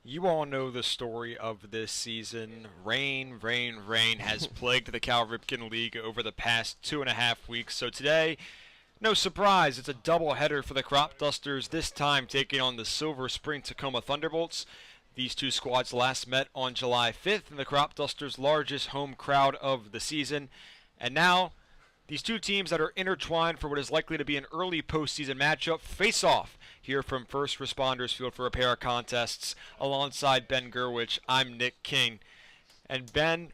You all know the story of this season. Rain, rain, rain has plagued the Cal Ripken League over the past 2.5 weeks. So today, no surprise, it's a doubleheader for the Cropdusters, this time taking on the Silver Spring-Takoma Thunderbolts. These two squads last met on July 5th in the Cropdusters' largest home crowd of the season. And now, these two teams that are intertwined for what is likely to be an early postseason matchup face off here from First Responders Field for a pair of contests. Alongside Ben Gurwitch, I'm Nick King. And Ben,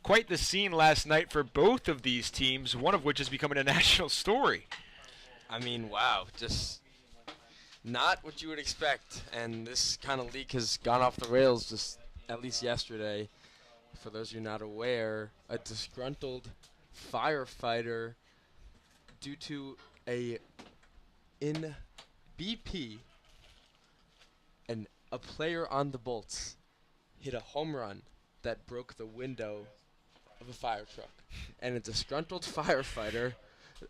quite the scene last night for both of these teams, one of which is becoming a national story. I mean, wow, just not what you would expect. And this kind of leak has gone off the rails just at least yesterday. For those of you not aware, a disgruntled firefighter due to in BP and a player on the Bolts hit a home run that broke the window of a fire truck. And a disgruntled firefighter,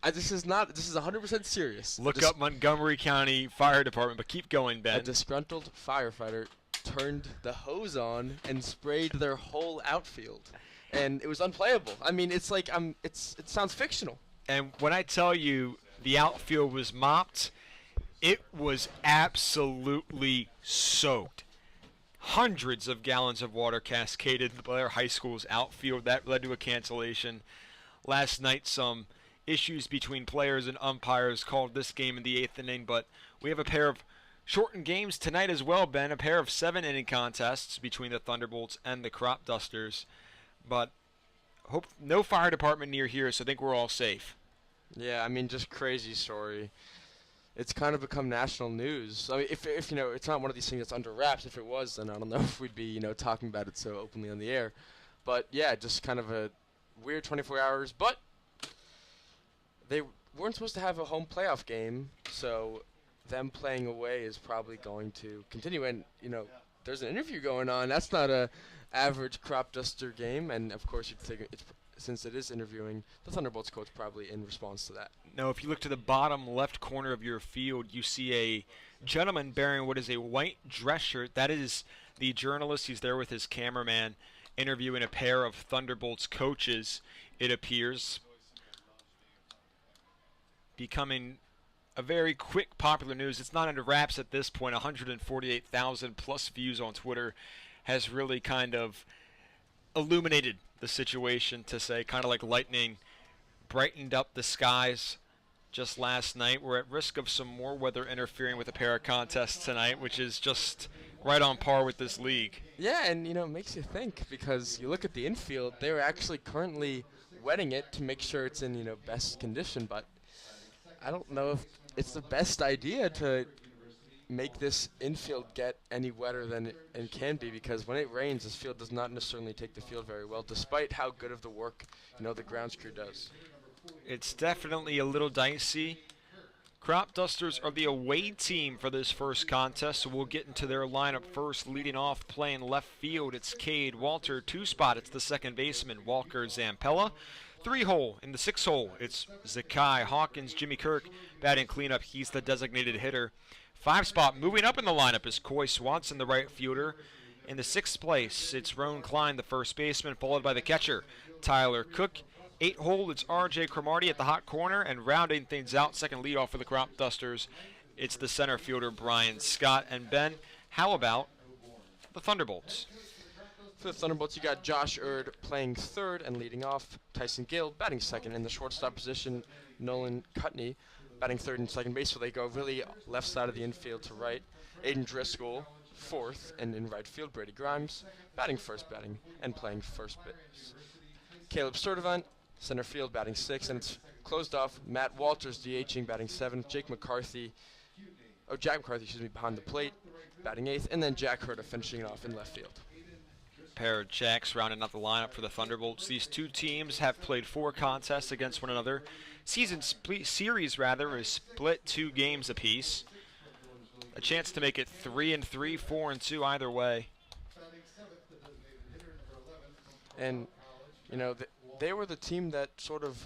this is 100% serious. Look up Montgomery County Fire Department, but keep going, Ben. A disgruntled firefighter turned the hose on and sprayed their whole outfield. And it was unplayable. I mean, it's like it sounds fictional. And when I tell you the outfield was mopped, it was absolutely soaked. Hundreds of gallons of water cascaded in Blair High School's outfield. That led to a cancellation. Last night, some issues between players and umpires called this game in the 8th inning, but we have a pair of shortened games tonight as well, Ben. A pair of 7-inning contests between the Thunderbolts and the Cropdusters. But hope no fire department near here, so I think we're all safe. Yeah, I mean, just crazy story. It's kind of become national news. I mean, if it's not one of these things that's under wraps. If it was, then I don't know if we'd be talking about it so openly on the air. But yeah, just kind of a weird 24 hours. But they weren't supposed to have a home playoff game, so them playing away is probably going to continue. And there's an interview going on. That's not a average Cropduster game, and of course you'd think since it is interviewing the Thunderbolts coach, probably in response to that. Now, if you look to the bottom left corner of your field, you see a gentleman bearing what is a white dress shirt. That is the journalist. He's there with his cameraman, interviewing a pair of Thunderbolts coaches, it appears. Becoming a very quick popular news. It's not under wraps at this point. 148,000 plus views on Twitter has really kind of illuminated the situation, to say, kind of like lightning brightened up the skies just last night. We're at risk of some more weather interfering with a pair of contests tonight, which is just right on par with this league. Yeah, and it makes you think, because you look at the infield, they're actually currently wetting it to make sure it's in best condition, but I don't know if it's the best idea to make this infield get any wetter than it can be, because when it rains, this field does not necessarily take the field very well, despite how good of the work the grounds crew does. It's definitely a little dicey. Cropdusters are the away team for this first contest, so we'll get into their lineup first. Leading off, playing left field, it's Cade Walter. 2-spot, it's the second baseman, Walker Zampella. 3-hole, in the 6-hole, it's Zakai Hawkins. Jimmy Kirk batting cleanup, he's the designated hitter. 5-spot, moving up in the lineup, is Coy Swanson, the right fielder. In the 6th place, it's Roan Klein, the first baseman, followed by the catcher, Tyler Cook. 8-hole, it's R.J. Cromartie at the hot corner, and rounding things out, second leadoff for the Cropdusters, it's the center fielder, Brian Scott. And Ben, how about the Thunderbolts? For the Thunderbolts, you got Josh Erd playing third and leading off, Tyson Gill batting second. In the shortstop position, Nolan Cutney batting third and second base, so they go really left side of the infield to right. Aiden Driscoll, fourth, and in right field, Brady Grimes batting and playing first base. Caleb Sturdivant, center field, batting sixth, and it's closed off. Matt Walters DHing, batting seventh. Jack McCarthy, behind the plate, batting eighth, and then Jack Herta finishing it off in left field. Pair of Jacks rounding out the lineup for the Thunderbolts. These two teams have played 4 contests against one another. Series is split 2 games apiece. A chance to make it 3-3, 4-2 either way. And they were the team that sort of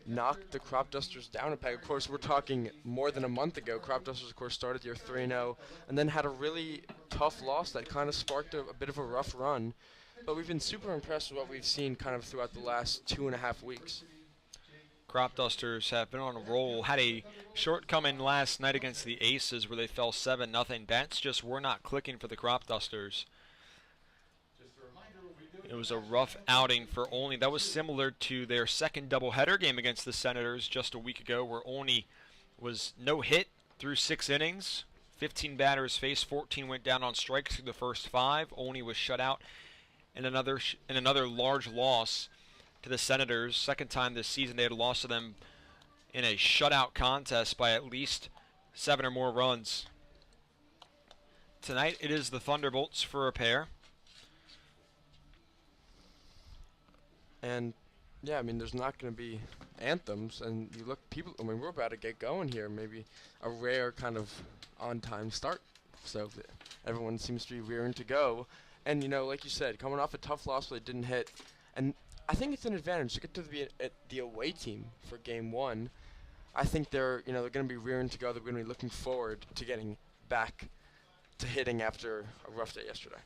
knocked the Cropdusters down a peg. Of course, we're talking more than a month ago. Cropdusters, of course, started year 3-0 and then had a really tough loss that kind of sparked a bit of a rough run. But we've been super impressed with what we've seen kind of throughout the last 2.5 weeks. Cropdusters have been on a roll. Had a shortcoming last night against the Aces where they fell 7-0. Bats just were not clicking for the Cropdusters. It was a rough outing for Olney. That was similar to their second doubleheader game against the Senators just a week ago, where Olney was no hit through 6 innings. 15 batters faced, 14 went down on strikes through the first 5. Olney was shut out in another large loss to the Senators. Second time this season they had lost to them in a shutout contest by at least 7 or more runs. Tonight it is the Thunderbolts for a pair. And yeah, I mean, there's not going to be anthems, and you look, people. I mean, we're about to get going here. Maybe a rare kind of on-time start, so that everyone seems to be rearing to go. And you know, like you said, coming off a tough loss where they didn't hit, and I think it's an advantage to get to be at the away team for Game 1. I think they're going to be rearing to go. They're going to be looking forward to getting back to hitting after a rough day yesterday.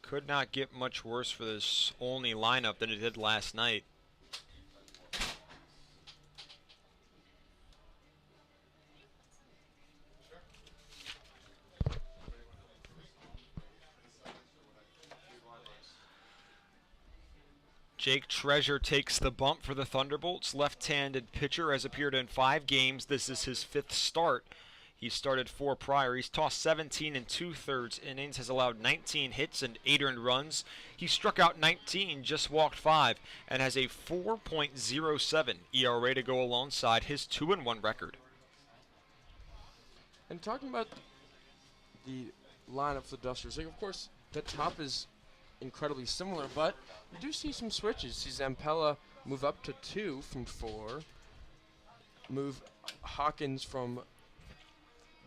Could not get much worse for this Olney lineup than it did last night. Jake Treasure takes the bump for the Thunderbolts. Left-handed pitcher has appeared in 5 games. This is his 5th start. He started 4 prior. He's tossed 17 2/3 innings, has allowed 19 hits and 8 earned runs. He struck out 19, just walked 5, and has a 4.07 ERA to go alongside his 2-1 record. And talking about the lineup for the Dusters, like, of course, the top is incredibly similar, but you do see some switches. See Zampella move up to 2 from 4, move Hawkins from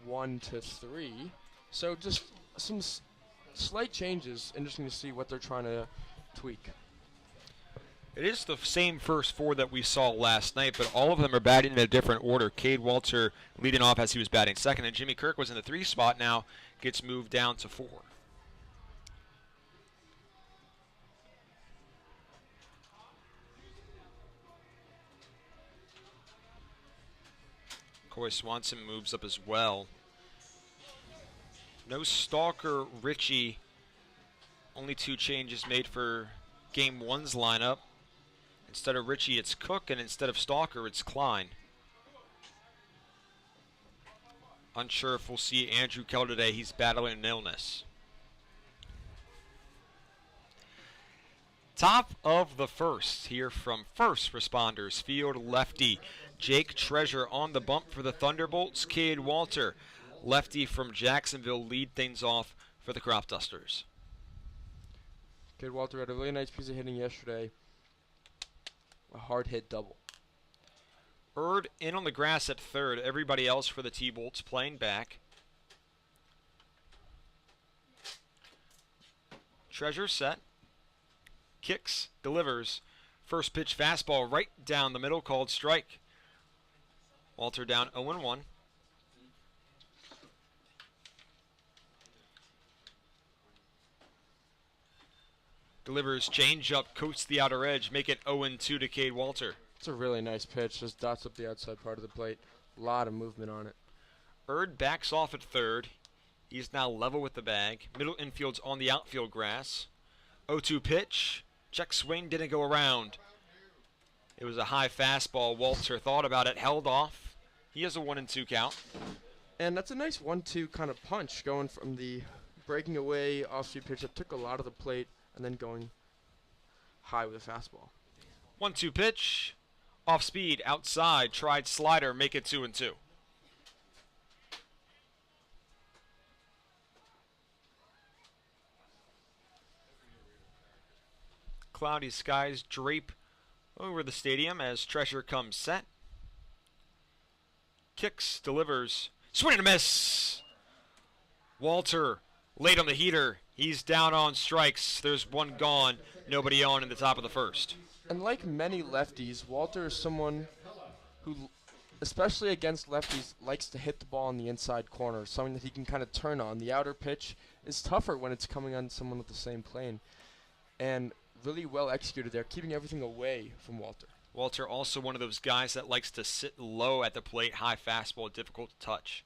1 to 3. So just some slight changes. Interesting to see what they're trying to tweak. It is the same first 4 that we saw last night, but all of them are batting in a different order. Cade Walter leading off as he was batting second, and Jimmy Kirk was in the 3 spot, now gets moved down to 4. Coy Swanson moves up as well. No Stalker, Richie. Only 2 changes made for Game 1's lineup. Instead of Richie, it's Cook, and instead of Stalker, it's Klein. Unsure if we'll see Andrew Kell today. He's battling an illness. Top of the first here from First Responders Field. Lefty Jake Treasure on the bump for the Thunderbolts. Cade Walter, lefty from Jacksonville, lead things off for the Cropdusters. Cade Walter had a really nice piece of hitting yesterday. A hard hit double. Erd in on the grass at third. Everybody else for the T-Bolts playing back. Treasure set. Kicks, delivers. First pitch fastball right down the middle, called strike. Walter down 0-1. Delivers changeup, coats the outer edge, make it 0-2 to Cade Walter. It's a really nice pitch. Just dots up the outside part of the plate. A lot of movement on it. Erd backs off at third. He's now level with the bag. Middle infield's on the outfield grass. 0-2 pitch. Check swing, didn't go around. It was a high fastball. Walter thought about it, held off. He has a 1-2 count. And that's a nice 1-2 kind of punch, going from the breaking away off-speed pitch that took a lot of the plate and then going high with a fastball. 1-2 pitch. Off speed, outside, tried slider, make it 2-2. Cloudy skies drape over the stadium as Treasure comes set. Kicks, delivers, swing and a miss. Walter late on the heater. He's down on strikes. There's one gone, nobody on in the top of the first. And like many lefties, Walter is someone who especially against lefties, likes to hit the ball in the inside corner, something that he can kind of turn on. The outer pitch is tougher when it's coming on someone with the same plane. And really well executed there, keeping everything away from Walter. Walter also one of those guys that likes to sit low at the plate, high fastball, difficult to touch.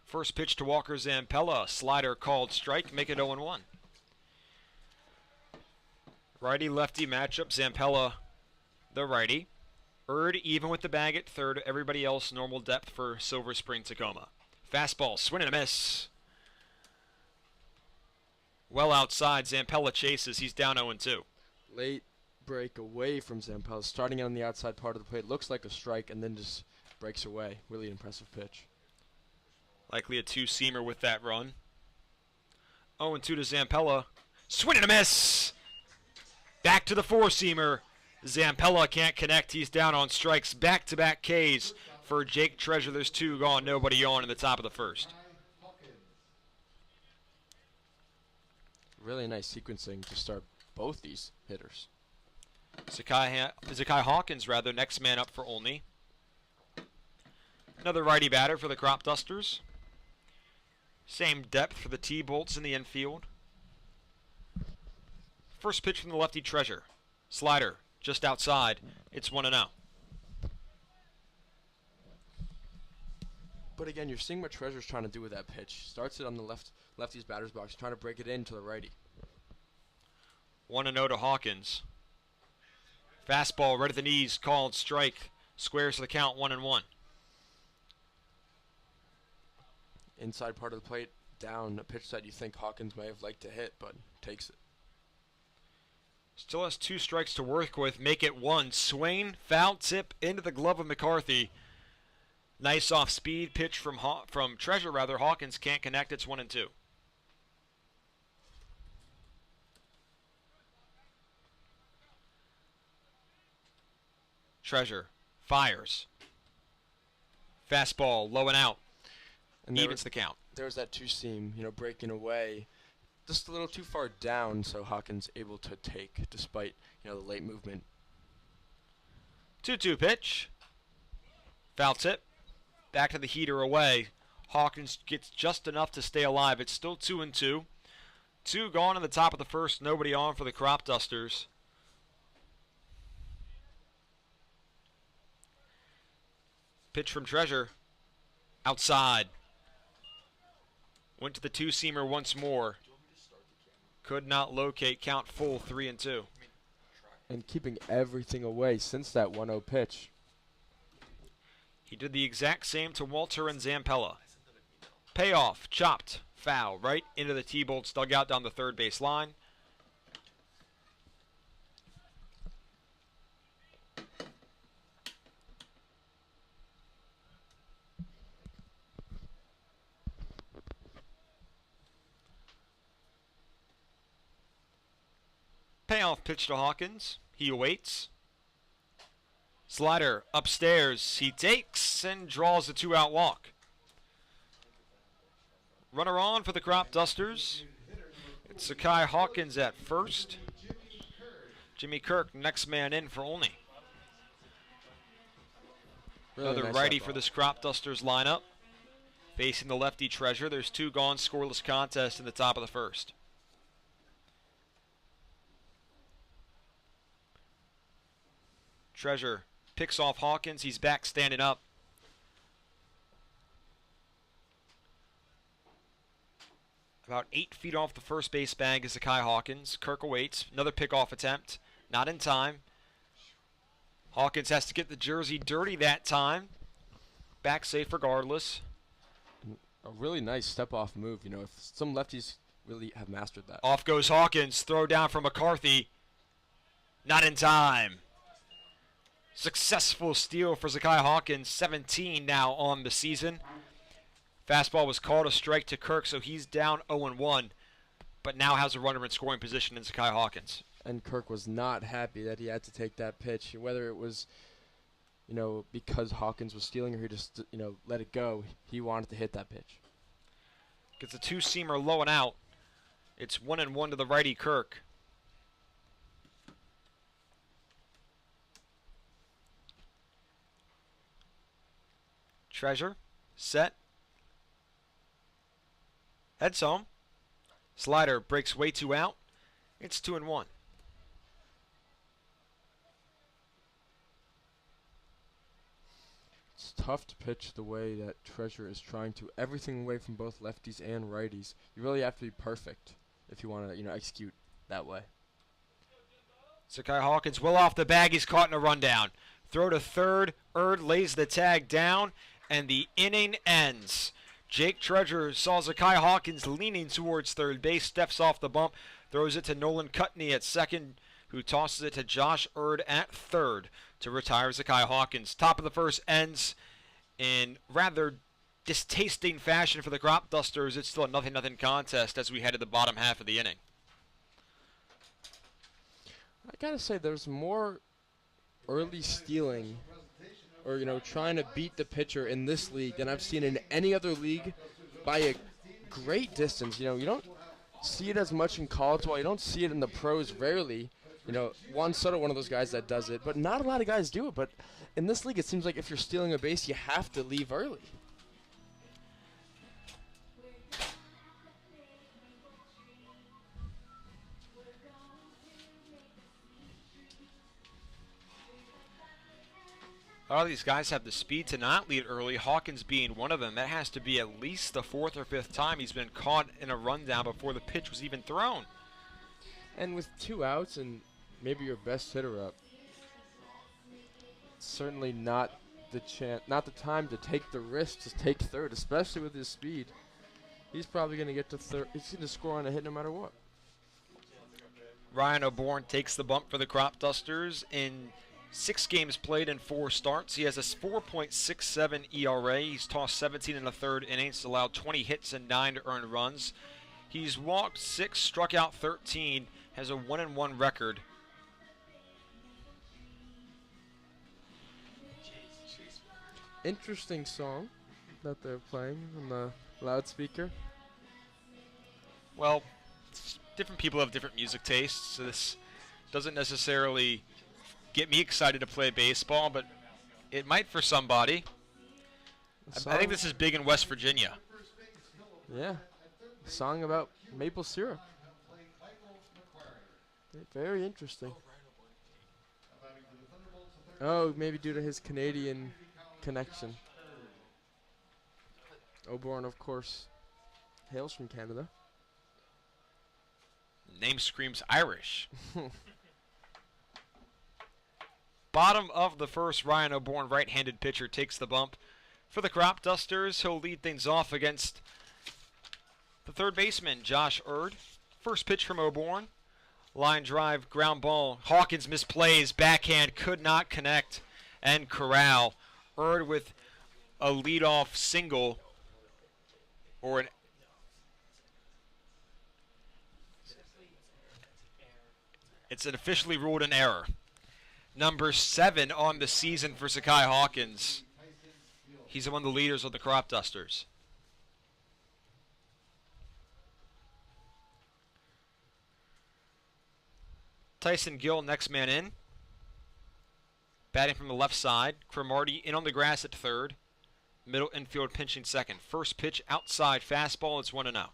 First pitch to Walker Zampella, slider called strike, make it 0-1. Righty-lefty matchup, Zampella the righty. Erd even with the bag at third, everybody else normal depth for Silver Spring-Takoma. Fastball, swing and a miss. Well outside, Zampella chases, he's down 0-2. Late break away from Zampella, starting on the outside part of the plate, looks like a strike and then just breaks away. Really impressive pitch. Likely a two-seamer with that run. 0-2 to Zampella. Swing and a miss! Back to the four-seamer. Zampella can't connect. He's down on strikes. Back-to-back Ks for Jake Treasure. There's two gone, nobody on in the top of the first. Really nice sequencing to start both these hitters. Zakai Hawkins, next man up for Olney. Another righty batter for the Cropdusters. Same depth for the T-Bolts in the infield. First pitch from the lefty Treasure. Slider, just outside. It's 1-0. But again, you're seeing what Treasure's trying to do with that pitch. Starts it on the lefty's batter's box, trying to break it into the righty. 1-0 to Hawkins. Fastball right at the knees, called strike. Squares to the count, 1-1. Inside part of the plate, down, a pitch that you think Hawkins may have liked to hit, but takes it. Still has two strikes to work with, make it one. Swain, foul tip into the glove of McCarthy. Nice off-speed pitch from Treasure, Hawkins can't connect, it's 1-2. Treasure fires. Fastball low and out. And evens the count. There was that two-seam, breaking away. Just a little too far down, so Hawkins able to take despite, the late movement. 2-2 pitch. Foul tip. Back to the heater away. Hawkins gets just enough to stay alive. It's still 2-2. Two gone in the top of the first. Nobody on for the Cropdusters. Pitch from Treasure. Outside. Went to the two-seamer once more. Could not locate. Count full, 3-2. And keeping everything away since that 1-0 pitch. He did the exact same to Walter and Zampella. Payoff, chopped, foul, right into the T-Bolts dugout down the third base line. Payoff pitch to Hawkins. He awaits. Slider upstairs. He takes and draws a two-out walk. Runner on for the Cropdusters. It's Zakai Hawkins at first. Jimmy Kirk, next man in for Olney. Really another nice righty for this Cropdusters lineup. Facing the lefty Treasure. There's two gone, scoreless contest in the top of the first. Treasure picks off Hawkins. He's back standing up. About 8 feet off the first base bag is Zakai Hawkins. Kirk awaits. Another pickoff attempt. Not in time. Hawkins has to get the jersey dirty that time. Back safe regardless. A really nice step-off move. If some lefties really have mastered that. Off goes Hawkins. Throw down from McCarthy. Not in time. Successful steal for Zakai Hawkins, 17 now on the season. Fastball was called a strike to Kirk, so he's down 0-1, but now has a runner in scoring position in Zakai Hawkins. And Kirk was not happy that he had to take that pitch, whether it was, because Hawkins was stealing or he just, let it go. He wanted to hit that pitch. Gets a two-seamer low and out. It's 1-1 to the righty Kirk. Treasure, set, heads home. Slider breaks way too out. It's 2-1. It's tough to pitch the way that Treasure is trying to. Everything away from both lefties and righties. You really have to be perfect if you want to, execute that way. Sakai Hawkins well off the bag. He's caught in a rundown. Throw to third. Lays the tag down, and the inning ends. Jake Treasure saw Zakai Hawkins leaning towards third base, steps off the bump, throws it to Nolan Cutney at second, who tosses it to Josh at third to retire Zakai Hawkins. Top of the first ends in rather distasting fashion for the Cropdusters. It's still a 0-0 contest as we head to the bottom half of the inning. I gotta say, there's more early stealing or, trying to beat the pitcher in this league than I've seen in any other league by a great distance. You don't see it as much in college ball. You don't see it in the pros rarely. Juan Soto, one of those guys that does it, but not a lot of guys do it. But in this league, it seems like if you're stealing a base, you have to leave early. A lot of these guys have the speed to not lead early, Hawkins being one of them. That has to be at least the fourth or fifth time he's been caught in a rundown before the pitch was even thrown. And with 2 outs and maybe your best hitter up, certainly not the time to take the risk to take third, especially with his speed. He's probably going to get to third. He's going to score on a hit no matter what. Ryan O'Bourne takes the bump for the Cropdusters in 6 games played in 4 starts. He has a 4.67 ERA. He's tossed 17 in the third innings, allowed 20 hits and 9 earned runs. He's walked 6, struck out 13, has a 1-1 record. Interesting song that they're playing on the loudspeaker. Well, different people have different music tastes, so this doesn't necessarily get me excited to play baseball, but it might for somebody. I think this is big in West Virginia. Yeah, a song about maple syrup. Very interesting. Oh, maybe due to his Canadian connection. O'Bourne, of course, hails from Canada. Name screams Irish. Bottom of the first, Ryan O'Bourne, right-handed pitcher, takes the bump for the Cropdusters. He'll lead things off against the third baseman, Josh Erd. First pitch from O'Bourne. Line drive, ground ball. Hawkins misplays, backhand, could not connect, and corral. Erd with a leadoff single, or it's an officially ruled an error. Number 7 on the season for Sakai Hawkins. He's one of the leaders of the Cropdusters. Tyson Gill, next man in. Batting from the left side. Cromartie in on the grass at third. Middle infield pinching second. First pitch outside fastball. It's 1-0.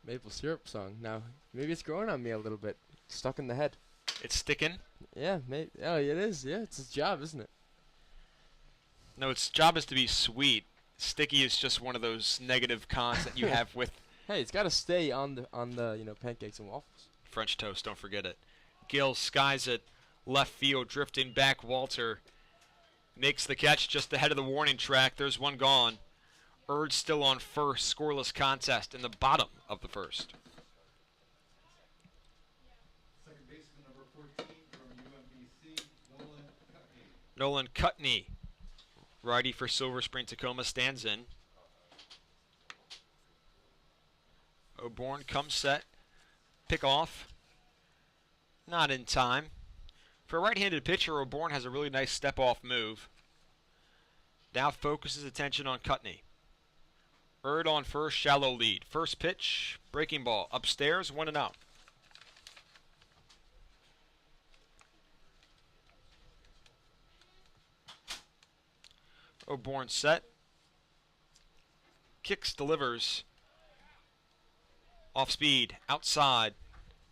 Maple syrup song. Now, maybe it's growing on me a little bit. Stuck in the head. It's sticking. Yeah, maybe. Oh, it is. Yeah, it's his job, isn't it? No, its job is to be sweet. Sticky is just one of those negative cons that you have with. Hey, it's got to stay on the pancakes and waffles. French toast, don't forget it. Gill skies it left field, drifting back. Walter makes the catch just ahead of the warning track. There's one gone. Erd still on first, scoreless contest in the bottom of the first. Second baseman number 14 from UMBC, Nolan Cutney, righty for Silver Spring-Takoma, stands in. O'Bourne comes set, pick off, not in time. For a right-handed pitcher, O'Bourne has a really nice step-off move. Now focuses attention on Cutney. Erd on first, shallow lead. First pitch, breaking ball, upstairs, 1-0. O'Born set. Kicks, delivers. Off speed, outside.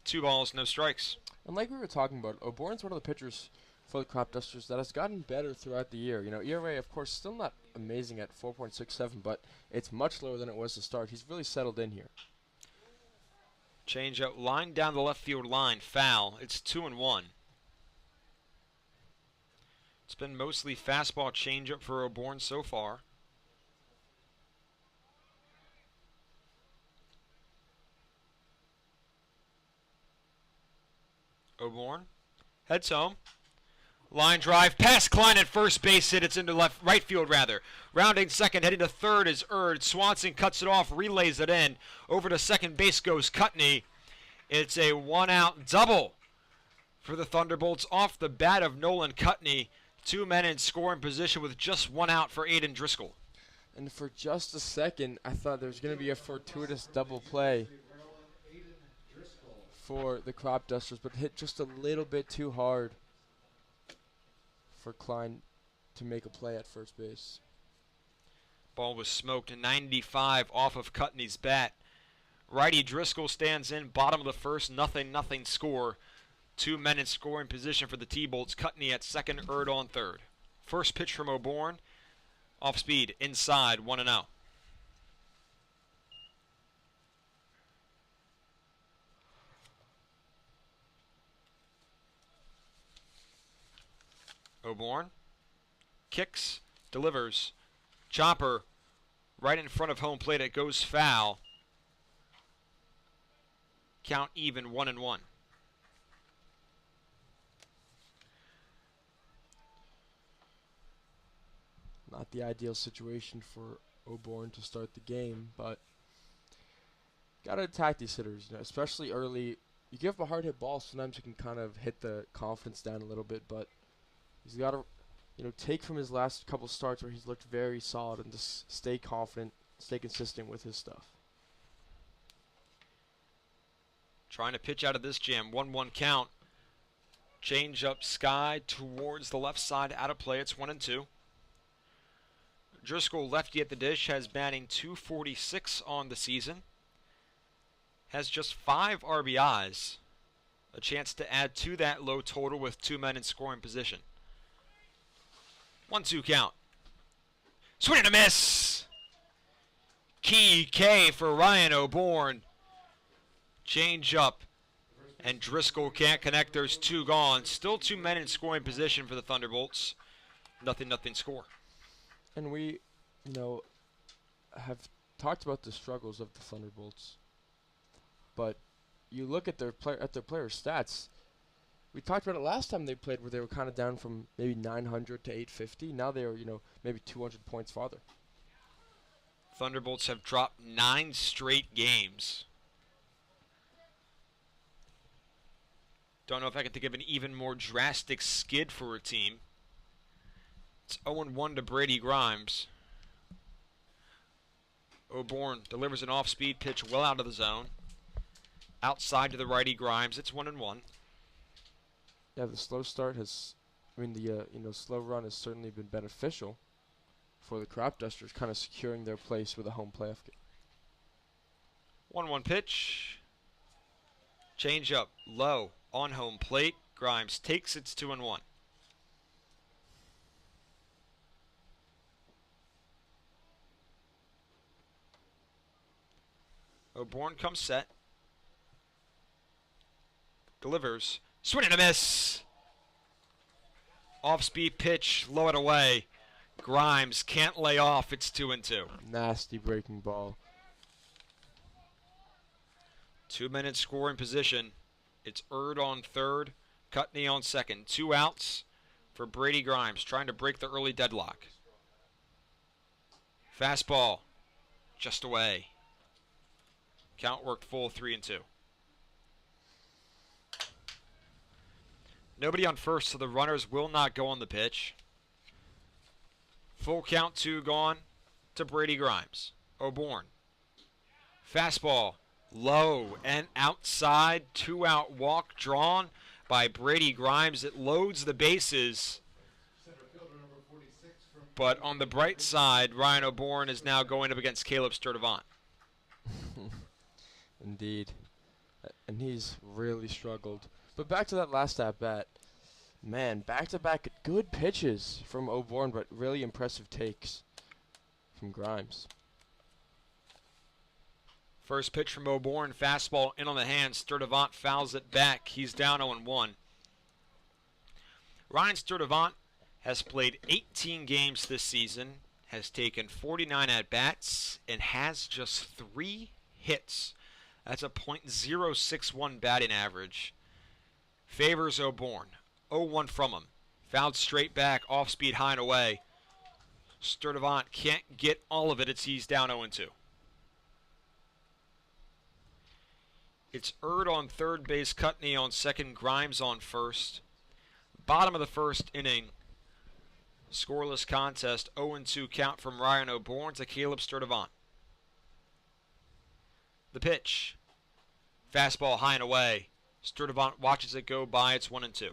2 balls, no strikes. And like we were talking about, O'Born's one of the pitchers for the Cropdusters that has gotten better throughout the year. You know, ERA, of course, still not amazing at 4.67, but it's much lower than it was to start. He's really settled in here. Change up, line down the left field line, foul. It's 2-1. It's been mostly fastball changeup for O'Born so far. O'Born heads home. Line drive, past Klein at first base hit. It's into right field rather. Rounding second, heading to third is Erd. Swanson cuts it off, relays it in. Over to second base goes Cutney. It's a 1-out double for the Thunderbolts off the bat of Nolan Cutney. 2 men in scoring position with just 1 out for Aiden Driscoll. And for just a second, I thought there was going to be a fortuitous double play for the Cropdusters, but hit just a little bit too hard for Klein to make a play at first base. Ball was smoked, 95 off of Cutney's bat. Righty Driscoll stands in, bottom of the first, 0-0 score. 2 men in scoring position for the T-Bolts. Cutney at second, Erd on third. First pitch from O'Born. Off speed, inside, 1-0. O'Born kicks, delivers. Chopper right in front of home plate. It goes foul. Count even, 1-1. Not the ideal situation for O'Born to start the game, but gotta attack these hitters, you know, especially early. You give up a hard hit ball, sometimes you can kind of hit the confidence down a little bit, but he's got to, you know, take from his last couple starts where he's looked very solid and just stay confident, stay consistent with his stuff. Trying to pitch out of this jam, 1-1 count. Change up Sky towards the left side, out of play. It's 1-2. Driscoll, lefty at the dish, has batting .246 on the season. Has just 5 RBIs. A chance to add to that low total with 2 men in scoring position. 1-2 count. Swing and a miss. Key K for Ryan O'Born. Change up. And Driscoll can't connect. There's 2 gone. Still 2 men in scoring position for the Thunderbolts. 0-0 score. And we, you know, have talked about the struggles of the Thunderbolts, but you look at their player stats. We talked about it last time they played, where they were kind of down from maybe 900 to 850. Now they are, you know, maybe 200 points farther. Thunderbolts have dropped 9 straight games. Don't know if I can think of an even more drastic skid for a team. It's 0-1 to Brady Grimes. O'Born delivers an off-speed pitch well out of the zone. Outside to the righty Grimes. It's 1-1. Yeah, the slow start has, slow run has certainly been beneficial for the Cropdusters, kind of securing their place with a home playoff game. 1-1 pitch. Change up, low, on home plate. Grimes takes, it's 2-1. O'Born comes set. Delivers. Swing and a miss. Off-speed pitch, low and away. Grimes can't lay off. It's 2-2. Nasty breaking ball. 2 men in scoring position. It's Erd on third, Cutney on second. 2 outs for Brady Grimes, trying to break the early deadlock. Fastball, just away. Count worked full, 3-2. Nobody on first, so the runners will not go on the pitch. Full count, 2 gone to Brady Grimes. O'Born. Fastball, low and outside. 2-out walk drawn by Brady Grimes. It loads the bases. Center fielder number 46 from But on the bright side, Ryan O'Born is now going up against Caleb Sturdivant. Indeed. And he's really struggled. But back to that last at-bat. Man, back-to-back good pitches from O'Born, but really impressive takes from Grimes. First pitch from O'Born, fastball in on the hand. Sturdivant fouls it back. He's down 0-1. Ryan Sturdivant has played 18 games this season, has taken 49 at-bats, and has just 3 hits. That's a .061 batting average. Favors O'Born. 0-1 from him. Fouled straight back, off-speed high and away. Sturdivant can't get all of it. He's down 0-2. It's Erd on third base, Cutney on second, Grimes on first. Bottom of the first inning. Scoreless contest, 0-2 count from Ryan O'Born to Caleb Sturdivant. The pitch. Fastball high and away. Sturdivant watches it go by. It's 1-2.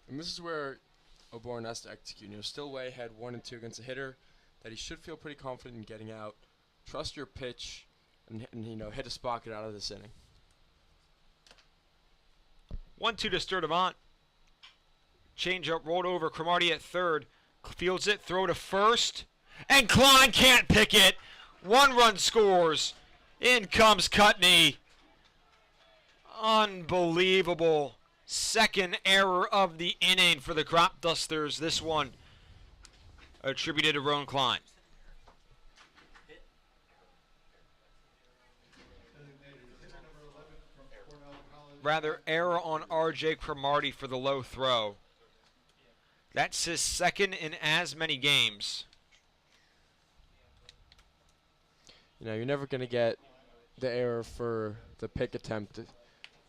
And this is where O'Born has to execute. Still way ahead 1-2 against a hitter that he should feel pretty confident in getting out. Trust your pitch and hit a spot, get out of this inning. 1-2 to Sturdivant. Changeup rolled over. Cromartie at third. Fields it. Throw to first. And Klein can't pick it. 1 run scores. In comes Cutney. Unbelievable. Second error of the inning for the Cropdusters. This one attributed to Ron Klein. Rather, error on R.J. Cromartie for the low throw. That's his second in as many games. You're never going to get the error for the pick attempt.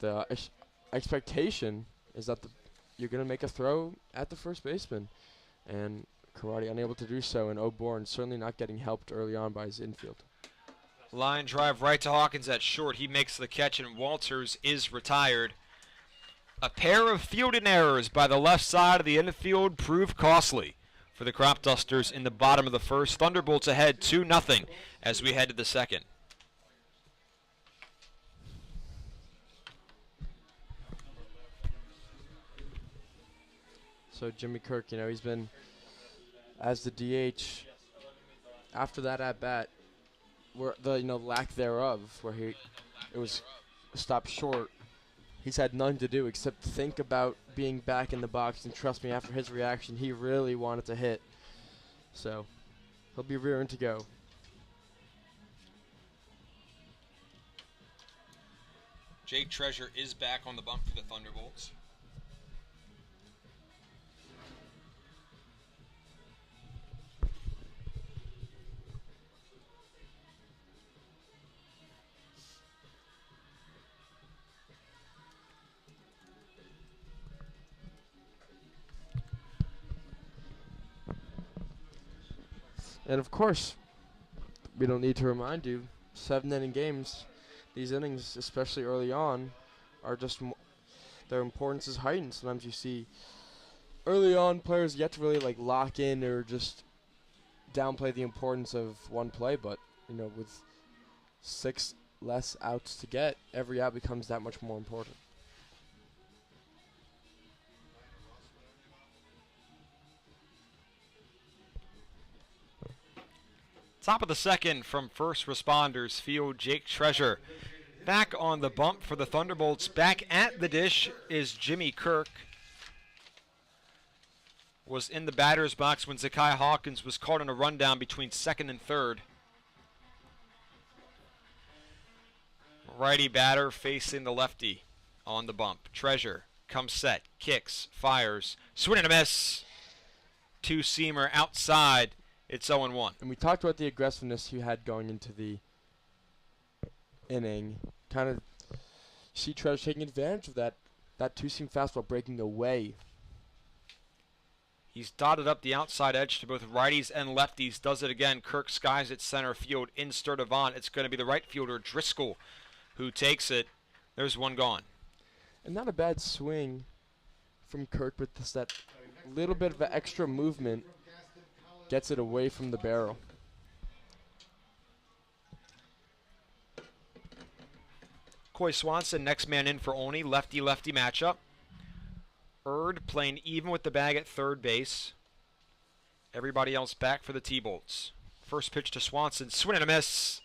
The expectation is that you're going to make a throw at the first baseman. And Cromartie unable to do so, and O'Born certainly not getting helped early on by his infield. Line drive right to Hawkins at short. He makes the catch, and Walters is retired. A pair of fielding errors by the left side of the infield proved costly for the Cropdusters in the bottom of the first. Thunderbolts ahead 2-0 as we head to the second. So Jimmy Kirk, he's been as the DH after that at bat, where the lack thereof, where it was stopped short. He's had nothing to do except think about being back in the box, and trust me, after his reaction, he really wanted to hit. So he'll be rearing to go. Jake Treasure is back on the bump for the Thunderbolts. And of course, we don't need to remind you, 7-inning games, these innings, especially early on, are just their importance is heightened. Sometimes you see early on players yet to really lock in or just downplay the importance of one play, but with 6 less outs to get, every out becomes that much more important. Top of the second from first responders field, Jake Treasure. Back on the bump for the Thunderbolts. Back at the dish is Jimmy Kirk. Was in the batter's box when Zakai Hawkins was caught on a rundown between second and third. Righty batter facing the lefty on the bump. Treasure comes set, kicks, fires, swing and a miss. Two-seamer outside. It's 0-1. And we talked about the aggressiveness you had going into the inning. Kind of see Treasure taking advantage of that two-seam fastball breaking away. He's dotted up the outside edge to both righties and lefties. Does it again. Kirk skies at center field in Sturdivant. It's going to be the right fielder, Driscoll, who takes it. There's one gone. And not a bad swing from Kirk with just that little bit of extra movement gets it away from the barrel. Coy Swanson, next man in for Olney. Lefty-lefty matchup. Erd playing even with the bag at third base. Everybody else back for the T-Bolts. First pitch to Swanson. Swing and a miss.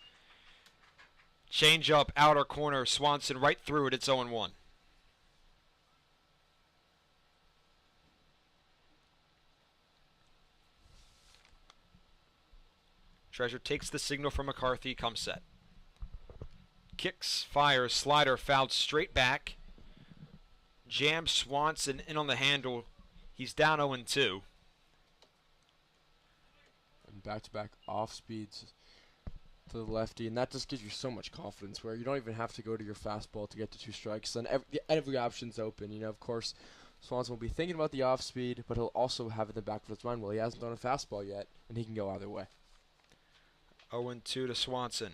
Change up, outer corner. Swanson right through it. It's 0-1. Treasure takes the signal from McCarthy. Comes set. Kicks, fires, slider, fouled straight back. Jams Swanson in on the handle. He's down 0-2. And back-to-back off speeds to the lefty, and that just gives you so much confidence where you don't even have to go to your fastball to get to 2 strikes. And every option's open. You know, of course, Swanson will be thinking about the off speed, but he'll also have it in the back of his mind, well, he hasn't thrown a fastball yet, and he can go either way. 0-2 to Swanson.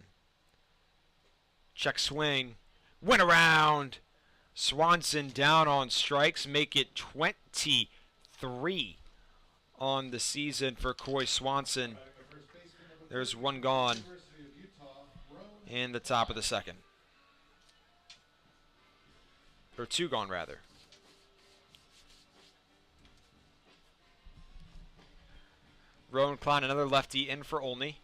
Check swing. Went around. Swanson down on strikes. Make it 23 on the season for Coy Swanson. There's one gone in the top of the second. Or 2 gone, rather. Rowan Klein, another lefty in for Olney.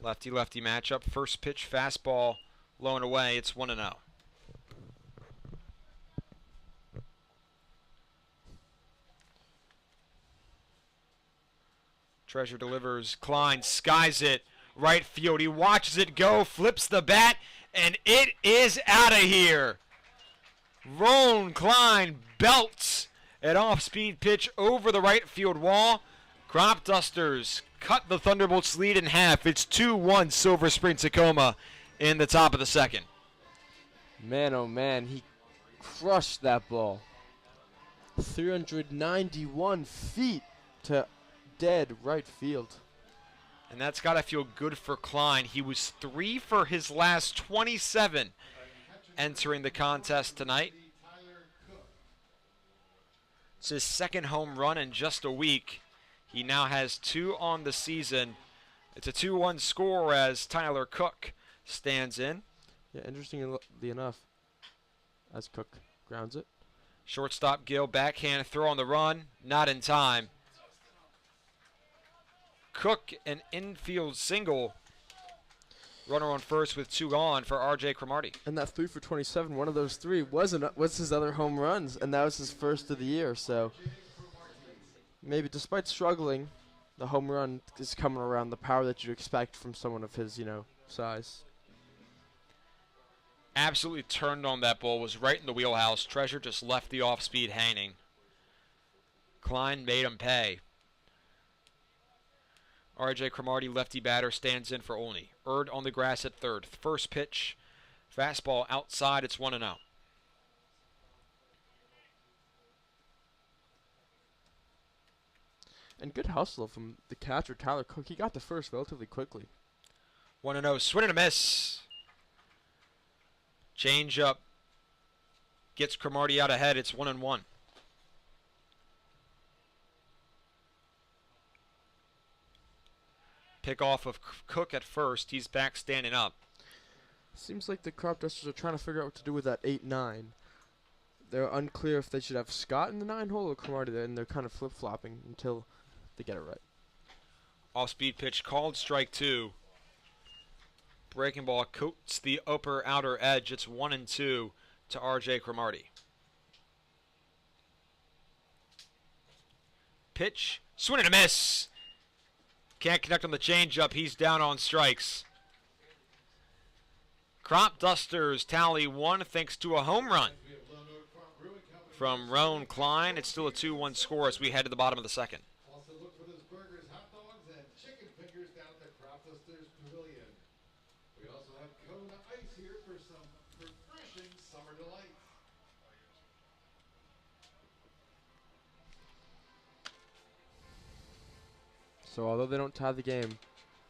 Lefty-lefty matchup. First pitch, fastball, low and away. It's 1-0. Treasure delivers. Klein skies it. Right field. He watches it go, flips the bat, and it is out of here. Rowan Klein belts an off-speed pitch over the right field wall. Cropdusters cut the Thunderbolts lead in half. It's 2-1 Silver Spring-Takoma in the top of the second. Man, oh man, he crushed that ball. 391 feet to dead right field. And that's got to feel good for Klein. He was 3 for his last 27 entering the contest tonight. It's his second home run in just a week. He now has 2 on the season. It's a 2-1 score as Tyler Cook stands in. Yeah, interestingly enough, as Cook grounds it. Shortstop Gill, backhand throw on the run, not in time. Cook, an infield single. Runner on first with 2 gone for R.J. Cromartie. And that 3 for 27, one of those 3 was his other home runs, and that was his first of the year. So maybe despite struggling, the home run is coming around the power that you expect from someone of his, size. Absolutely turned on that ball, was right in the wheelhouse. Treasure just left the off-speed hanging. Klein made him pay. R.J. Cromartie, lefty batter, stands in for Olney. Erd on the grass at third. First pitch, fastball outside. It's 1-0. And good hustle from the catcher, Tyler Cook. He got the first relatively quickly. 1-0, swing and a miss. Change up. Gets Cromartie out ahead. It's 1-1. Pick off of Cook at first. He's back standing up. Seems like the Cropdusters are trying to figure out what to do with that 8-9. They're unclear if they should have Scott in the 9 hole or Cromartie there, and they're kind of flip-flopping until they get it right. Off-speed pitch called, strike 2. Breaking ball coats the upper outer edge. It's 1-2 to R.J. Cromartie. Pitch, swing and a miss. Can't connect on the changeup. He's down on strikes. Cropdusters tally 1 thanks to a home run from Rowan Klein. It's still a 2-1 score as we head to the bottom of the second. Also look for those burgers, hot dogs, and chicken fingers down at the Cropdusters Pavilion. We also have Kona Ice here for some refreshing summer delights. So although they don't tie the game,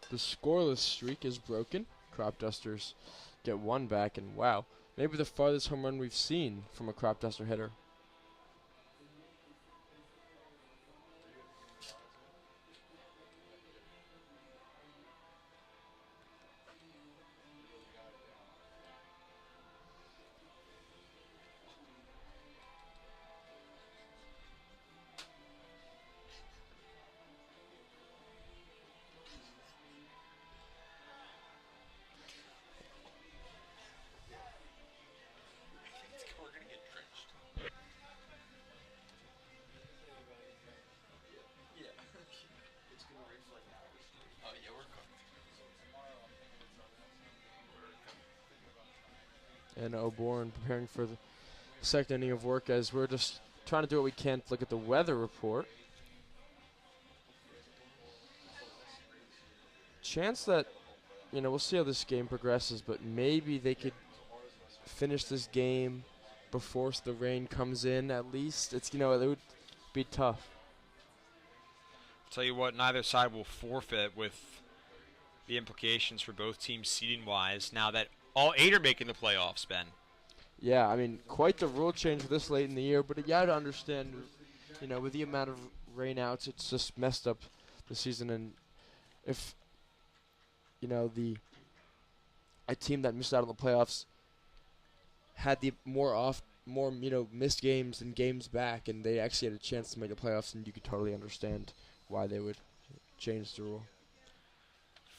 the scoreless streak is broken. Cropdusters get 1 back, and wow, maybe the farthest home run we've seen from a Cropduster hitter. and O'Born preparing for the second inning of work as we're just trying to do what we can to look at the weather report. Chance that, we'll see how this game progresses, but maybe they could finish this game before the rain comes in at least. It would be tough. Tell you what, neither side will forfeit with the implications for both teams seeding-wise now that all 8 are making the playoffs, Ben. Yeah, I mean, quite the rule change this late in the year, but you got to understand, with the amount of rainouts, it's just messed up the season. And if, a team that missed out on the playoffs had the more missed games and games back, and they actually had a chance to make the playoffs, and you could totally understand why they would change the rule.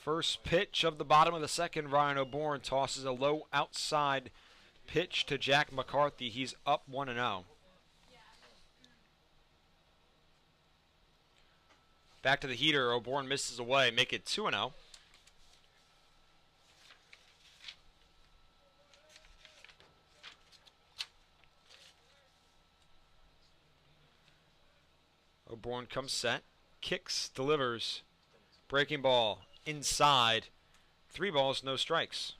First pitch of the bottom of the second, Ryan O'Born tosses a low outside pitch to Jack McCarthy. He's up 1-0. Back to the heater. O'Born misses away. Make it 2-0. O'Born comes set. Kicks, delivers. Breaking ball. Inside. 3 balls, no strikes.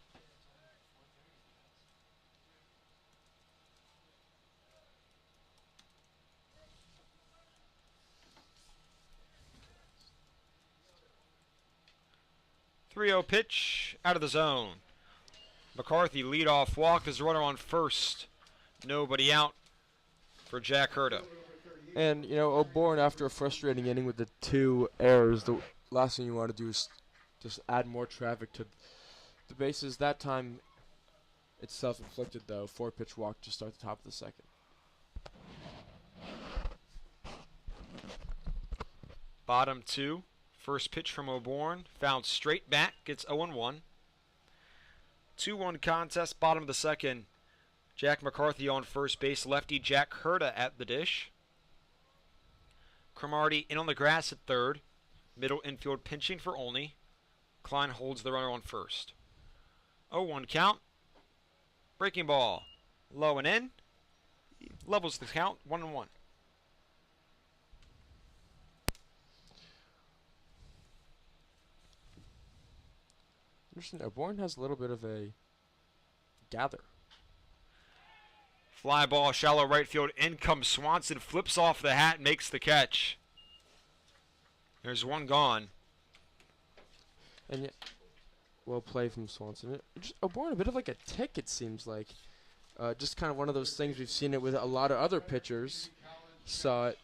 .30 pitch out of the zone. McCarthy leadoff walk. There's a runner on first. Nobody out for Jack Herta. And, O'Born, after a frustrating inning with the 2 errors, the last thing you want to do is just add more traffic to the bases. That time, it's self-inflicted, though. 4-pitch walk to start the top of the second. Bottom 2. First pitch from O'Born. Fouled straight back. Gets 0-1. 2-1 contest. Bottom of the second. Jack McCarthy on first base. Lefty Jack Herta at the dish. Cromartie in on the grass at third. Middle infield pinching for Olney. Klein holds the runner on first. 0-1 count. Breaking ball. Low and in. Levels the count. 1-1. Interesting. O'Born has a little bit of a gather. Fly ball, shallow right field. In comes Swanson. Flips off the hat, makes the catch. There's one gone. And yet, well played from Swanson. O'Born, a bit of like a tick, it seems like. Just kind of one of those things. We've seen it with a lot of other pitchers. Saw it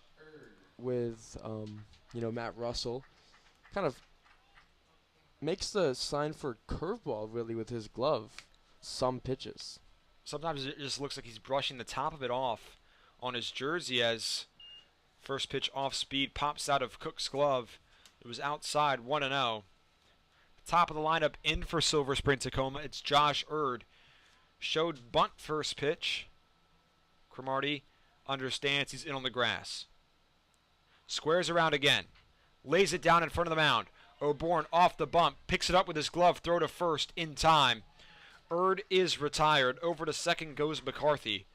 with, Matt Russell. Kind of makes the sign for curveball, really, with his glove. Some pitches. Sometimes it just looks like he's brushing the top of it off on his jersey as first pitch off speed pops out of Cook's glove. It was outside, 1-0. Top of the lineup in for Silver Spring-Takoma. It's Josh Erd. Showed bunt first pitch. Cromartie understands he's in on the grass. Squares around again. Lays it down in front of the mound. O'Born off the bump. Picks it up with his glove. Throw to first in time. Erd is retired. Over to second goes McCarthy.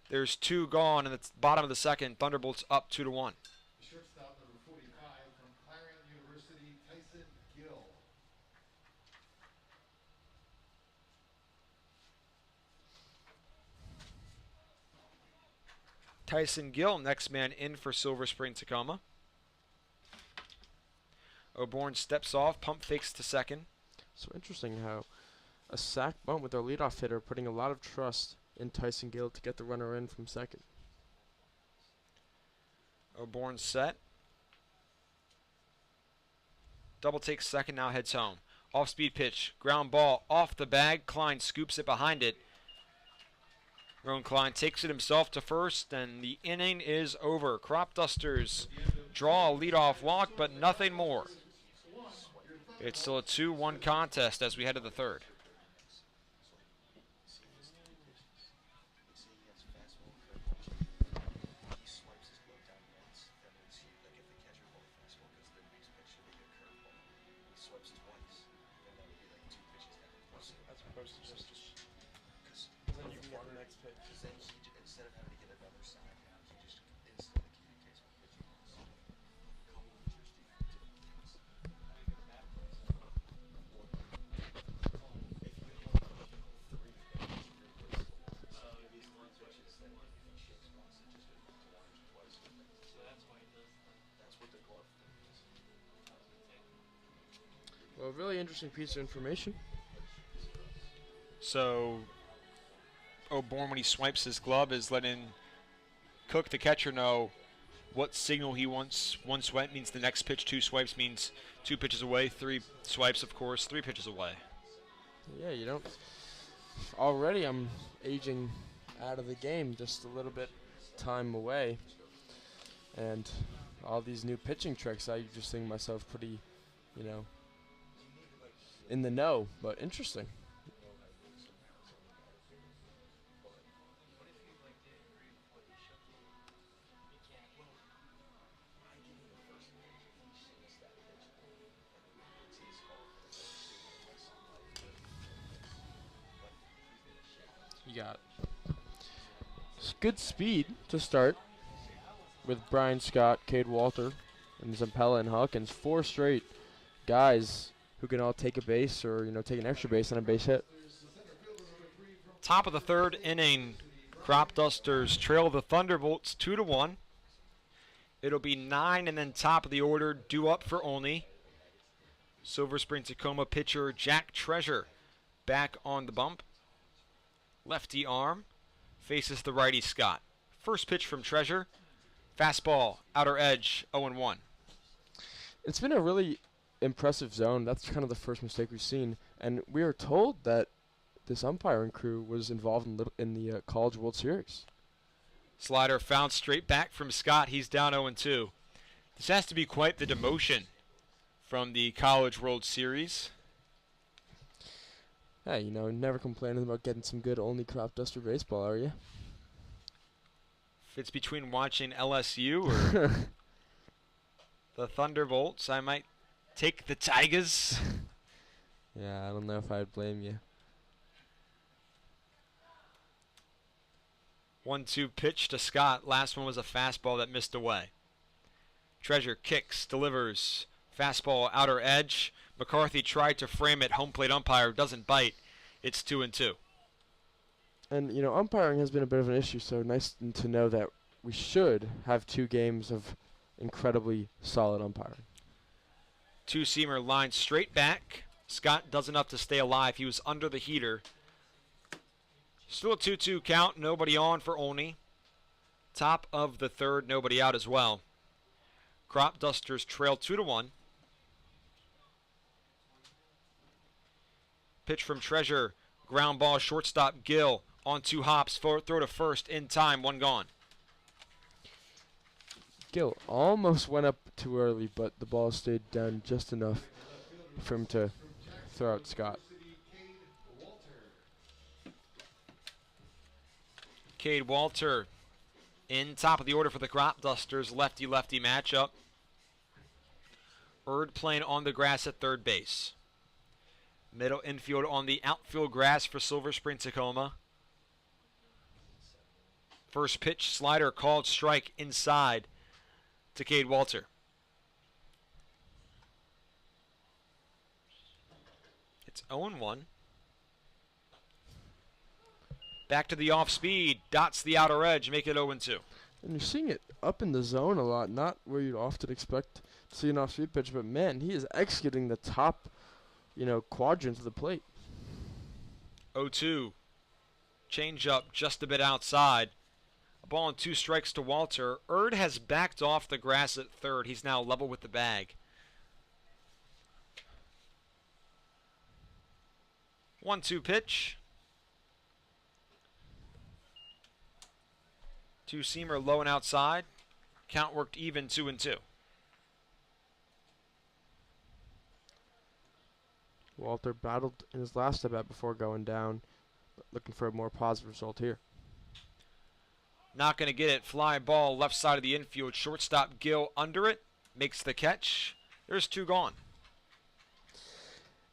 There's 2 gone in the bottom of the second. Thunderbolts up 2-1. Shortstop number 45 from Clarion University, Tyson Gill. Tyson Gill, next man in for Silver Spring-Takoma. O'Born steps off, pump fakes to second. So interesting how a sac bunt with our leadoff hitter putting a lot of trust in Tyson Gill to get the runner in from second. O'Born set. Double takes second, now heads home. Off-speed pitch, ground ball off the bag. Klein scoops it behind it. Ron Klein takes it himself to first, and the inning is over. Cropdusters draw a leadoff walk, but nothing more. It's still a 2-1 contest as we head to the third. Well, really interesting piece of information. So, O'Born, when he swipes his glove, is letting Cook, the catcher, know what signal he wants. One swipe means the next pitch. Two swipes means 2 pitches away. 3 swipes, of course, 3 pitches away. Yeah, you don't. Already I'm aging out of the game just a little bit time away. And all these new pitching tricks, I just think myself pretty, in the know, but interesting. You got good speed to start with Brian Scott, Cade Walter, and Zampella and Hawkins. 4 straight guys who can all take a base or, take an extra base on a base hit. Top of the 3rd inning, Cropdusters trail the Thunderbolts 2-1. It'll be 9 and then top of the order due up for Olney. Silver Spring-Takoma pitcher Jack Treasure back on the bump. Lefty arm faces the righty Scott. First pitch from Treasure. Fastball, outer edge, 0-1. It's been a really impressive zone. That's kind of the first mistake we've seen. And we are told that this umpiring crew was involved in the College World Series. Slider found straight back from Scott. He's down 0-2. This has to be quite the demotion from the College World Series. Hey, never complaining about getting some good Olney Cropduster baseball, are you? If it's between watching LSU or the Thunderbolts, I might take the Tigers. Yeah, I don't know if I'd blame you. 1-2 pitch to Scott. Last one was a fastball that missed away. Treasure kicks, delivers. Fastball, outer edge. McCarthy tried to frame it. Home plate umpire doesn't bite. It's 2-2. And, umpiring has been a bit of an issue, so nice to know that we should have 2 games of incredibly solid umpiring. Two-seamer line straight back. Scott does enough to stay alive. He was under the heater. Still a 2-2 count. Nobody on for Olney. Top of the 3rd. Nobody out as well. Cropdusters trail 2-1. Pitch from Treasure. Ground ball, shortstop Gill on 2 hops. Throw to first in time. 1 gone. Gill almost went up too early, but the ball stayed down just enough for him to throw out Scott. Cade Walter in top of the order for the Cropdusters. Lefty-lefty matchup. Erd playing on the grass at 3rd base. Middle infield on the outfield grass for Silver Spring-Takoma. First pitch, slider called strike inside to Cade Walter. It's 0-1. Back to the off speed, dots the outer edge, make it 0-2. And you're seeing it up in the zone a lot, not where you'd often expect to see an off-speed pitch, but man, he is executing the top, quadrant of the plate. 0-2. Change up just a bit outside. A ball and 2 strikes to Walter. Erd has backed off the grass at 3rd. He's now level with the bag. 1-2 pitch. Two-seamer low and outside. Count worked even, 2-2. Walter battled in his last at-bat before going down, but looking for a more positive result here. Not going to get it. Fly ball left side of the infield. Shortstop Gill under it. Makes the catch. There's 2 gone.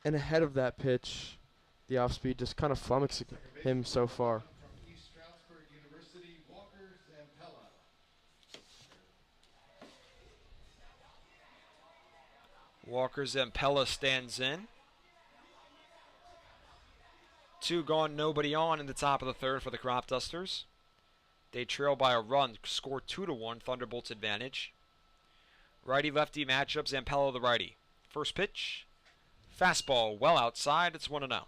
And ahead of that pitch, the off-speed just kind of flummoxed him so far. Walker Zampella stands in. 2 gone, nobody on in the top of the third for the Cropdusters. They trail by a run, score 2-1, Thunderbolts advantage. Righty-lefty matchup, Zampella the righty. First pitch, fastball well outside, it's 1-0.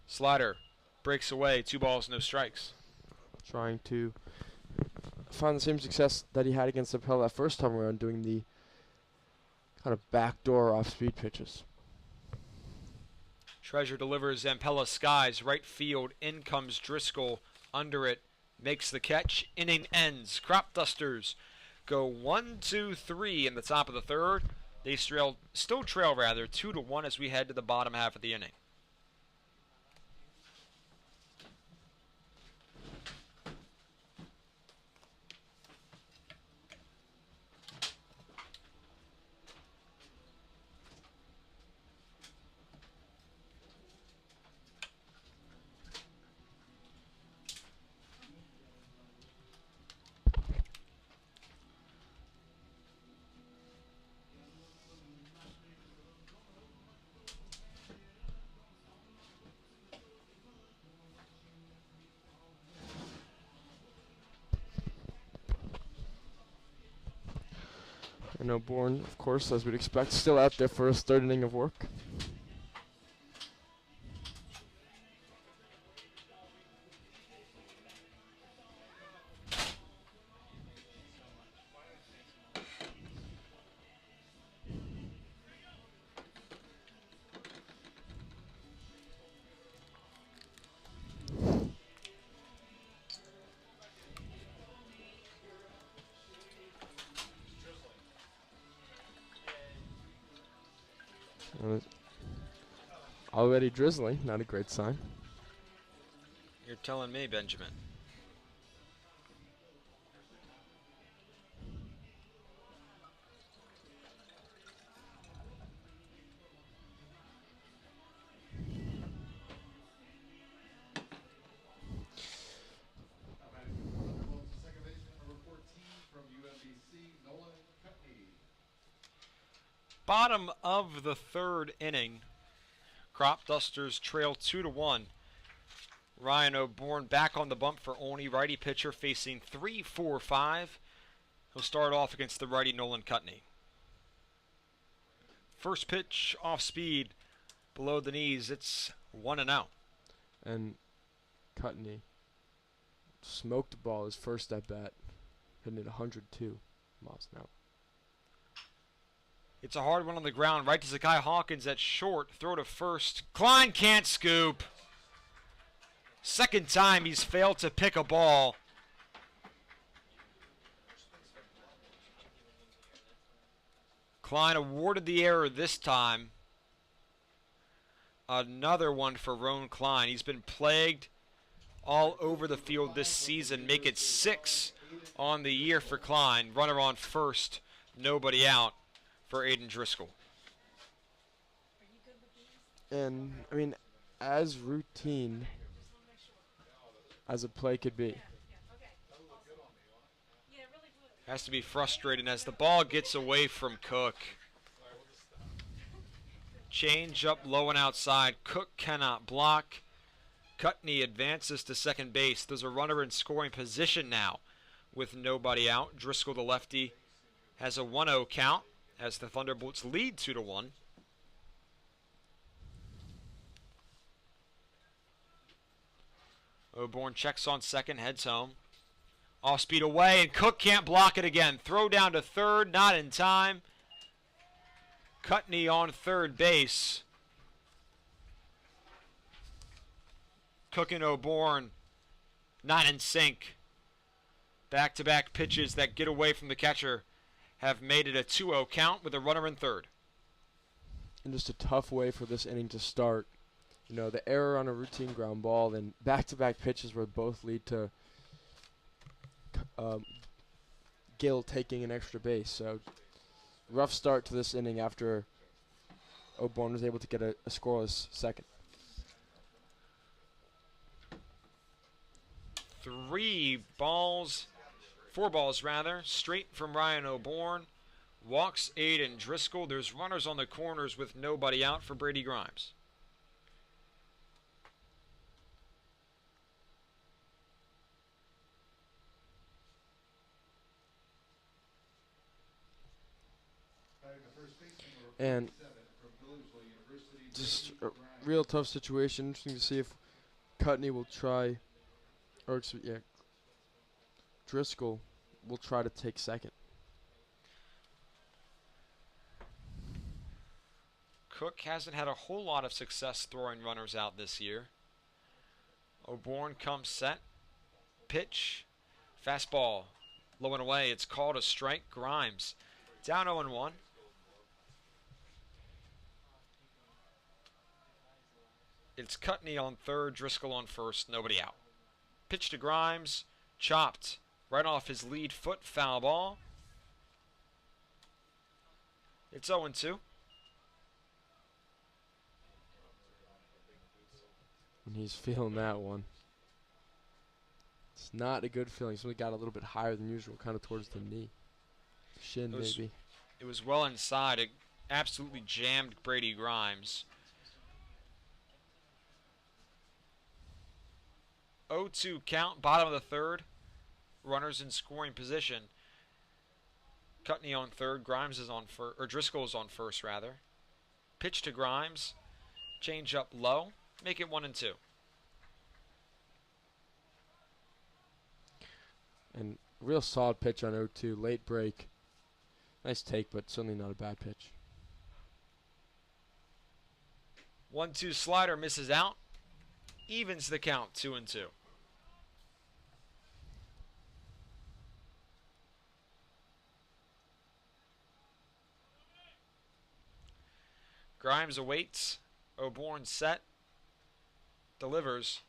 Slider breaks away, 2 balls, no strikes. Trying to find the same success that he had against Zampella that first time around, doing the kind of backdoor off-speed pitches. Treasure delivers Zampella skies, right field, in comes Driscoll, under it, makes the catch, inning ends. Cropdusters go 1-2-3 in the top of the third. They still trail 2-1 as we head to the bottom half of the inning. And O'Bourne, of course, as we'd expect, still out there for his third inning of work. Already drizzling, not a great sign. You're telling me, Benjamin. Second baseman, number 14 from UMBC, Nolan Cutney. Bottom of the third inning. Cropdusters trail 2-1. Ryan O'Bourne back on the bump for Olney, righty pitcher facing 3-4-5. He'll start off against the righty Nolan Cutney. First pitch off speed, below the knees. It's 1-0. And Cutney smoked the ball his first at bat, hitting it 102 miles an hour. It's a hard one on the ground. Right to Zakai Hawkins at short. Throw to first. Klein can't scoop. Second time he's failed to pick a ball. Klein awarded the error this time. Another one for Roan Klein. He's been plagued all over the field this season. Make it 6 on the year for Klein. Runner on first. Nobody out for Aiden Driscoll. And, I mean, as routine as a play could be. Has to be frustrating as the ball gets away from Cook. Change up low and outside. Cook cannot block. Cutney advances to second base. There's a runner in scoring position now with nobody out. Driscoll, the lefty, has a 1-0 count as the Thunderbolts lead 2-1. O'Bourne checks on second, heads home. Off speed away, and Cook can't block it again. Throw down to third, not in time. Cutney on third base. Cook and O'Bourne not in sync. Back-to-back pitches that get away from the catcher have made it a 2-0 count with a runner in third. And just a tough way for this inning to start. You know, the error on a routine ground ball and back-to-back pitches where both lead to Gill taking an extra base. So rough start to this inning after O'Bourne was able to get a scoreless second. 4 balls rather, straight from Ryan O'Bourne. Walks Aiden Driscoll. There's runners on the corners with nobody out for Brady Grimes. And just a real tough situation. Interesting to see if Cutney will try, or Driscoll will try to take second. Cook hasn't had a whole lot of success throwing runners out this year. O'Bourne comes set. Pitch. Fastball. Low and away. It's called a strike. Grimes down 0-1. It's Cutney on third, Driscoll on first, nobody out. Pitch to Grimes, chopped right off his lead foot, foul ball. It's 0-2. And he's feeling that one. It's not a good feeling. Somebody got a little bit higher than usual, kind of towards the knee. Shin, maybe. It was well inside. It absolutely jammed Brady Grimes. 0-2 count, bottom of the third. Runners in scoring position. Cutney on third, Grimes is on first, or Driscoll is on first rather. Pitch to Grimes, change up low, make it 1-2. And real solid pitch on 0-2, late break. Nice take, but certainly not a bad pitch. 1-2 slider misses out, evens the count, 2-2. Grimes awaits. O'Bourne set. Delivers.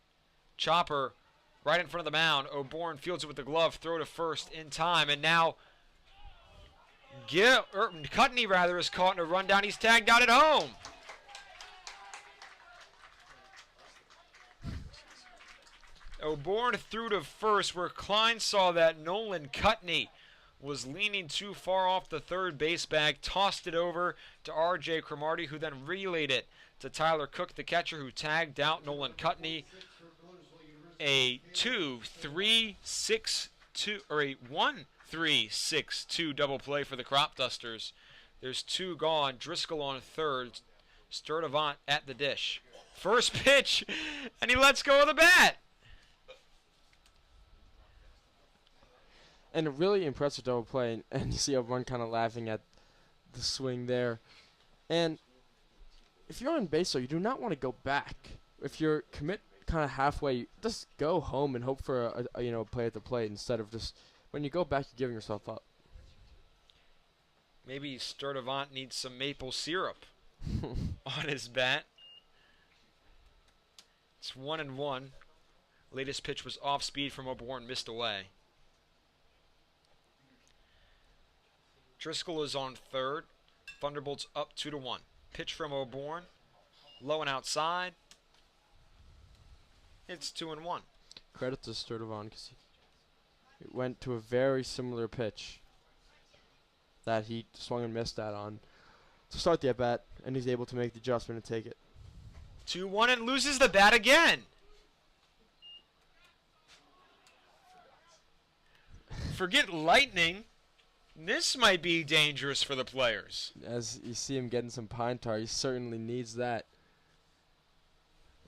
Chopper right in front of the mound. O'Bourne fields it with the glove. Throw to first in time. And now Cutney rather is caught in a rundown. He's tagged out at home. O'Bourne threw to first where Klein saw that Nolan Cutney was leaning too far off the third base bag, tossed it over to R.J. Cromartie, who then relayed it to Tyler Cook, the catcher, who tagged out Nolan Cutney. A 2-3-6-2, or a 1-3-6-2 double play for the Cropdusters. There's 2 gone. Driscoll on third. Sturdivant at the dish. First pitch, and he lets go of the bat. And a really impressive double play, and you see everyone kind of laughing at the swing there. And if you're on base, though, you do not want to go back. If you're commit kind of halfway, just go home and hope for a play at the plate instead of just when you go back, you're giving yourself up. Maybe Sturdivant needs some maple syrup on his bat. It's 1-1. Latest pitch was off speed from O'Bourne, missed away. Driscoll is on third. Thunderbolts up 2-1. Pitch from O'Bourne. Low and outside. It's 2-1. Credit to Sturdivant because he went to a very similar pitch that he swung and missed that on to start the at-bat, and he's able to make the adjustment and take it. 2-1 and loses the bat again. Forget lightning. This might be dangerous for the players. As you see him getting some pine tar, he certainly needs that.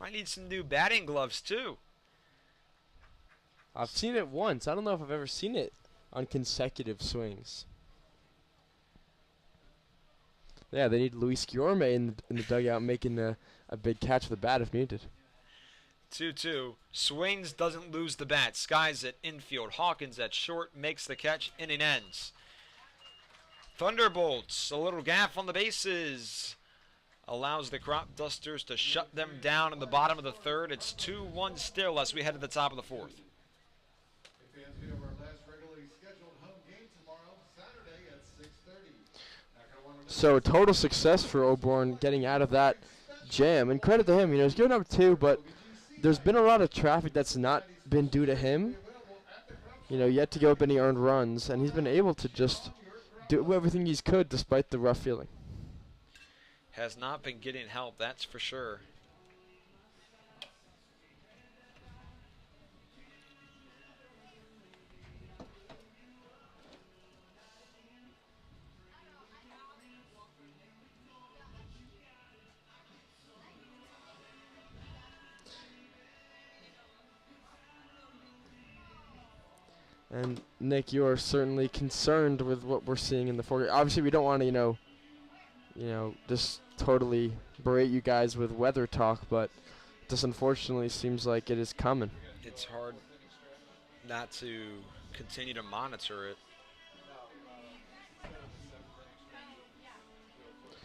Might need some new batting gloves, too. I've seen it once. I don't know if I've ever seen it on consecutive swings. Yeah, they need Luis Guillorme in the dugout making a big catch with the bat if needed. 2-2. Swings, doesn't lose the bat. Skies at infield. Hawkins at short makes the catch. Inning ends. Thunderbolts, a little gaff on the bases. Allows the Cropdusters to shut them down in the bottom of the third. It's 2-1 still as we head to the top of the fourth. Hey fans, we have our last regularly scheduled home game tomorrow, Saturday at 6:30. So total success for O'Bourne getting out of that jam. And credit to him, he's giving up 2, but there's been a lot of traffic that's not been due to him. You know, yet to give up any earned runs, and he's been able to just do everything he could despite the rough fielding. Has not been getting help, that's for sure. And Nick, you are certainly concerned with what we're seeing in the foreground. Obviously, we don't want to, you know, just totally berate you guys with weather talk, but this unfortunately seems like it is coming. It's hard not to continue to monitor it.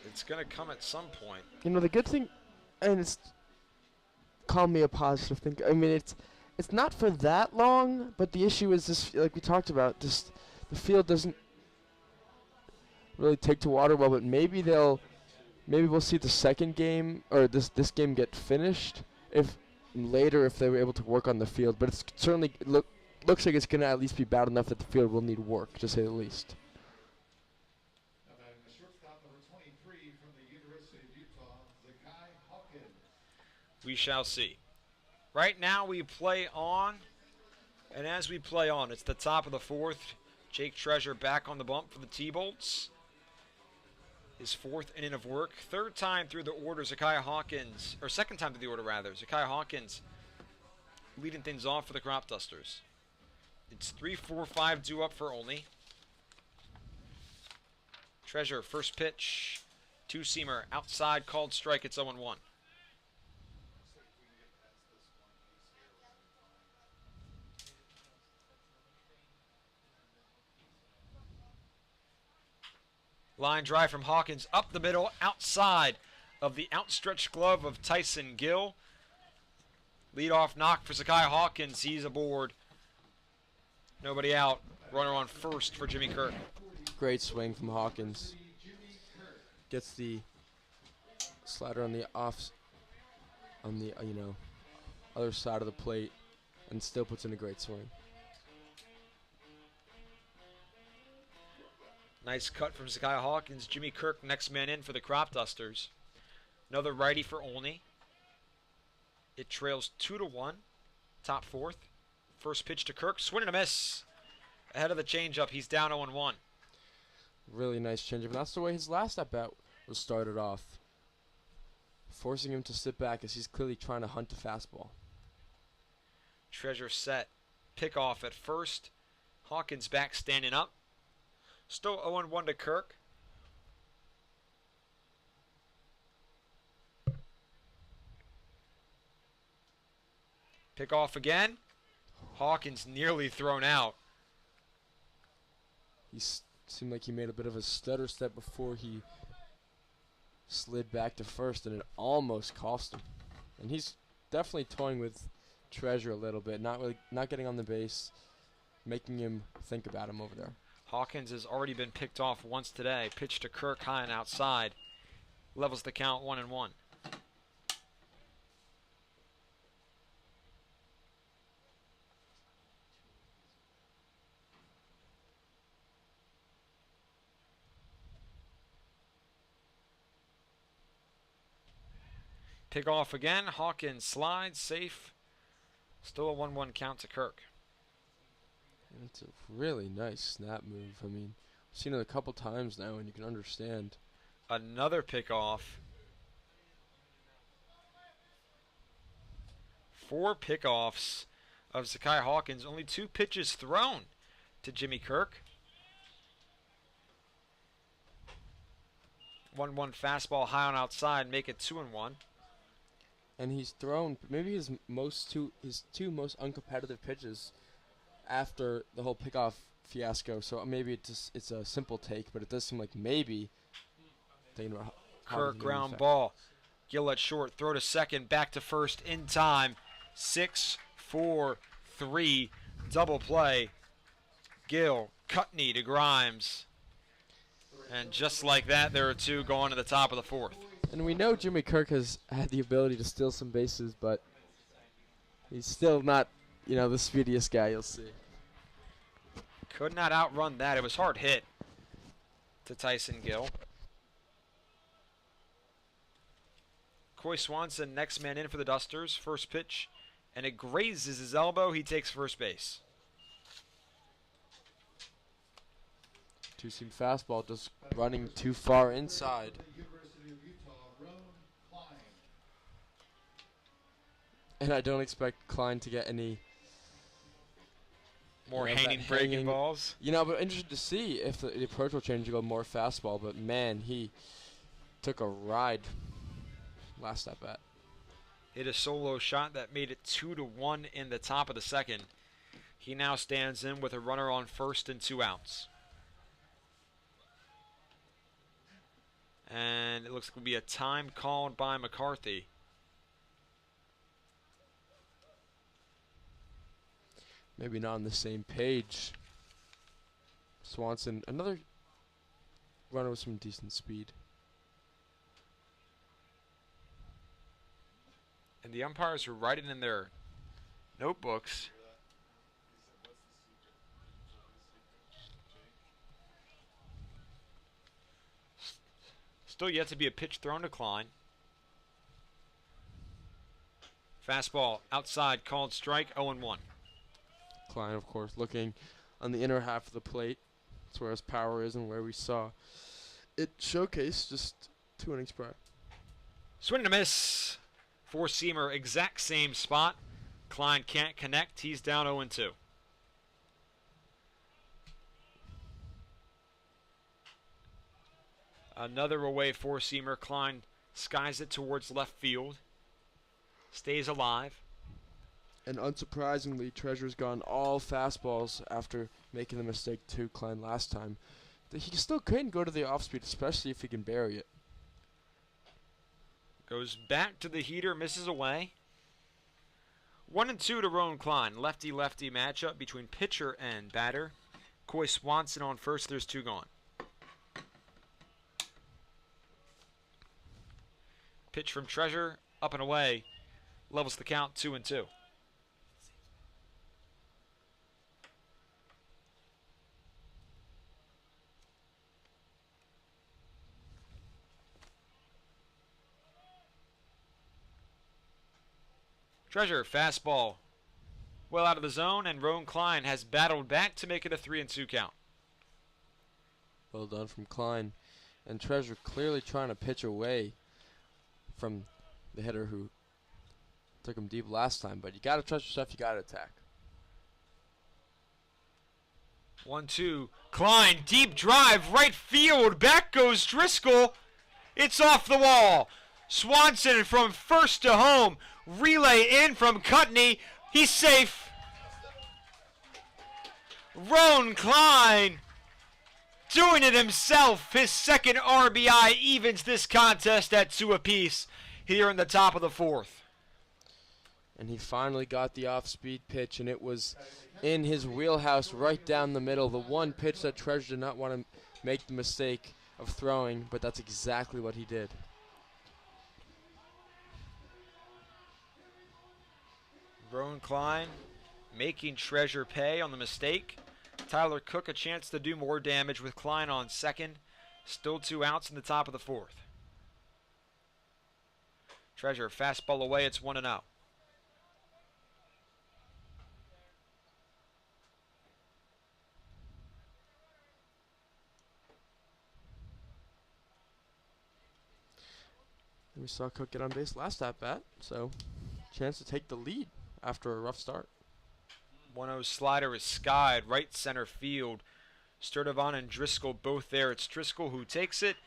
It's going to come at some point. You know, the good thing, and it's call me a positive thing. I mean, it's not for that long, but the issue is this, like we talked about, just the field doesn't really take to water well, but maybe we'll see the second game, or this game get finished if they were able to work on the field, but it's certainly looks like it's going to at least be bad enough that the field will need work, to say the least. We shall see. Right now we play on, and as we play on, it's the top of the fourth. Jake Treasure back on the bump for the T-Bolts. His fourth inning of work. Third time through the order, Zakiah Hawkins, or second time through the order rather, Zakiah Hawkins leading things off for the Cropdusters. It's 3-4-5 due up for Olney. Treasure, first pitch, two-seamer, outside, called strike, it's 0-1. Line drive from Hawkins up the middle, outside of the outstretched glove of Tyson Gill. Leadoff knock for Zakiah Hawkins. He's aboard. Nobody out. Runner on first for Jimmy Kirk. Great swing from Hawkins. Gets the slider on the other side of the plate, and still puts in a great swing. Nice cut from Zakiah Hawkins. Jimmy Kirk, next man in for the Cropdusters. Another righty for Olney. It trails 2-1. Top fourth. First pitch to Kirk. Swing and a miss. Ahead of the changeup. He's down 0-1. Really nice changeup. And that's the way his last at-bat was started off. Forcing him to sit back as he's clearly trying to hunt a fastball. Treasure set. Pick off at first. Hawkins back standing up. Still 0-1 to Kirk. Pick off again. Hawkins nearly thrown out. He seemed like he made a bit of a stutter step before he slid back to first, and it almost cost him. And he's definitely toying with Treasure a little bit, not getting on the base, making him think about him over there. Hawkins has already been picked off once today. Pitch to Kirk high and outside. Levels the count 1-1. Pick off again. Hawkins slides, safe. Still a 1-1 count to Kirk. It's a really nice snap move. I mean, I've seen it a couple times now, and you can understand. Another pickoff. 4 pickoffs of Zakiah Hawkins. Only 2 pitches thrown to Jimmy Kirk. 1-1 fastball high on outside, make it 2-1. And he's thrown maybe his two most uncompetitive pitches after the whole pickoff fiasco. So maybe it's a simple take, but it does seem like maybe thinking about Kirk ground ball. Gill at short, throw to second, back to first in time. 6-4-3 double play. Gill, cut knee to Grimes. And just like that, there are 2 going to the top of the fourth. And we know Jimmy Kirk has had the ability to steal some bases, but He's still not, the speediest guy you'll see. Could not outrun that. It was hard hit to Tyson Gill. Coy Swanson, next man in for the Dusters. First pitch, and it grazes his elbow. He takes first base. Two-seam fastball just running too far inside. University of Utah, Roan Klein. And I don't expect Klein to get any More that hanging breaking balls. But interested to see if the approach will change to go more fastball. But man, he took a ride last at bat. Hit a solo shot that made it 2-1 in the top of the second. He now stands in with a runner on first and 2 outs. And it looks like it'll be a time called by McCarthy. Maybe not on the same page. Swanson, another runner with some decent speed. And the umpires are writing in their notebooks. Still yet to be a pitch thrown to Klein. Fastball outside, called strike, 0-1. Klein, of course, looking on the inner half of the plate. That's where his power is and where we saw it showcased just 2 innings prior. Swing and a miss. Four-seamer, exact same spot. Klein can't connect. He's down 0-2. Another away four-seamer. Klein skies it towards left field. Stays alive. And unsurprisingly, Treasure's gone all fastballs after making the mistake to Klein last time. He still can go to the off-speed, especially if he can bury it. Goes back to the heater, misses away. 1-2 to Roan Klein. Lefty-lefty matchup between pitcher and batter. Coy Swanson on first. There's 2 gone. Pitch from Treasure, up and away. Levels the count, 2-2. Treasure, fastball. Well out of the zone, and Roan Klein has battled back to make it a 3-2 count. Well done from Klein. And Treasure clearly trying to pitch away from the hitter who took him deep last time. But you got to trust yourself, you got to attack. 1-2. Klein, deep drive, right field. Back goes Driscoll. It's off the wall. Swanson from first to home. Relay in from Cutney. He's safe. Roan Klein doing it himself. His second RBI evens this contest at 2 apiece here in the top of the 4th. And he finally got the off-speed pitch, and it was in his wheelhouse right down the middle. The one pitch that Treasure did not want to make the mistake of throwing, but that's exactly what he did. Roan Klein making Treasure pay on the mistake. Tyler Cook a chance to do more damage with Klein on second. Still 2 outs in the top of the 4th. Treasure fastball away. It's 1-0. And we saw Cook get on base last at bat, so chance to take the lead after a rough start. 1-0 slider is skied right center field. Sturdivant and Driscoll both there. It's Driscoll who takes it,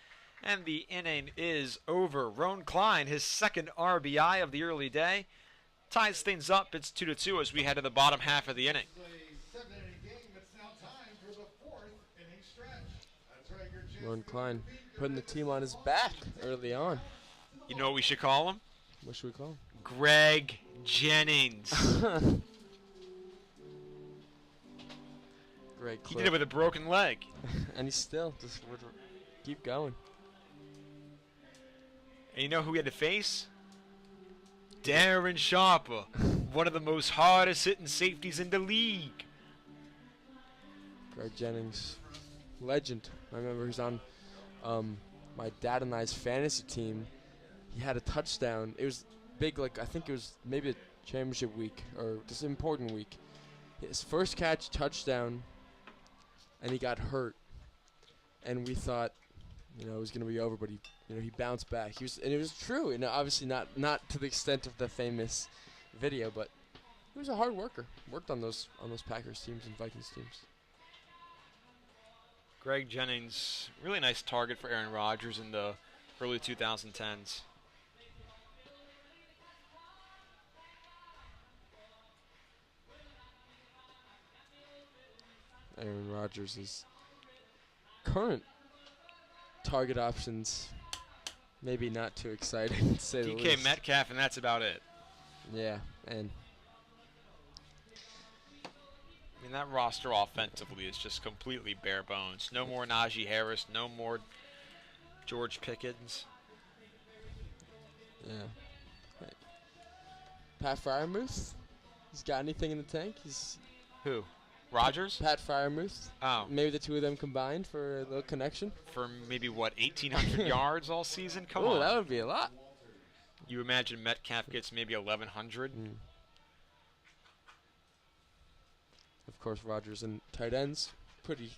and the inning is over. Roan Klein, his second RBI of the early day, ties things up. It's 2-2 as we head to the bottom half of the inning. It's a 7-inning game. It's now time for the 4th inning stretch. That's right, your chance Roan to Klein defeat putting the team on his back early on. You know what we should call him? What should we call him? Greg Jennings. Great He clip. did it with a broken leg. And he's still just would keep going. And you know who he had to face? Darren Sharper. one of the most hardest hitting safeties in the league. Greg Jennings, legend. I remember he was on my dad and I's fantasy team. He had a touchdown. It was big, like I think it was maybe a championship week or just an important week. His first catch, touchdown, and he got hurt. And we thought, it was going to be over, but he bounced back. And it was true. Obviously not to the extent of the famous video, but he was a hard worker. Worked on those Packers teams and Vikings teams. Greg Jennings, really nice target for Aaron Rodgers in the early 2010s. Aaron Rodgers' current target options, maybe not too exciting to say the least. DK Metcalf, and that's about it. Yeah, and I mean, that roster offensively is just completely bare bones. No more Najee Harris, no more George Pickens. Yeah. Right. Pat Freiermuth, he's got anything in the tank? Who? Rodgers? Pat Freiermuth. Oh. Maybe the two of them combined for a little connection. For maybe, 1,800 yards all season? Come on. Oh, that would be a lot. You imagine Metcalf gets maybe 1,100? Of course, Rodgers and tight ends, pretty,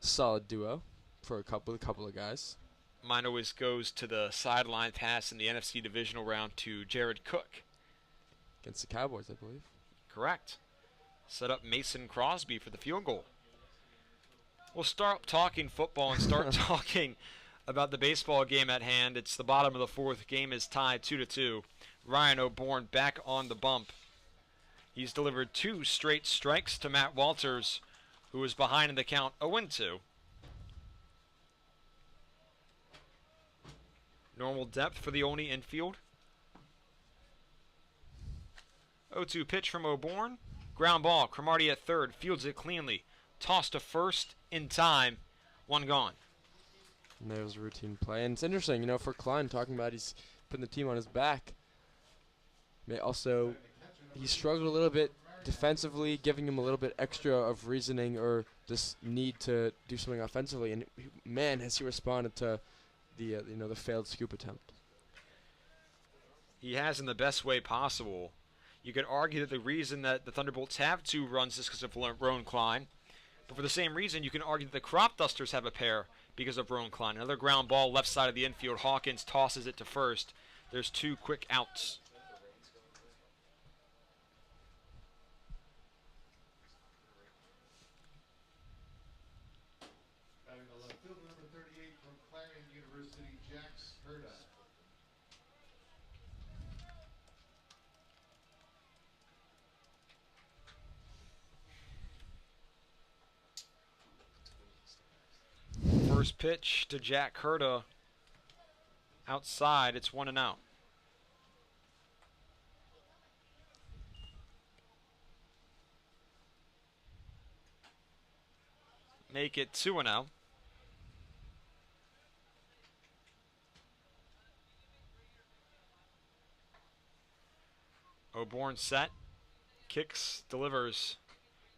solid duo for a couple of guys. Mine always goes to the sideline pass in the NFC divisional round to Jared Cook. Against the Cowboys, I believe. Correct. Set up Mason Crosby for the field goal. We'll start talking football and start talking about the baseball game at hand. It's the bottom of the fourth. Game is tied 2-2. Ryan O'Bourne back on the bump. He's delivered 2 straight strikes to Matt Walters, who is behind in the count 0-2. Normal depth for the Olney infield. 0-2 pitch from O'Bourne. Ground ball. Cromartie at third. Fields it cleanly. Tossed to first in time. 1 gone. And there was a routine play. And it's interesting, for Klein talking about he's putting the team on his back. He struggled a little bit defensively, giving him a little bit extra of reasoning or this need to do something offensively. And man, has he responded to the failed scoop attempt. He has in the best way possible. You could argue that the reason that the Thunderbolts have 2 runs is because of Roan Klein. But for the same reason, you can argue that the Cropdusters have a pair because of Roan Klein. Another ground ball left side of the infield. Hawkins tosses it to first. There's 2 quick outs. Batting the left fielder, number 38 from Clarion University, Jack Sperda. First pitch to Jack Herta. Outside, it's 1-0. Make it 2-0. O'Bourne set. Kicks, delivers.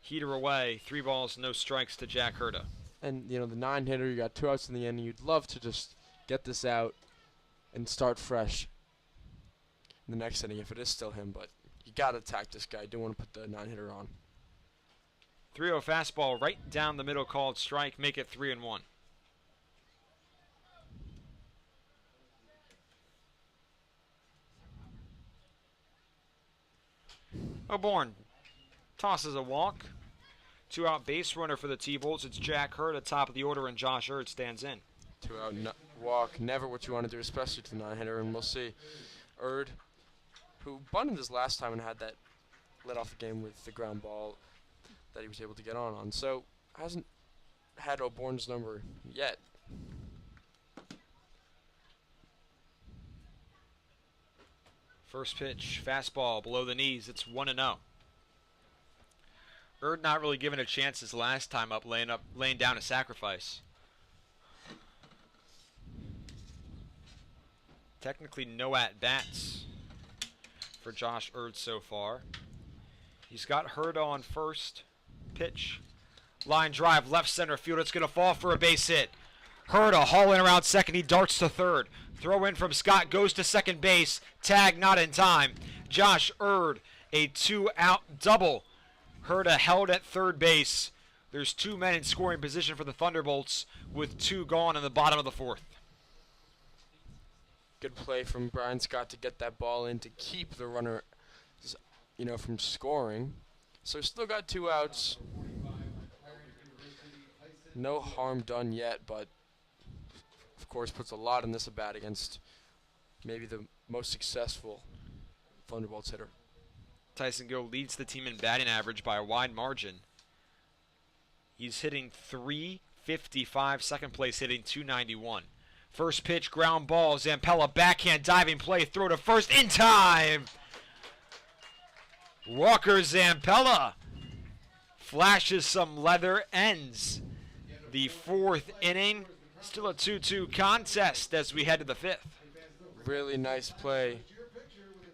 Heater away. 3 balls, no strikes to Jack Herta. And, the 9-hitter, you got 2 outs in the end. You'd love to just get this out and start fresh in the next inning if it is still him. But you got to attack this guy. You don't want to put the 9-hitter on. 3-0 fastball right down the middle called strike. Make it 3-1. O'Bourne tosses a walk. 2-out base runner for the T-Bolts. It's Jack Hurd at top of the order, and Josh Hurd stands in. 2-out walk, never what you want to do, especially to the 9-hitter. And we'll see Hurd, who bunted his last time and had that let off the game with the ground ball that he was able to get on. So hasn't had O'Bourne's number yet. First pitch, fastball below the knees. It's 1-0. Hurd not really given a chance his last time up, laying down a sacrifice. Technically no at-bats for Josh Erd so far. He's got Herda on first. Pitch. Line drive, left center field. It's going to fall for a base hit. Herda hauling around second. He darts to third. Throw in from Scott, goes to second base. Tag not in time. Josh Erd, a 2-out double. Herda held at third base. There's 2 men in scoring position for the Thunderbolts with 2 gone in the bottom of the 4th. Good play from Brian Scott to get that ball in to keep the runner, from scoring. So still got 2 outs. No harm done yet, but of course puts a lot in this at bat against maybe the most successful Thunderbolts hitter. Tyson Gill leads the team in batting average by a wide margin. He's hitting .355, second place hitting .291. First pitch, ground ball, Zampella backhand diving play, throw to first in time. Walker Zampella flashes some leather, ends the 4th inning. Still a 2-2 contest as we head to the 5th. Really nice play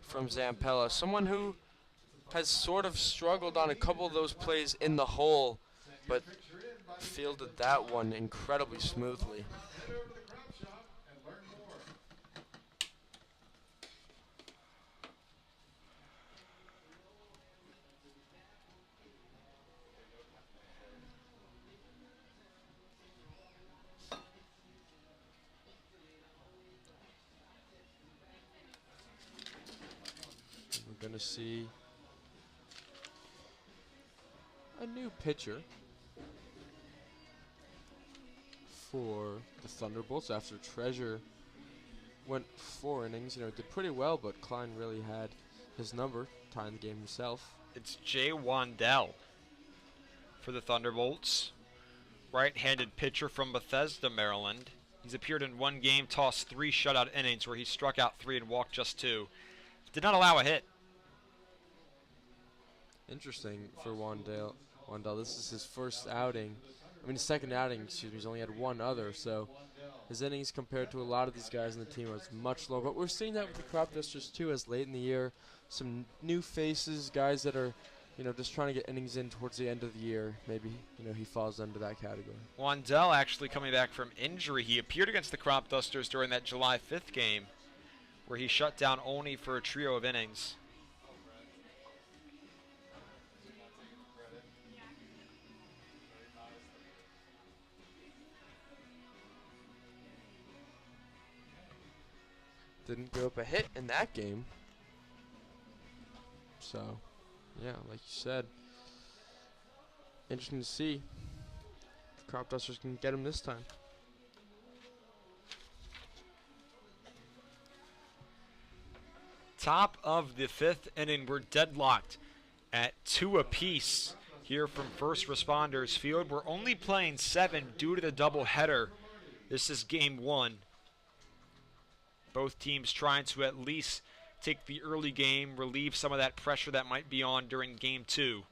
from Zampella, someone who has sort of struggled on a couple of those plays in the hole, but fielded that one incredibly smoothly. We're going to see a new pitcher for the Thunderbolts after Treasure went 4 innings. Did pretty well, but Klein really had his number, tying the game himself. It's Jay Wandell for the Thunderbolts. Right-handed pitcher from Bethesda, Maryland. He's appeared in 1 game, tossed 3 shutout innings where he struck out 3 and walked just 2. Did not allow a hit. Interesting for Wandell. This is his first outing. His second outing, excuse me. He's only had 1 other, so his innings compared to a lot of these guys in the team is much lower. But we're seeing that with the Cropdusters too, as late in the year, some new faces, guys that are, just trying to get innings in towards the end of the year. Maybe, he falls under that category. Wandell actually coming back from injury. He appeared against the Cropdusters during that July 5th game where he shut down Olney for a trio of innings. Didn't give up a hit in that game. So, yeah, like you said, interesting to see if the Cropdusters can get him this time. Top of the 5th inning, we're deadlocked at 2 apiece here from First Responders Field. We're only playing 7 due to the doubleheader. This is game 1. Both teams trying to at least take the early game, relieve some of that pressure that might be on during game 2.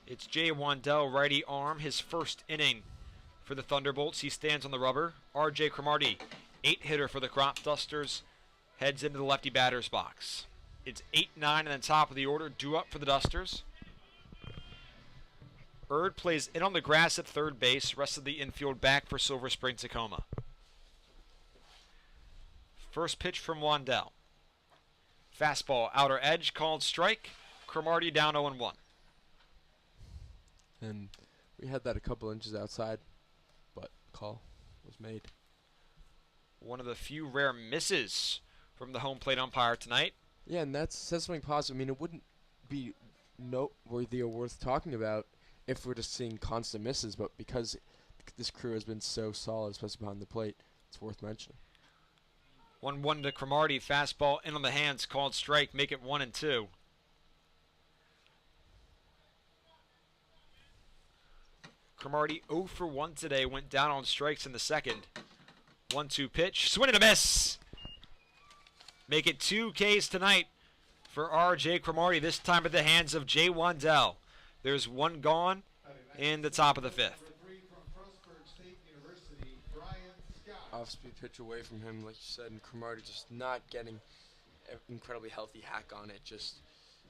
It's Jay Wandell, righty arm, his first inning for the Thunderbolts. He stands on the rubber. R.J. Cromartie, 8-hitter for the Cropdusters, heads into the lefty batter's box. It's 8-9 in the top of the order, due up for the Dusters. Erd plays in on the grass at third base, rest of the infield back for Silver Spring-Takoma. First pitch from Wandell. Fastball, outer edge, called strike. Cromartie down 0-1. And we had that a couple inches outside, but call was made. One of the few rare misses from the home plate umpire tonight. Yeah, and says something positive. It wouldn't be noteworthy or worth talking about if we're just seeing constant misses, but because this crew has been so solid, especially behind the plate, it's worth mentioning. 1-1 to Cromartie. Fastball in on the hands, called strike, make it 1-2. Cromartie 0 for 1 today, went down on strikes in the second. 1-2 pitch, swing and a miss. Make it 2 Ks tonight for R.J. Cromartie, this time at the hands of Jay Wandell. There's 1 gone in the top of the 5th. Off-speed pitch away from him, like you said, and Cromartie just not getting incredibly healthy hack on it. Just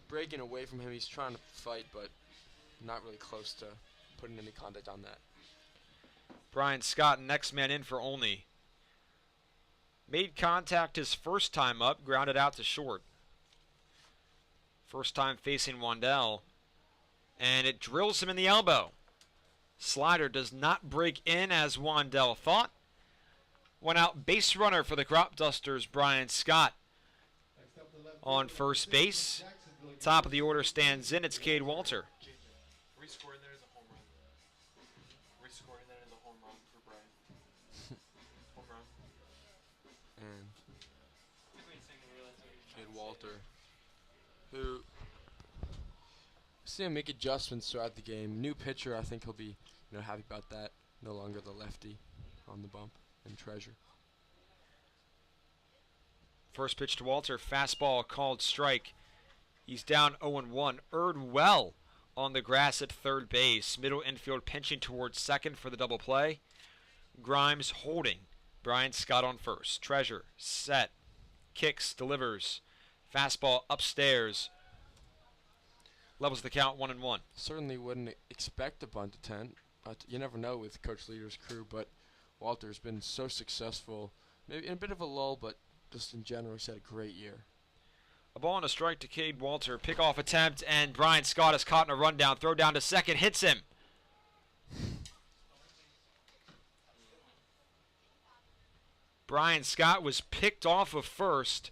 breaking away from him. He's trying to fight, but not really close to putting any contact on that. Brian Scott, next man in for Olney. Made contact his first time up, grounded out to short. First time facing Wandell, and it drills him in the elbow. Slider does not break in as Wandell thought. One out base runner for the Cropdusters, Brian Scott. On first base, top of the order stands in, it's Cade Walter. Rescoring there is a home run. Rescoring there is a home run for Brian. Home run. And Cade Walter, who see him make adjustments throughout the game. New pitcher, I think he'll be happy about that. No longer the lefty on the bump and Treasure. First pitch to Walter, fastball called strike. He's down 0-1. Erred well on the grass at third base. Middle infield pinching towards second for the double play. Grimes holding. Brian Scott on first. Treasure set. Kicks, delivers. Fastball upstairs. Levels the count 1-1. Certainly wouldn't expect a bunt attempt. You never know with Coach Leader's crew, but Walter's been so successful. Maybe in a bit of a lull, but just in general, he's had a great year. A ball and a strike to Cade Walter. Pickoff attempt, and Brian Scott is caught in a rundown. Throw down to second, hits him. Brian Scott was picked off of first.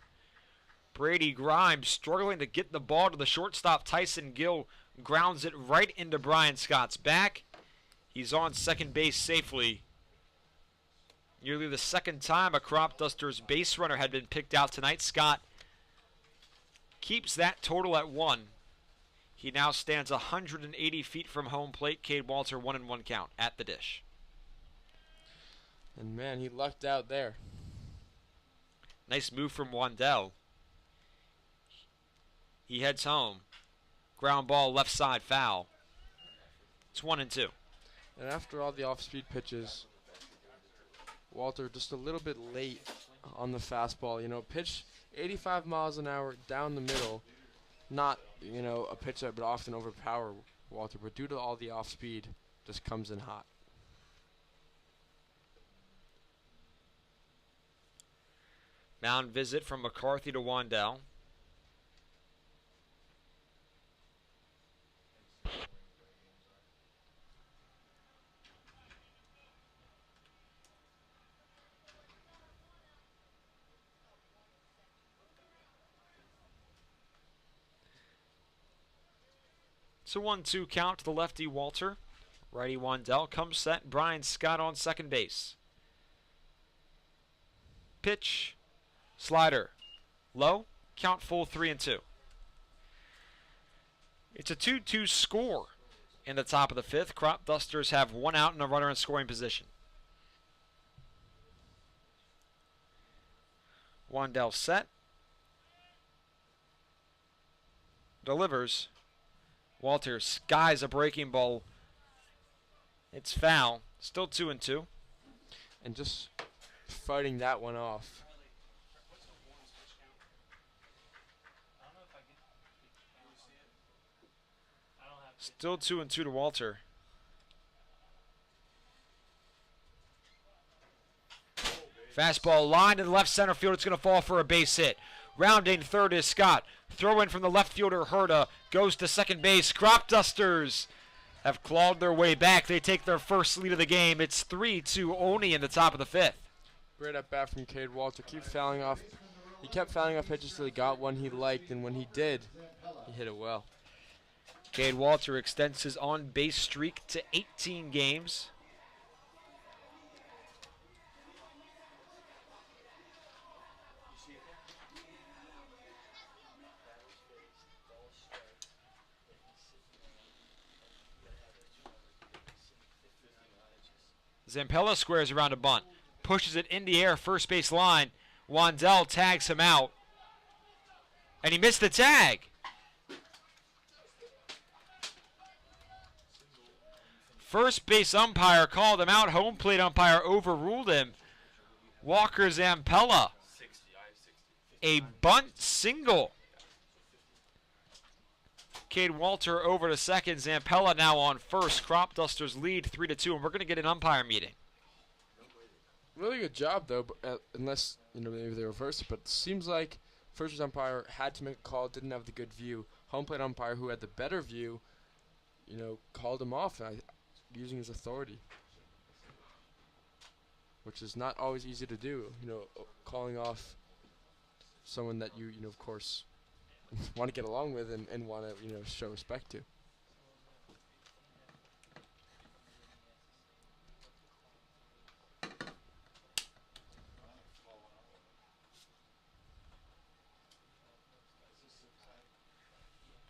Brady Grimes struggling to get the ball to the shortstop. Tyson Gill grounds it right into Brian Scott's back. He's on second base safely. Nearly the second time a Cropdusters base runner had been picked out tonight. Scott keeps that total at 1. He now stands 180 feet from home plate. Cade Walter 1-1 count at the dish. And man, he lucked out there. Nice move from Wandell. He heads home. Ground ball left side foul. It's 1-2. And after all the off-speed pitches, Walter just a little bit late on the fastball. Pitch 85 miles an hour down the middle. Not, a pitch that would often overpower Walter, but due to all the off-speed, just comes in hot. Mound visit from McCarthy to Wandell. It's a 1-2 count to the lefty Walter. Righty Wandell comes set. Brian Scott on second base. Pitch. Slider. Low. Count full 3-2. It's a 2-2 score in the top of the fifth. Cropdusters have one out and a runner in scoring position. Wandell set. Delivers. Walter skies a breaking ball. It's foul. Still 2-2. And just fighting that one off. Still 2-2 to Walter. Fastball line to the left center field. It's going to fall for a base hit. Rounding third is Scott. Throw in from the left fielder, Herta. Goes to second base. Cropdusters have clawed their way back. They take their first lead of the game. It's 3-2 Olney in the top of the fifth. Great at bat from Cade Walter. He kept fouling off pitches till he got one he liked, and when he did, he hit it well. Cade Walter extends his on-base streak to 18 games. Zampella squares around a bunt. Pushes it in the air, first base line. Wandell tags him out. And he missed the tag. First base umpire called him out. Home plate umpire overruled him. Walker Zampella a bunt single. Cade Walter over to second. Zampella now on first. Cropdusters lead 3-2, and we're going to get an umpire meeting. Really good job, though, but, unless, maybe they reversed it. But it seems like first umpire had to make a call, didn't have the good view. Home plate umpire, who had the better view, called him off using his authority, which is not always easy to do, calling off someone that you, of course, want to get along with and want to, show respect to.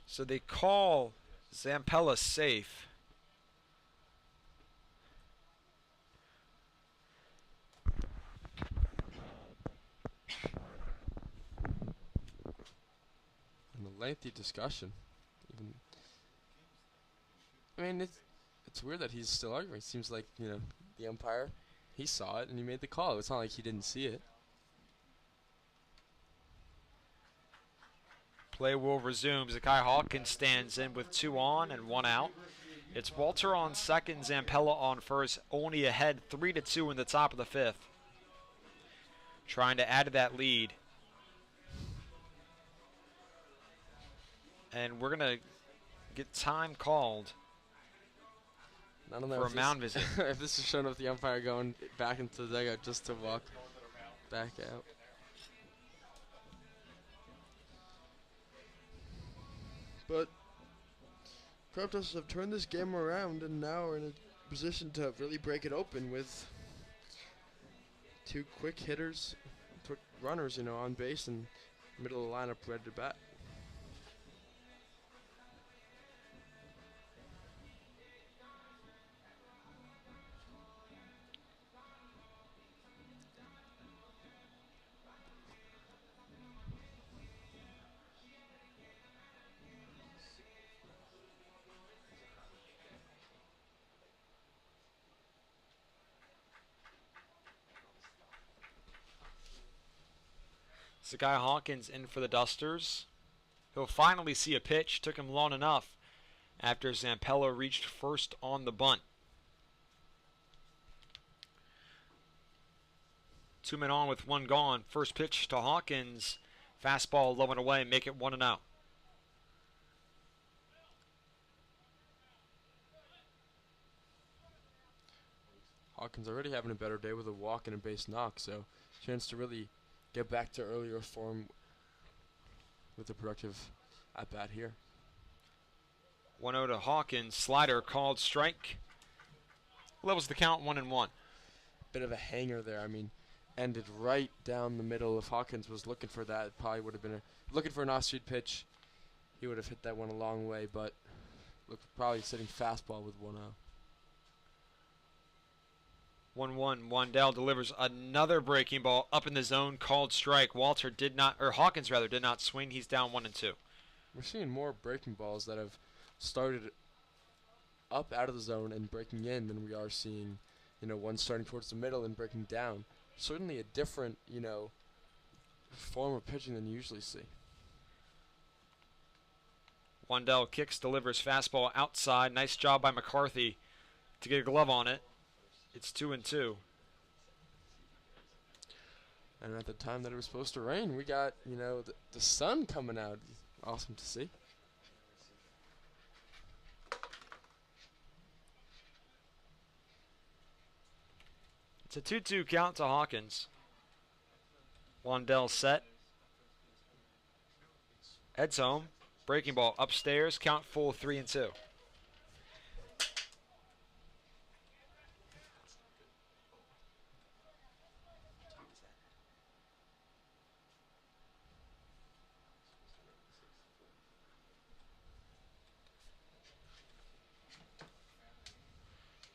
So they call Zampella safe. And a lengthy discussion. It's weird that he's still arguing. It seems like, the umpire, he saw it and he made the call. It's not like he didn't see it. Play will resume. Zakai Hawkins stands in with 2 on and 1 out. It's Walter on second, Zampella on first. Olney ahead 3-2 in the top of the 5th. Trying to add to that lead. And we're going to get time called for a mound visit. If this is showing up the umpire going back into the dugout just to walk back out. But Cropdusters have turned this game around and now are in a position to really break it open with 2 quick hitters, quick runners, on base and middle of the lineup ready to bat. Zakai Hawkins in for the Dusters. He'll finally see a pitch. Took him long enough after Zampella reached first on the bunt. 2 men on with 1 gone. First pitch to Hawkins. Fastball low and away. Make it 1-0. Hawkins already having a better day with a walk and a base knock, so chance to really get back to earlier form with a productive at-bat here. 1-0 to Hawkins. Slider called strike. Levels the count 1-1. Bit of a hanger there. Ended right down the middle. If Hawkins was looking for that, it probably would have been looking for an off-speed pitch. He would have hit that one a long way, but probably sitting fastball with 1-0. 1-1. Wandell delivers another breaking ball up in the zone, called strike. Hawkins did not swing. He's down 1-2. We're seeing more breaking balls that have started up out of the zone and breaking in than we are seeing, one starting towards the middle and breaking down. Certainly a different, form of pitching than you usually see. Wandell kicks, delivers fastball outside. Nice job by McCarthy to get a glove on it. It's 2-2. And at the time that it was supposed to rain, we got, the sun coming out. Awesome to see. It's a 2-2 count to Hawkins. Wandell set. Heads home. Breaking ball upstairs. Count full 3-2.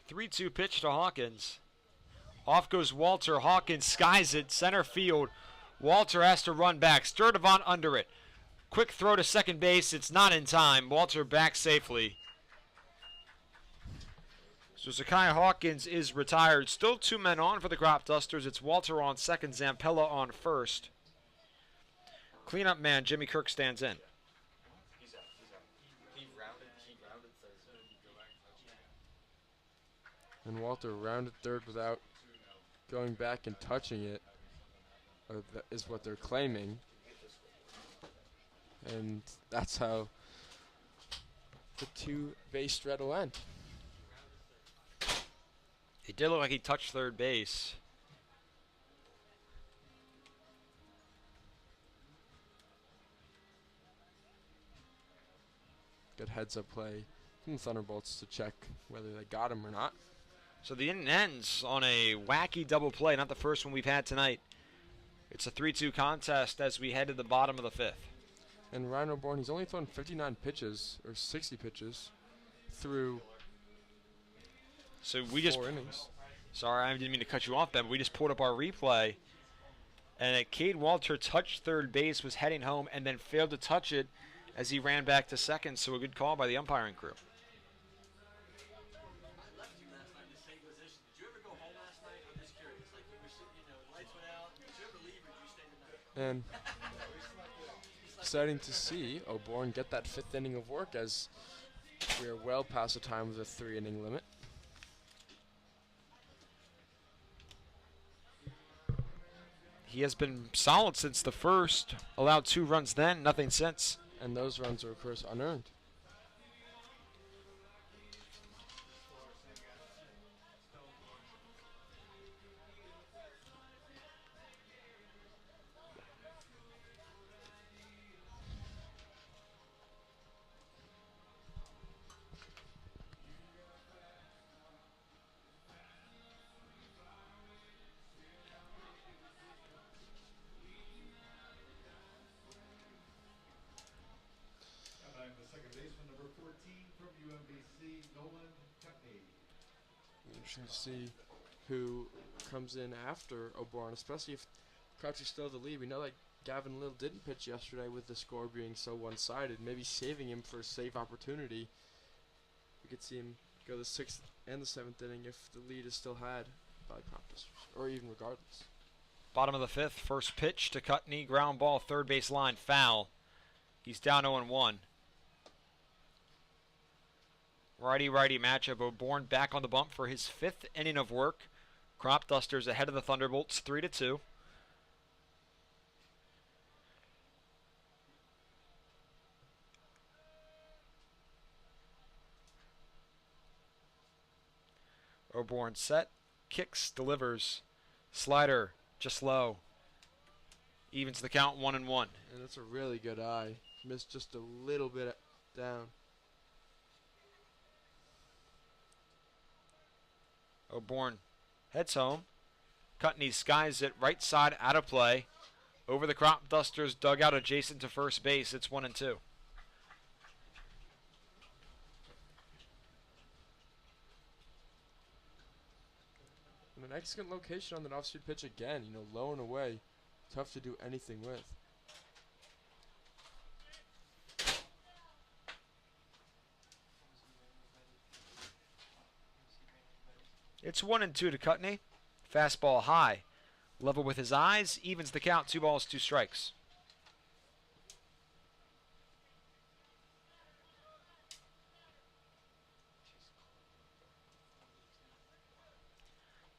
Three-two pitch to Hawkins. Off goes Walter. Hawkins skies it. Center field. Walter has to run back. Sturdivant under it. Quick throw to second base. It's not in time. Walter back safely. So Zakai Hawkins is retired. Still 2 men on for the Cropdusters. It's Walter on second. Zampella on first. Cleanup man Jimmy Kirk stands in. He's out. He rounded third. And Walter rounded third without going back and touching it, or that is what they're claiming. And that's how the 2-base threat will end. It did look like he touched third base. Good heads-up play from the Thunderbolts to check whether they got him or not. So the inning ends on a wacky double play, not the first one we've had tonight. It's a 3-2 contest as we head to the bottom of the fifth. And Ryan O'Born, he's only thrown 59 pitches, or 60 pitches, through So we just, 4 innings. sorry, I didn't mean to cut you off, Ben, but we just pulled up our replay. And Cade Walter touched third base, was heading home, and then failed to touch it as he ran back to second. So a good call by the umpiring crew. And exciting to see O'Born get that 5th inning of work as we are well past the time of the 3-inning limit. He has been solid since the first. Allowed 2 runs then, nothing since. And those runs are, of course, unearned. And I'm the second baseman, number 14 from UMBC, Nolan Cutney. Interesting to see who comes in after O'Born, especially if Crouchy's still the lead. We know that Gavin Little didn't pitch yesterday with the score being so one-sided, maybe saving him for a save opportunity. We could see him go the 6th and the 7th inning if the lead is still had by Cropdusters, or even regardless. Bottom of the fifth, first pitch to Cutney, ground ball, third base line, foul. He's down 0-1. Righty-righty matchup. O'Born back on the bump for his 5th inning of work. Cropdusters ahead of the Thunderbolts, 3-2. O'Born set, kicks, delivers, slider, just low. Evens the count, 1-1. And that's a really good eye. Missed just a little bit down. O'Born heads home. Cutney skies it right side, out of play. Over the Cropdusters dugout adjacent to first base. It's 1-2. And an excellent location on that off-speed pitch again. You know, low and away. Tough to do anything with. It's 1-2 to Cutney. Fastball high. Level with his eyes. Evens the count. 2 balls, 2 strikes.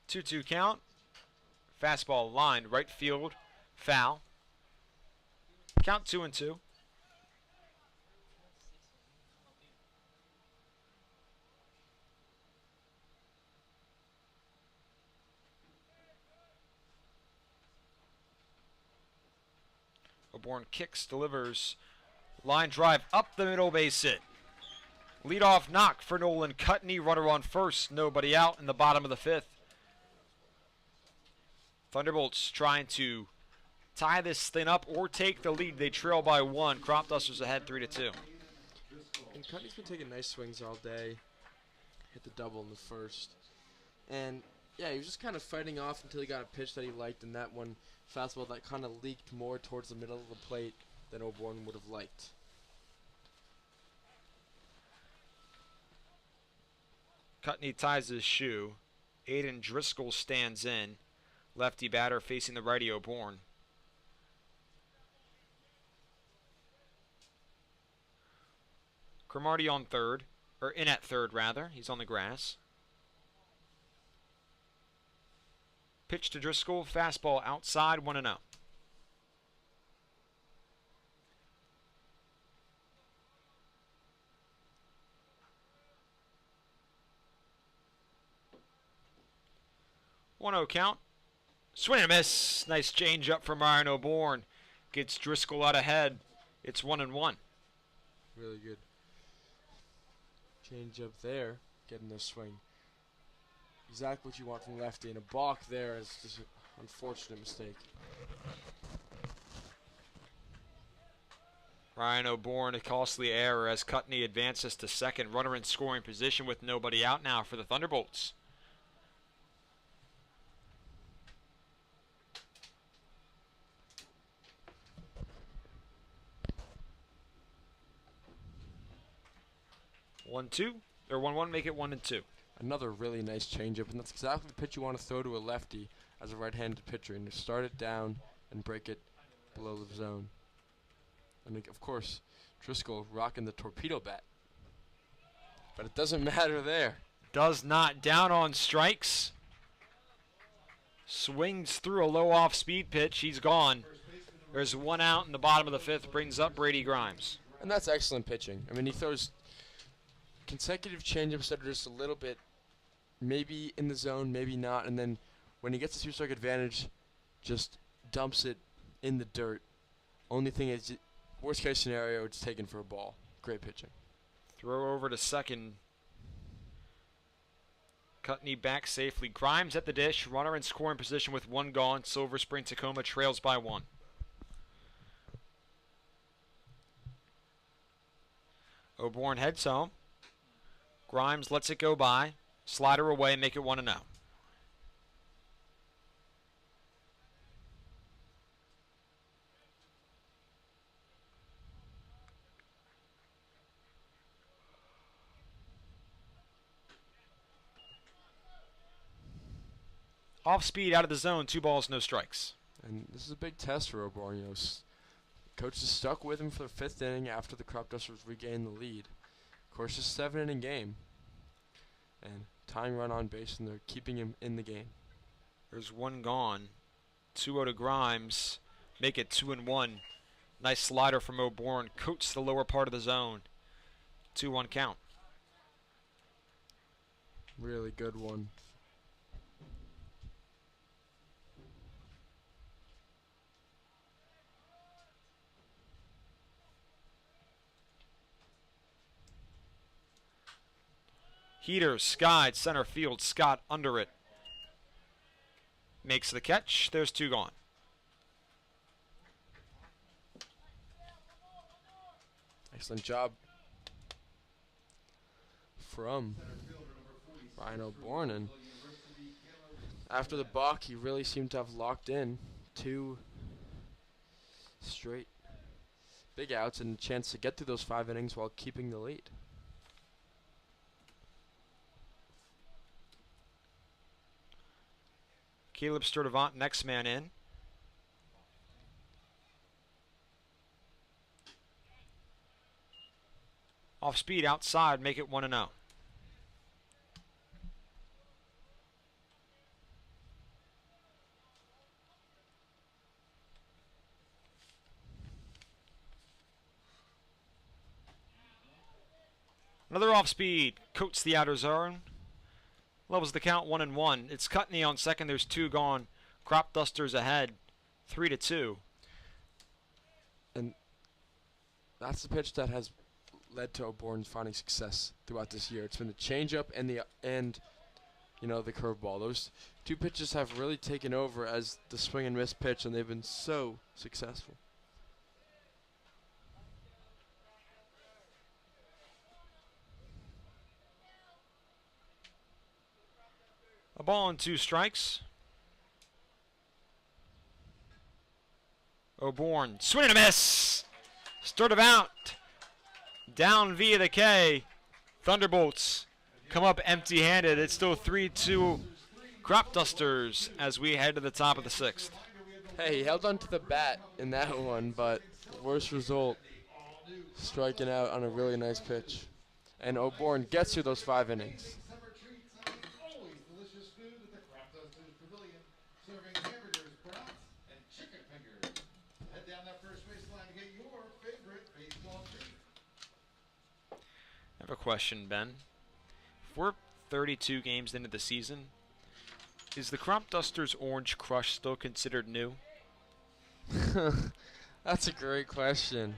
Two count. Fastball lined right field. Foul. Count 2-2. O'Born kicks, delivers. Line drive up the middle, base hit. Leadoff knock for Nolan Cutney. Runner on first. Nobody out in the bottom of the fifth. Thunderbolts trying to tie this thing up or take the lead. They trail by 1. Cropdusters ahead 3-2. And Cutney's been taking nice swings all day. Hit the double in the first. And yeah, he was just kind of fighting off until he got a pitch that he liked, and that one fastball that kind of leaked more towards the middle of the plate than O'Born would have liked. Cutney ties his shoe. Aiden Driscoll stands in. Lefty batter facing the righty O'Born. Cromartie on third, or in at third rather. He's on the grass. Pitch to Driscoll, fastball outside, 1-0. One 0 count. Swing and a miss. Nice change up from Ryan O'Bourne. Gets Driscoll out ahead. It's 1-1. Really good change up there, getting the swing. Exactly what you want from lefty, and a balk there is just an unfortunate mistake. Ryan O'Bourne, a costly error as Cutney advances to second. Runner in scoring position with nobody out now for the Thunderbolts. One two or 1-1, make it 1-2. Another really nice changeup, and that's exactly the pitch you want to throw to a lefty as a right-handed pitcher, and you start it down and break it below the zone. And of course, Driscoll rocking the torpedo bat, but it doesn't matter there. Does not. Down on strikes. Swings through a low off-speed pitch. He's gone. There's one out in the bottom of the fifth. Brings up Brady Grimes. And that's excellent pitching. I mean, he throws consecutive changeups that are just a little bit maybe in the zone, maybe not, and then when he gets a two-strike advantage, just dumps it in the dirt. Only thing is, worst case scenario, it's taken for a ball. Great pitching. Throw over to second. Cutney back safely. Grimes at the dish. Runner in scoring position with one gone. Silver Spring-Takoma trails by 1. O'Bourne heads home. Grimes lets it go by. Slider away, make it 1-0. Off speed, out of the zone, 2 balls, no strikes. And this is a big test for O'Bourne. Coach is stuck with him for the 5th inning after the Cropdusters regained the lead. Of course, it's a 7-inning game. And tying run on base, and they're keeping him in the game. There's one gone. 2-0 to Grimes. Make it 2-1. Nice slider from O'Bourne. Coats the lower part of the zone. 2-1 count. Really good one. Heater, skied, center field, Scott under it. Makes the catch. There's 2 gone. Excellent job from Ryan O'Bourne. And after the balk, he really seemed to have locked in 2 straight big outs and a chance to get through those 5 innings while keeping the lead. Caleb Sturdivant, next man in. Off speed, outside, make it 1-0. Another off speed, coats the outer zone. Levels the count 1-1. It's Cutney on second. There's 2 gone. Cropdusters ahead, 3-2. And that's the pitch that has led to O'Bourne finding success throughout this year. It's been the changeup and the curveball. Those 2 pitches have really taken over as the swing and miss pitch, and they've been so successful. A ball and 2 strikes. O'Bourne, swing and a miss. Sturdivant down via the K. Thunderbolts come up empty-handed. It's still 3-2 Cropdusters as we head to the top of the 6th. Hey, he held on to the bat in that one, but worst result striking out on a really nice pitch. And O'Born gets through those 5 innings. Summer treats and always delicious food at the Cropdusters Pavilion, serving hamburgers, brats, and chicken fingers. Head down that first baseline to get your favorite baseball treat. I have a question, Ben. If we're 32 games into the season, is the Cropdusters Orange Crush still considered new? That's a great question.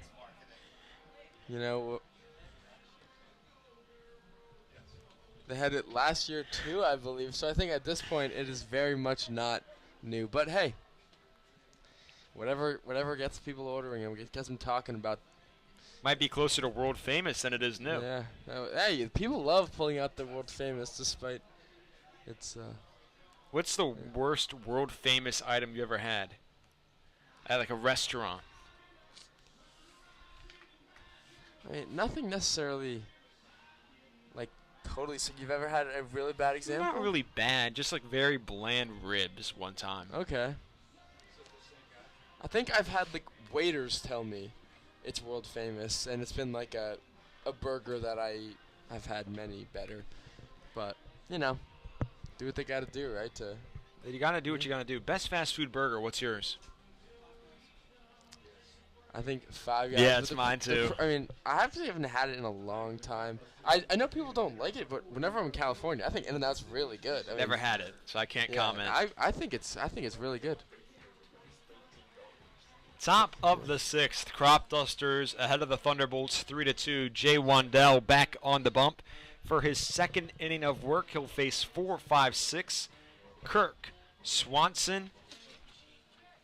You know, they had it last year too, I believe. So I think at this point it is very much not new. But hey, whatever gets people ordering them, gets them talking about. Might be closer to world famous than it is new. Yeah. Hey, people love pulling out the world famous, despite it's. What's the worst world famous item you ever had? At like a restaurant. I mean, nothing necessarily. Like totally. So you've ever had a really bad example? Not really bad, just like very bland ribs one time. Okay. I think I've had like waiters tell me it's world famous, and it's been like a burger that I've had many better, but you know, do what they got to do, right? You gotta do what you gotta do. Best fast food burger. What's yours? I think Five Guys. Yeah, it's mine too. I mean, I actually haven't had it in a long time. I know people don't like it, but whenever I'm in California, I think In-N-Out's really good. I Never mean, had it, so I can't yeah, comment. I think it's really good. Top of the 6th, Cropdusters ahead of the Thunderbolts 3-2. Jay Wandell back on the bump for his 2nd inning of work. He'll face 4-5-6. Kirk Swanson.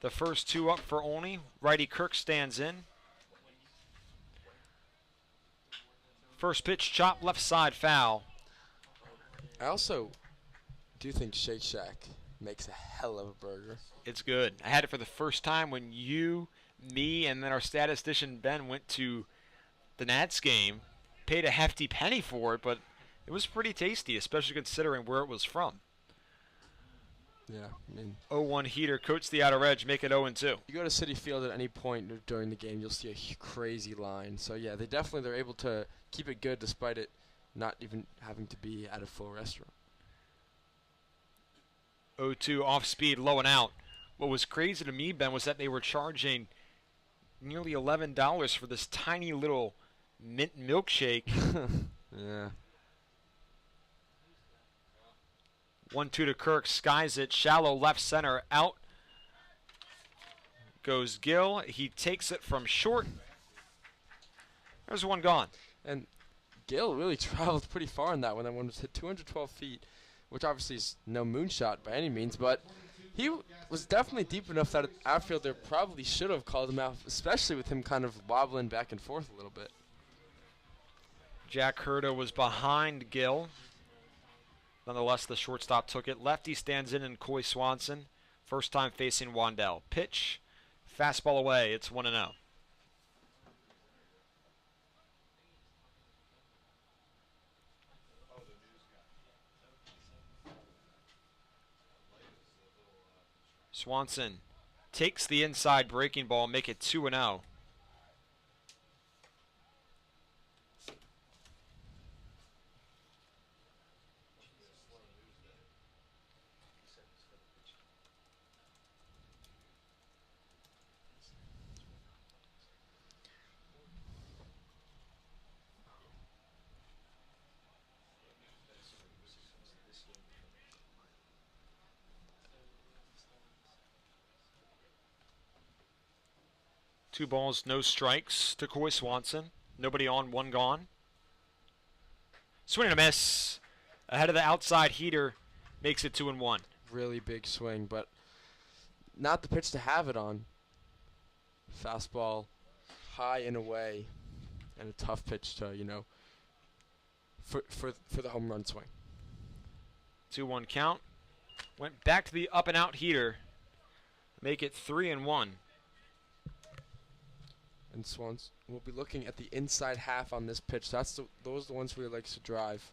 The first 2 up for Olney. Righty Kirk stands in. First pitch, chop left side, foul. I also do think Shake Shack makes a hell of a burger. It's good. I had it for the first time when you, me, and then our statistician Ben went to the Nats game. Paid a hefty penny for it, but it was pretty tasty, especially considering where it was from. Yeah, I mean, 0-1 heater, coats the outer edge, make it 0-2. you go to Citi Field at any point during the game, you'll see a crazy line. So yeah, they're able to keep it good despite it not even having to be at a full restaurant. 0-2 off speed, low and out. What was crazy to me, Ben, was that they were charging nearly $11 for this tiny little mint milkshake. Yeah. 1-2 to Kirk, skies it, shallow left center, out goes Gill. He takes it from short. There's one gone. And Gill really traveled pretty far in that one. That one was hit 212 feet, which obviously is no moonshot by any means, but he was definitely deep enough that an outfielder probably should have called him out, especially with him kind of wobbling back and forth a little bit. Jack Hurta was behind Gill. Nonetheless, the shortstop took it. Lefty stands in Coy Swanson. First time facing Wandell. Pitch, fastball away. It's 1-0. Swanson takes the inside breaking ball, make it 2-0. Two balls, no strikes to Coy Swanson. Nobody on, one gone. Swing and a miss. Ahead of the outside heater, makes it 2-1. Really big swing, but not the pitch to have it on. Fastball high and away, and a tough pitch to, for the home run swing. 2-1 count. Went back to the up and out heater. Make it 3-1. And Swans will be looking at the inside half on this pitch. Those are the ones where he likes to drive.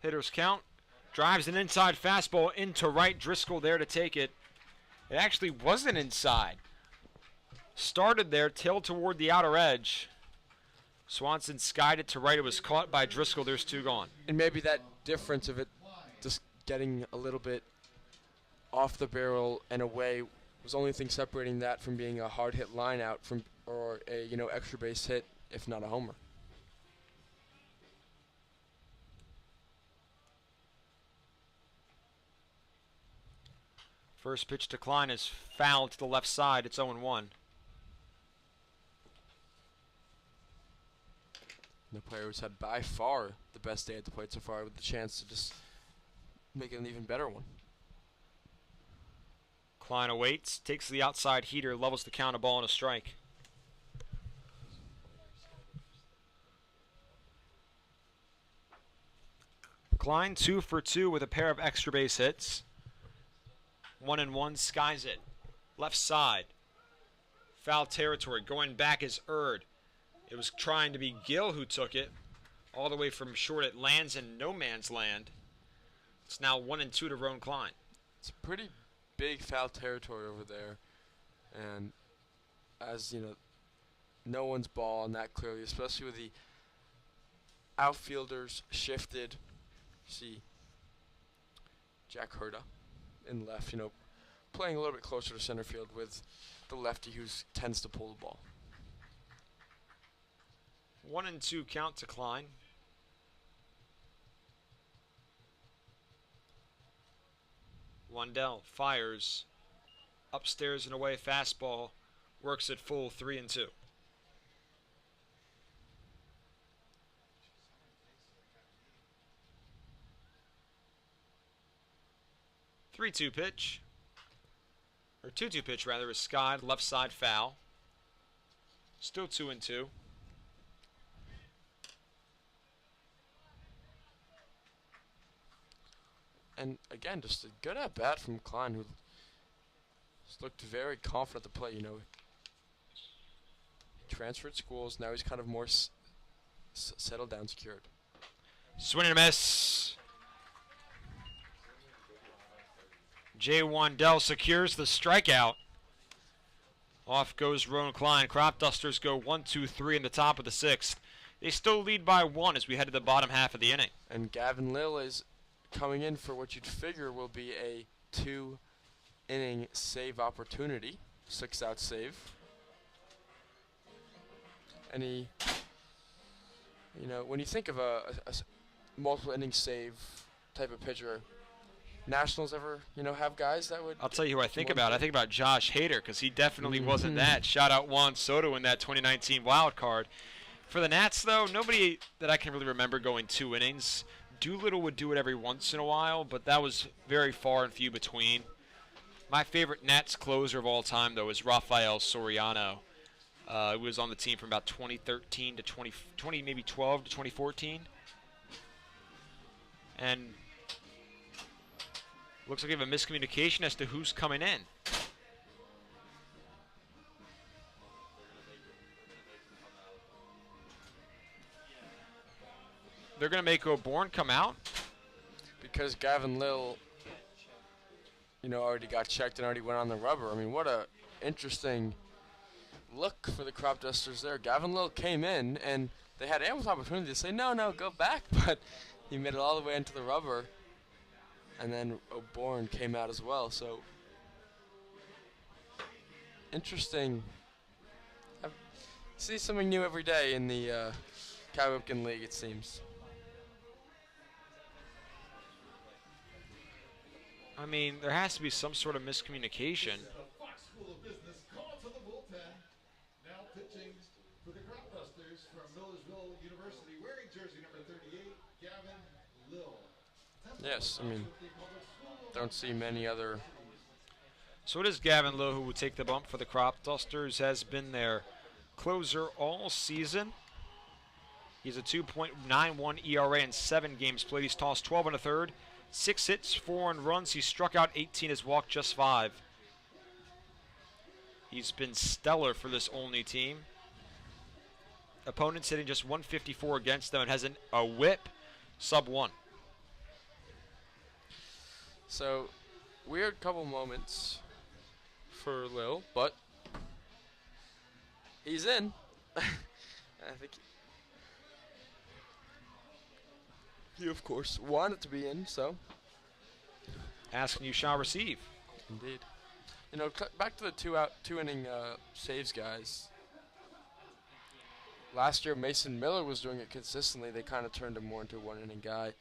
Hitters count. Drives an inside fastball into right. Driscoll there to take it. It actually wasn't inside. Started there, tailed toward the outer edge. Swanson skied it to right. It was caught by Driscoll. There's 2 gone. And maybe that difference of it just getting a little bit off the barrel and away was the only thing separating that from being a hard hit line out from or a extra base hit, if not a homer. First pitch to Klein is fouled to the left side. It's 0-1. The player who's had by far the best day at the plate so far with the chance to just make it an even better one. Klein awaits, takes the outside heater, levels the count, a ball and a strike. Klein 2 for 2 with a pair of extra base hits. 1-1, skies it. Left side. Foul territory. Going back is Erd. It was trying to be Gill who took it. All the way from short. It lands in no man's land. It's now 1-2 to Ron Klein. It's a pretty big foul territory over there. And as no one's ball on that clearly, especially with the outfielders shifted. See Jack Herda in left, playing a little bit closer to center field with the lefty who tends to pull the ball. 1-2 count to Klein. Wandell fires upstairs and away fastball, works at full 3-2. Three-two pitch, or 2-2 pitch rather, is skied, left side foul. Still 2-2. And again, just a good at bat from Klein, who just looked very confident at the plate. Transferred schools, now he's kind of more settled down, secured. Swing and a miss. Jay Wandell secures the strikeout. Off goes Ron Klein. Cropdusters go 1-2-3 in the top of the 6th. They still lead by 1 as we head to the bottom half of the inning. And Gavin Lill is coming in for what you'd figure will be a 2-inning save opportunity. 6-out save. And he, when you think of a multiple inning save type of pitcher, Nationals ever, have guys that would... I'll tell you who I think about. I think about Josh Hader, because he definitely wasn't that. Shout out Juan Soto in that 2019 wild card. For the Nats, though, nobody that I can really remember going 2 innings. Doolittle would do it every once in a while, but that was very far and few between. My favorite Nats closer of all time, though, is Rafael Soriano. He was on the team from about 2013 to 20 maybe 12 to 2014. And looks like we have a miscommunication as to who's coming in. They're going to make O'Bourne come out. Because Gavin Lill, already got checked and already went on the rubber. I mean, what a interesting look for the Cropdusters there. Gavin Lill came in, and they had ample opportunity to say, no, go back. But he made it all the way into the rubber. And then O'Bourne came out as well. So, interesting. I see something new every day in the Cal Ripken League, it seems. I mean, there has to be some sort of miscommunication. Fox School of Business call to the bullpen. Now pitching for the Cropdusters from Millersville University, wearing jersey number 38, Gavin Lill. Yes, I mean, don't see many other. So it is Gavin Lowe who will take the bump for the Cropdusters. Has been their closer all season. He's a 2.91 ERA in 7 games played. He's tossed 12 1/3, 6 hits, 4 earned runs. He's struck out 18, has walked just 5. He's been stellar for this Olney team. Opponents hitting just 154 against them and has a whip sub 1. So, weird couple moments for Lil, but He's in. I think he, of course, wanted to be in, so. Asking you shall receive. Indeed. You know, back to the two inning saves, guys. Last year, Mason Miller was doing it consistently. They kind of turned him more into a one-inning guy.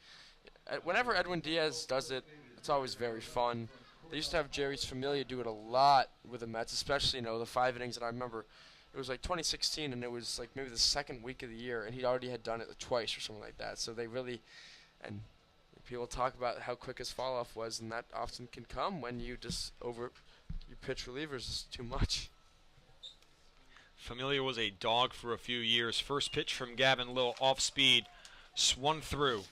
Whenever Edwin Diaz does it, it's always very fun. They used to have Jerry's Familia do it a lot with the Mets, especially, the 5 innings. And I remember it was like 2016, and it was like maybe the second week of the year, and he already had done it twice or something like that. So they really, and people talk about how quick his fall-off was, and that often can come when you pitch relievers just too much. Familia was a dog for a few years. First pitch from Gavin Lill, off speed, swung through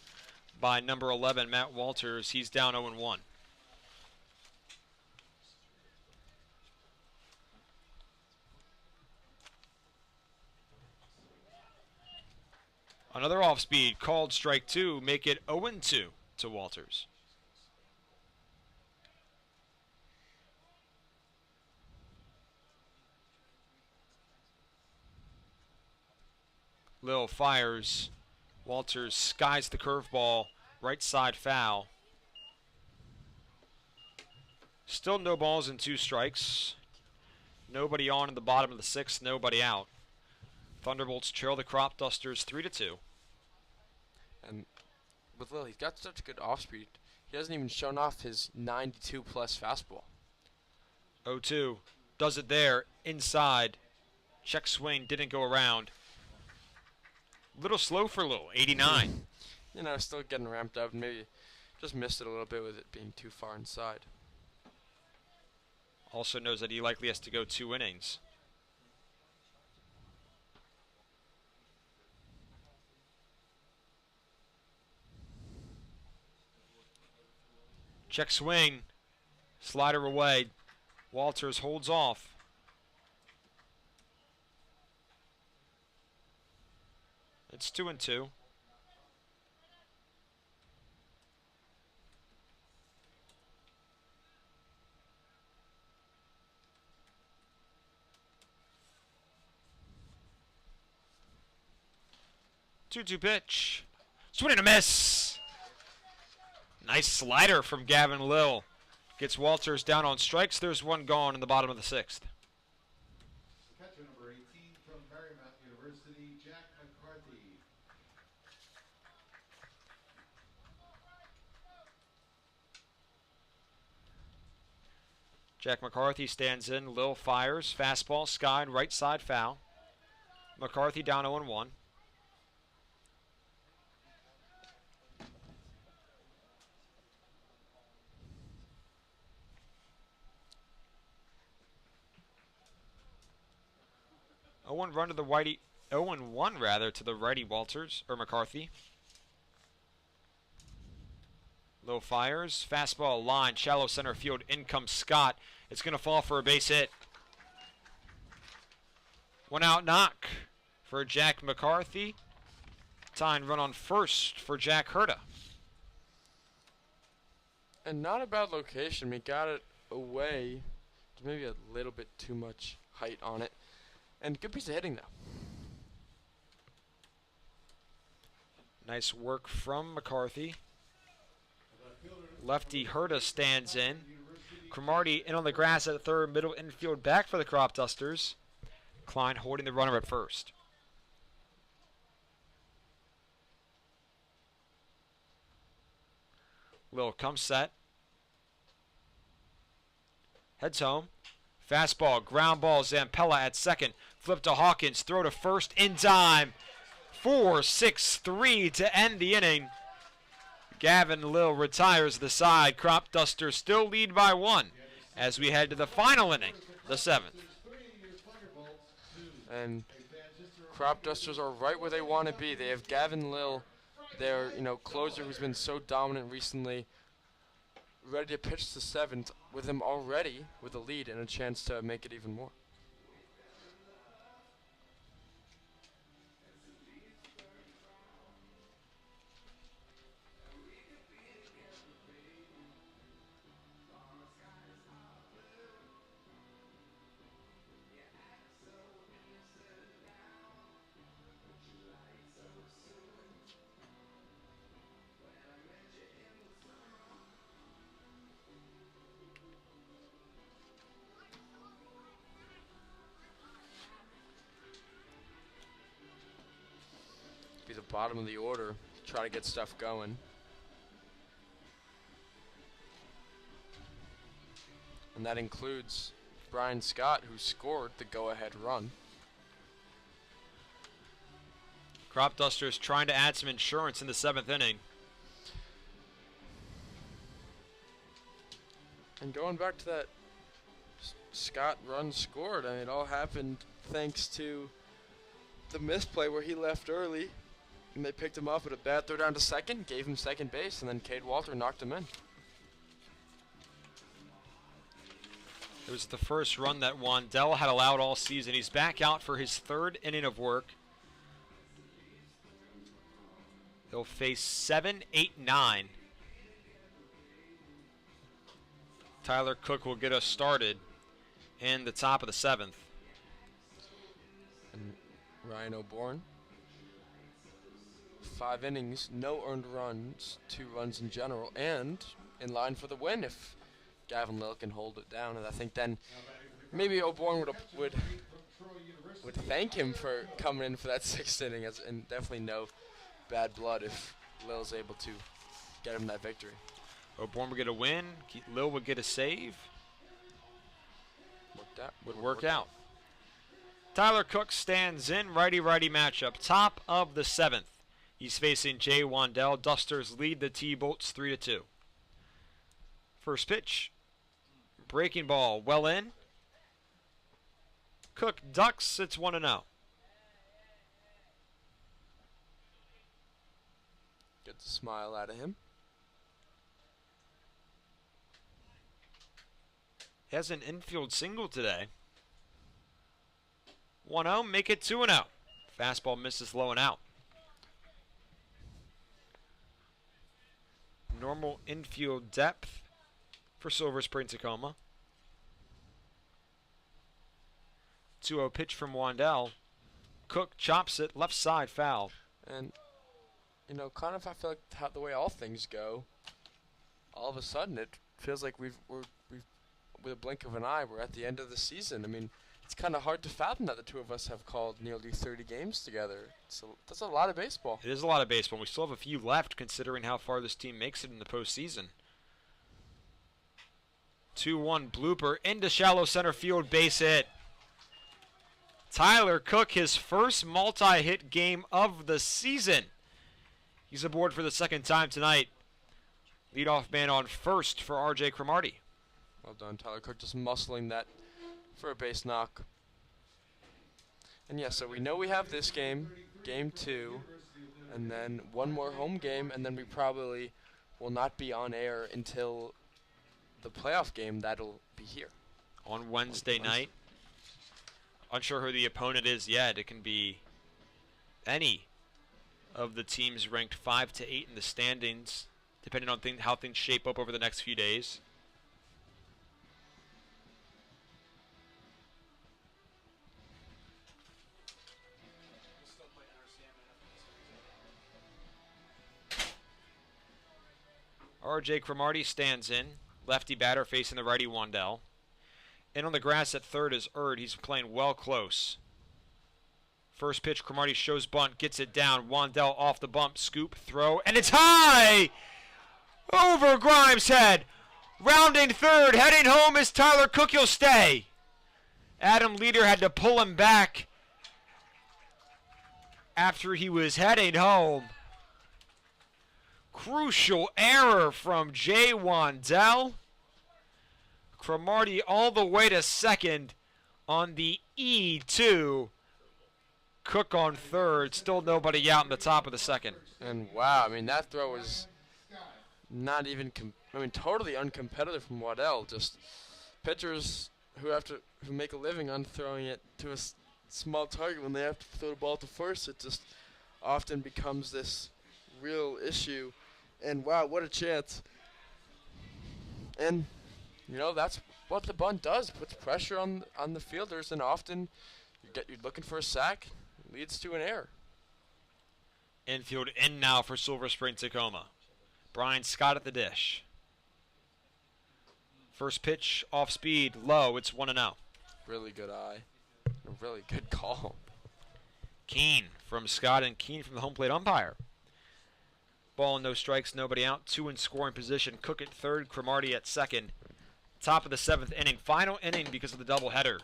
by number 11, Matt Walters. He's down 0-1. Another off speed, called strike 2, make it 0-2 to Walters. Lill fires. Walters skies the curveball, right side foul. Still no balls and 2 strikes. Nobody on in the bottom of the 6th, nobody out. Thunderbolts trail the Cropdusters 3-2. And with Lill, he's got such good off speed. He hasn't even shown off his 92 plus fastball. 0-2. Does it there, inside. Check swing, didn't go around. Little slow for Lill, 89. Still getting ramped up, and maybe just missed it a little bit with it being too far inside. Also knows that he likely has to go 2 innings. Check swing. Slider away. Walters holds off. It's 2-2. Two-two pitch. Swing and a miss. Nice slider from Gavin Lill. Gets Walters down on strikes. There's one gone in the bottom of the 6th. Catcher number 18 from Marymount University, Jack McCarthy. Jack McCarthy stands in. Lill fires. Fastball skied right side foul. McCarthy down 0-1. Run to the righty, 0-1 rather to the righty Walters or McCarthy. Lill fires, fastball line, shallow center field. In comes Scott. It's going to fall for a base hit. 1 out knock for Jack McCarthy. Tying run on first for Jack Herta. And not a bad location. We got it away. Maybe a little bit too much height on it. And good piece of hitting, though. Nice work from McCarthy. Lefty Herta stands in. Cromartie in on the grass at third, middle infield back for the Cropdusters. Klein holding the runner at first. Lill comes set. Heads home. Fastball, ground ball, Zampella at second. Flip to Hawkins, throw to first in time. 4-6-3 to end the inning. Gavin Lill retires the side. Cropdusters still lead by 1 as we head to the final inning, the 7th. And Cropdusters are right where they want to be. They have Gavin Lill, their closer who's been so dominant recently, ready to pitch the 7th with him already with a lead and a chance to make it even more. bottom of the order, try to get stuff going. And that includes Brian Scott, who scored the go-ahead run. Cropdusters trying to add some insurance in the 7th inning. And going back to that Scott run scored, I mean, it all happened thanks to the misplay where he left early, and they picked him up at a bad throw down to second, gave him second base, and then Cade Walter knocked him in. It was the first run that Wandell had allowed all season. He's back out for his 3rd inning of work. He'll face 7, 8, 9. Tyler Cook will get us started in the top of the 7th. And Ryan O'Bourne, 5 innings, no earned runs, 2 runs in general, and in line for the win if Gavin Lill can hold it down. And I think then maybe O'Bourne would thank him for coming in for that 6th inning, and definitely no bad blood if Lill's able to get him that victory. O'Bourne would get a win. Lill would get a save. Would work out. Tyler Cook stands in. Righty-righty matchup. Top of the 7th. He's facing Jay Wandell. Dusters lead the T-Bolts 3-2. First pitch. Breaking ball. Well in. Cook ducks. It's 1-0. Gets a smile out of him. He has an infield single today. 1-0, make it 2-0. Fastball misses low and out. Normal infield depth for Silver Spring-Takoma. 2-0 pitch from Wandell. Cook chops it, left side foul. And, you know, kind of I feel like the way all things go, all of a sudden it feels like we've with a blink of an eye, we're at the end of the season. I mean, it's kind of hard to fathom that the two of us have called nearly 30 games together. So that's a lot of baseball. It is a lot of baseball. We still have a few left considering how far this team makes it in the postseason. 2-1 blooper into shallow center field, base hit. Tyler Cook, his first multi-hit game of the season. He's aboard for the 2nd time tonight. Leadoff man on first for R.J. Cromartie. Well done, Tyler Cook, just muscling that for a base knock. And yeah, so we know we have this game, game 2, and then one more home game, and then we probably will not be on air until the playoff game. That'll be here. On Wednesday night. Unsure who the opponent is yet. It can be any of the teams ranked 5 to 8 in the standings, depending on how things shape up over the next few days. R.J. Cromartie stands in. Lefty batter facing the righty Wandell. And on the grass at third is Erd. He's playing well close. First pitch, Cromartie shows bunt, gets it down. Wandell off the bump, scoop, throw, and it's high! Over Grimes' head. Rounding third, heading home is Tyler Cook. He'll stay. Adam Leader had to pull him back after he was heading home. Crucial error from Jay Wandell. Cromartie all the way to second on the E2. Cook on third. Still nobody out in the top of the 2nd. And wow, I mean, that throw was not even, totally uncompetitive from Waddell. Just pitchers who make a living on throwing it to a small target when they have to throw the ball to first, it just often becomes this real issue. And wow, what a chance. And, you know, that's what the bunt does. Puts pressure on the fielders, and often you're looking for a sack. Leads to an error. Infield in now for Silver Spring-Takoma. Brian Scott at the dish. First pitch off speed, low. It's 1-0. Really good eye. A really good call. Keene from Scott and Keene from the home plate umpire. Ball, no strikes, nobody out. 2 in scoring position. Cook at third, Cromartie at second. Top of the 7th inning. Final inning because of the doubleheader.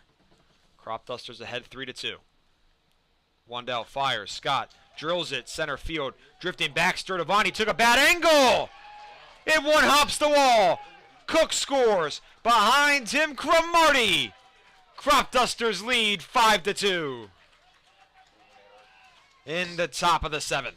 Cropdusters ahead 3-2. Wandell fires. Scott drills it. Center field. Drifting back. Sturdivani took a bad angle. It one-hops the wall. Cook scores. Behind him, Cromartie. Cropdusters lead 5-2. In the top of the 7th.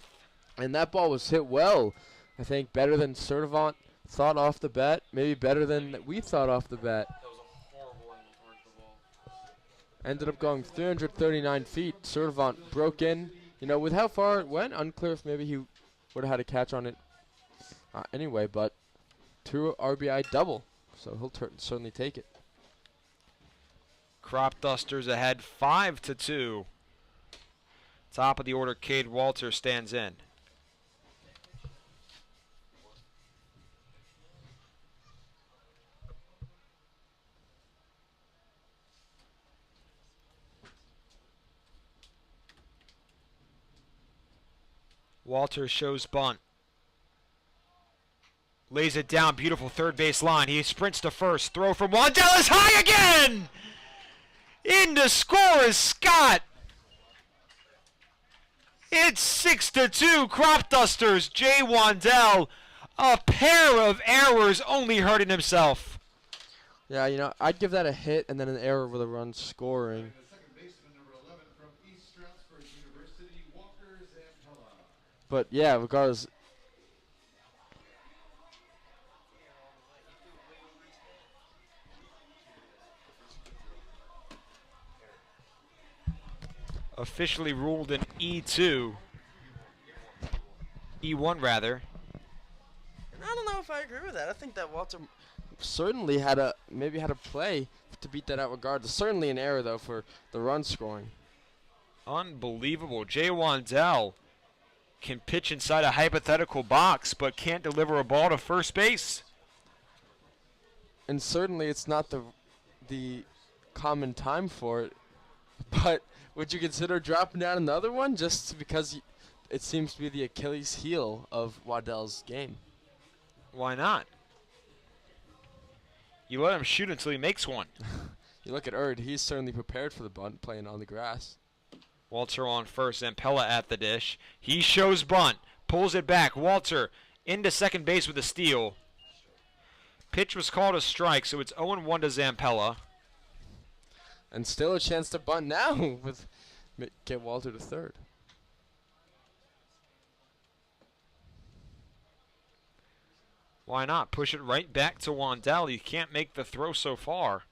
And that ball was hit well. I think better than Sturdivant thought off the bat. Maybe better than we thought off the bat. That was a horrible angle towards the ball. Ended up going 339 feet. Sturdivant broke in. You know, with how far it went, unclear if maybe he would have had a catch on it anyway, but 2 RBI double. So he'll certainly take it. Cropdusters ahead 5-2. Top of the order, Cade Walter stands in. Walter shows bunt. Lays it down, beautiful third base line. He sprints to first. Throw from Wandell is high again! In to score is Scott. It's 6-2 Cropdusters. Jay Wandell, a pair of errors, only hurting himself. Yeah, you know, I'd give that a hit and then an error with a run scoring. The second baseman, number 11 from East Stroudsburg University, Walker Zampella. But yeah, regardless. Officially ruled an E2. E1 rather. I don't know if I agree with that. I think that Walter certainly had a play to beat that out regardless. Certainly an error though for the run scoring. Unbelievable. Jay Wandell can pitch inside a hypothetical box but can't deliver a ball to first base. And certainly it's not the common time for it. But would you consider dropping down another one just because it seems to be the Achilles heel of Waddell's game? Why not? You let him shoot until he makes one. You look at Erd, he's certainly prepared for the bunt playing on the grass. Walter on first, Zampella at the dish. He shows bunt, pulls it back. Walter into second base with a steal. Pitch was called a strike, so it's 0-1 to Zampella. And still a chance to bunt now with get Walter to third. Why not? Push it right back to Wandell. You can't make the throw so far.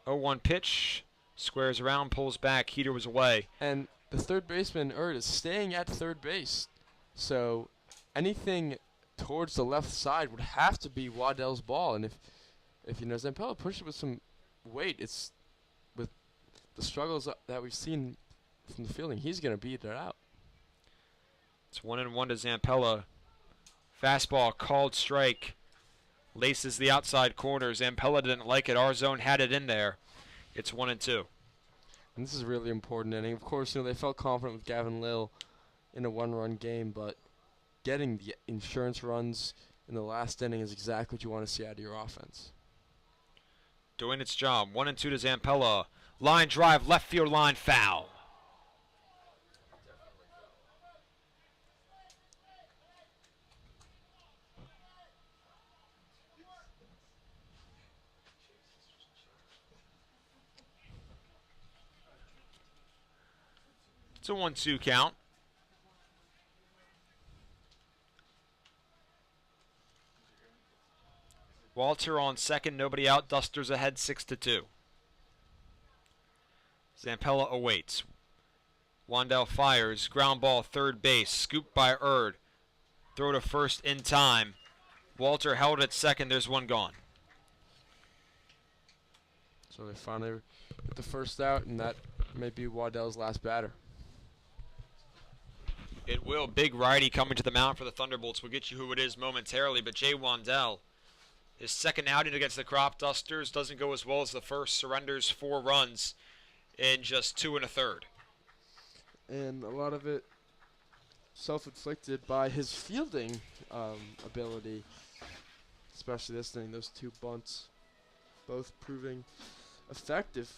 Oh, 1 pitch. Squares around, pulls back. Heater was away. And the third baseman, Erd, is staying at third base. So anything towards the left side would have to be Waddell's ball. And if you know, Zampella pushed it with some weight, it's with the struggles that we've seen from the fielding, he's going to beat it out. It's 1-1 to Zampella. Fastball, called strike. Laces the outside corner. Zampella didn't like it. Our zone had it in there. It's 1-2. And this is a really important inning. Of course, you know, they felt confident with Gavin Lill in a one-run game, but getting the insurance runs in the last inning is exactly what you want to see out of your offense. Doing its job. 1-2 to Zampella. Line drive, left field line, foul. It's a 1-2 count. Walter on second, nobody out. Dusters ahead 6-2. Zampella awaits. Wandell fires. Ground ball, third base. Scooped by Erd. Throw to first in time. Walter held at second. There's one gone. So they finally get the first out, and that may be Waddell's last batter. It will. Big righty coming to the mound for the Thunderbolts. We'll get you who it is momentarily, but Jay Wandell His second outing against the Cropdusters doesn't go as well as the first. Surrenders 4 runs in just 2 1/3. And a lot of it self-inflicted by his fielding ability, especially this inning. Those 2 bunts, both proving effective.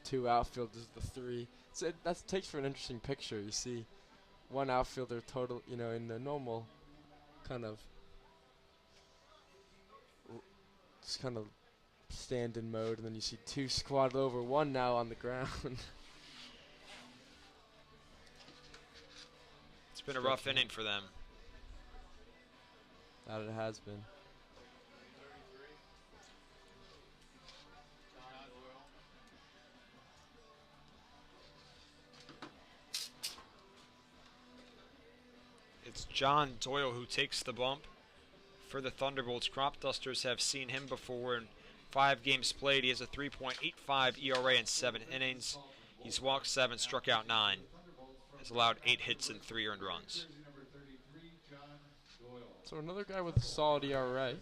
Two outfielders, the 3. So that takes for an interesting picture. You see one outfielder total, in the normal kind of just kind of stand-in mode, and then you see 2 squatted over, 1 now on the ground. It's been a rough inning for them. That it has been. It's John Doyle who takes the bump for the Thunderbolts. Cropdusters have seen him before in 5 games played. He has a 3.85 ERA in 7 innings. He's walked 7, struck out 9. Has allowed 8 hits and 3 earned runs. So another guy with a solid ERA.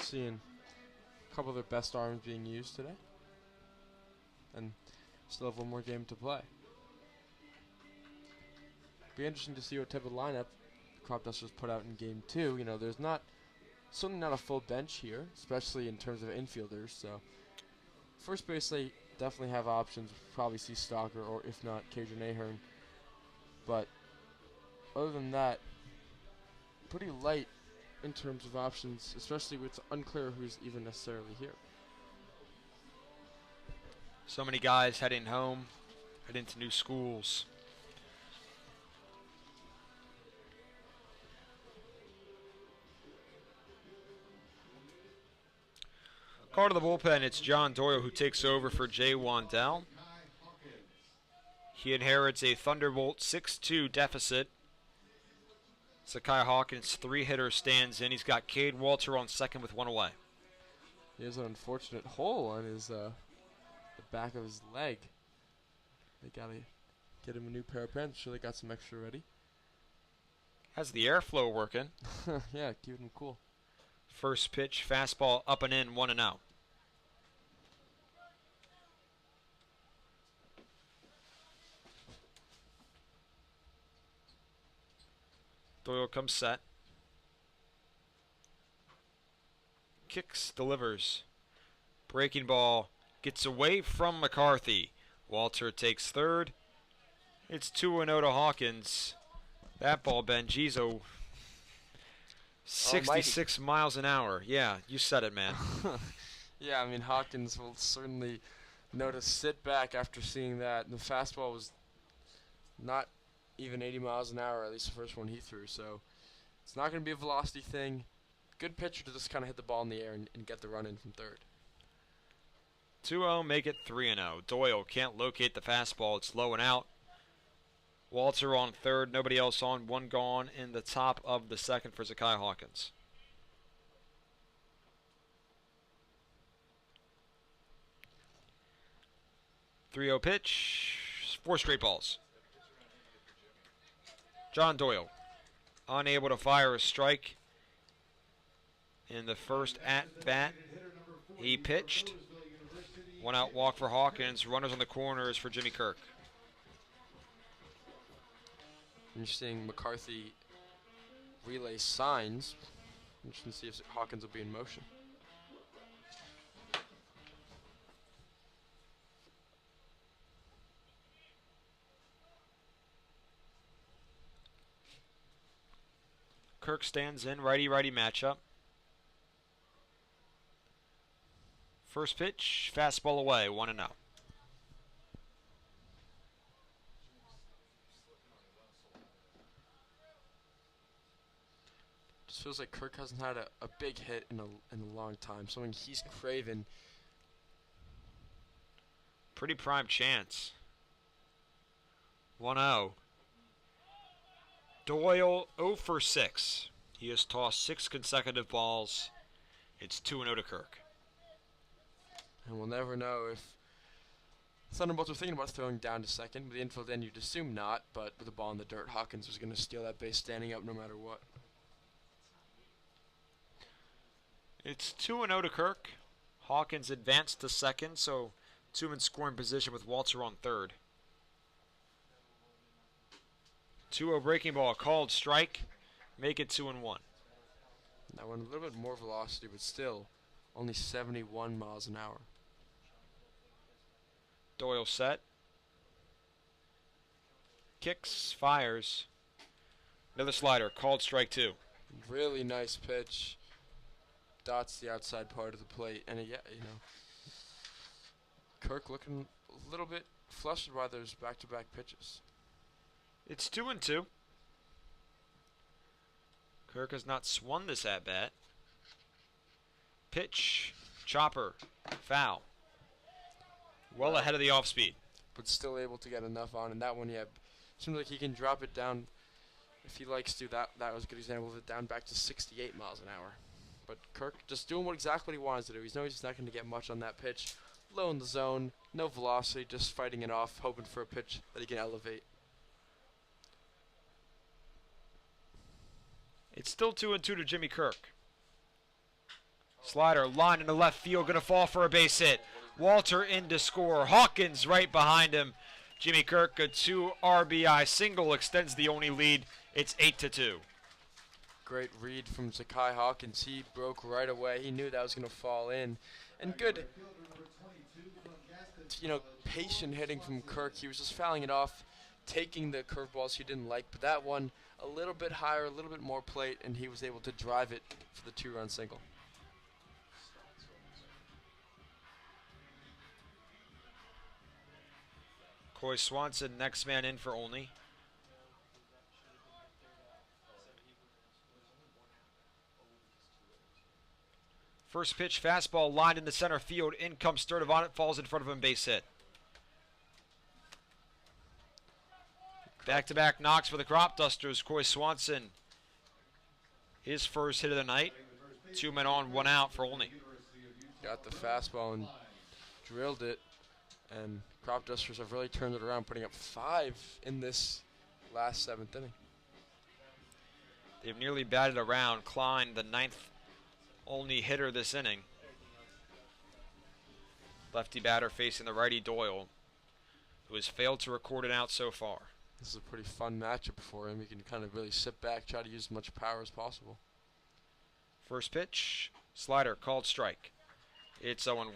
Seeing a couple of their best arms being used today. And still have 1 more game to play. Be interesting to see what type of lineup Cropdusters put out in game 2. There's certainly not a full bench here, especially in terms of infielders. So first base, they definitely have options. Probably see Stalker, or if not, Cajun Ahern. But other than that, pretty light in terms of options, especially with it's unclear who's even necessarily here. So many guys heading home, heading to new schools. Call to the bullpen, it's John Doyle who takes over for Jay Wandell. He inherits a Thunderbolt 6-2 deficit. Sakai Hawkins, 3-hitter, stands in. He's got Cade Walter on second with 1 away. He has an unfortunate hole on his the back of his leg. They gotta get him a new pair of pants. I'm sure they got some extra ready. Has the airflow working. Yeah, keeping him cool. First pitch, fastball up and in, 1-0. Doyle comes set. Kicks, delivers. Breaking ball gets away from McCarthy. Walter takes third. It's 2-0 to Hawkins. That ball, Benjizo, 66 miles an hour. Yeah, you said it, man. Yeah, Hawkins will certainly know to sit back after seeing that. And the fastball was not even 80 miles an hour, at least the first one he threw. So it's not going to be a velocity thing. Good pitcher to just kind of hit the ball in the air and get the run in from third. 2-0, make it 3-0. Doyle can't locate the fastball. It's low and out. Walter on third, nobody else on. 1 gone in the top of the second for Zakai Hawkins. Three-0 pitch, 4 straight balls. John Doyle, unable to fire a strike in the first at-bat. He pitched. 1 out walk for Hawkins. Runners on the corners for Jimmy Kirk. Interesting McCarthy relay signs. Interesting to see if Hawkins will be in motion. Kirk stands in, righty-righty matchup. First pitch, fastball away, 1-0. Just feels like Kirk hasn't had a big hit in a long time. Something he's craving Pretty prime chance. 1-0. Doyle 0 for 6. He has tossed 6 consecutive balls. It's 2-0 to Kirk. And we'll never know if Thunderbolts were thinking about throwing down to second. With the infield in, you'd assume not, but with the ball in the dirt, Hawkins was going to steal that base standing up no matter what. It's 2-0 to Kirk. Hawkins advanced to second, so two-man scoring position with Walter on third. 2-0 breaking ball, called strike. Make it 2-1. That one a little bit more velocity, but still only 71 miles an hour. Doyle set. Kicks, fires. Another slider, called strike 2. Really nice pitch. Dots the outside part of the plate, and yeah, you know, Kirk looking a little bit flustered by those back-to-back pitches. It's 2-2. Kirk has not swung this at bat. Pitch, chopper, foul. Well ahead of the off speed. But still able to get enough on, and that one, yeah, seems like he can drop it down if he likes to. That was a good example of it, down back to 68 miles an hour. But Kirk just doing exactly what he wants to do. He's knows he's not going to get much on that pitch. Low in the zone, no velocity, just fighting it off, hoping for a pitch that he can elevate. It's still 2-2 to Jimmy Kirk. Slider, line in the left field, going to fall for a base hit. Walter in to score. Hawkins right behind him. Jimmy Kirk, a 2 RBI single, extends the Olney lead. It's 8-2. Great read from Zakai Hawkins. He broke right away. He knew that was going to fall in. And good, you know, patient hitting from Kirk. He was just fouling it off, taking the curveballs he didn't like. But that one, a little bit higher, a little bit more plate, and he was able to drive it for the 2-run single. Coy Swanson, next man in for Olney. First pitch, fastball lined into center field. In comes Sturdivant, falls in front of him, base hit. Back-to-back knocks for the Cropdusters. Coy Swanson, his first hit of the night. 2 men on, 1 out for Olney. Got the fastball and drilled it, and Cropdusters have really turned it around, putting up 5 in this last 7th inning. They've nearly batted around Klein, the 9th Olney hitter this inning. Lefty batter facing the righty Doyle, who has failed to record an out so far. This is a pretty fun matchup for him. He can kind of really sit back, try to use as much power as possible. First pitch, slider, called strike. It's 0-1.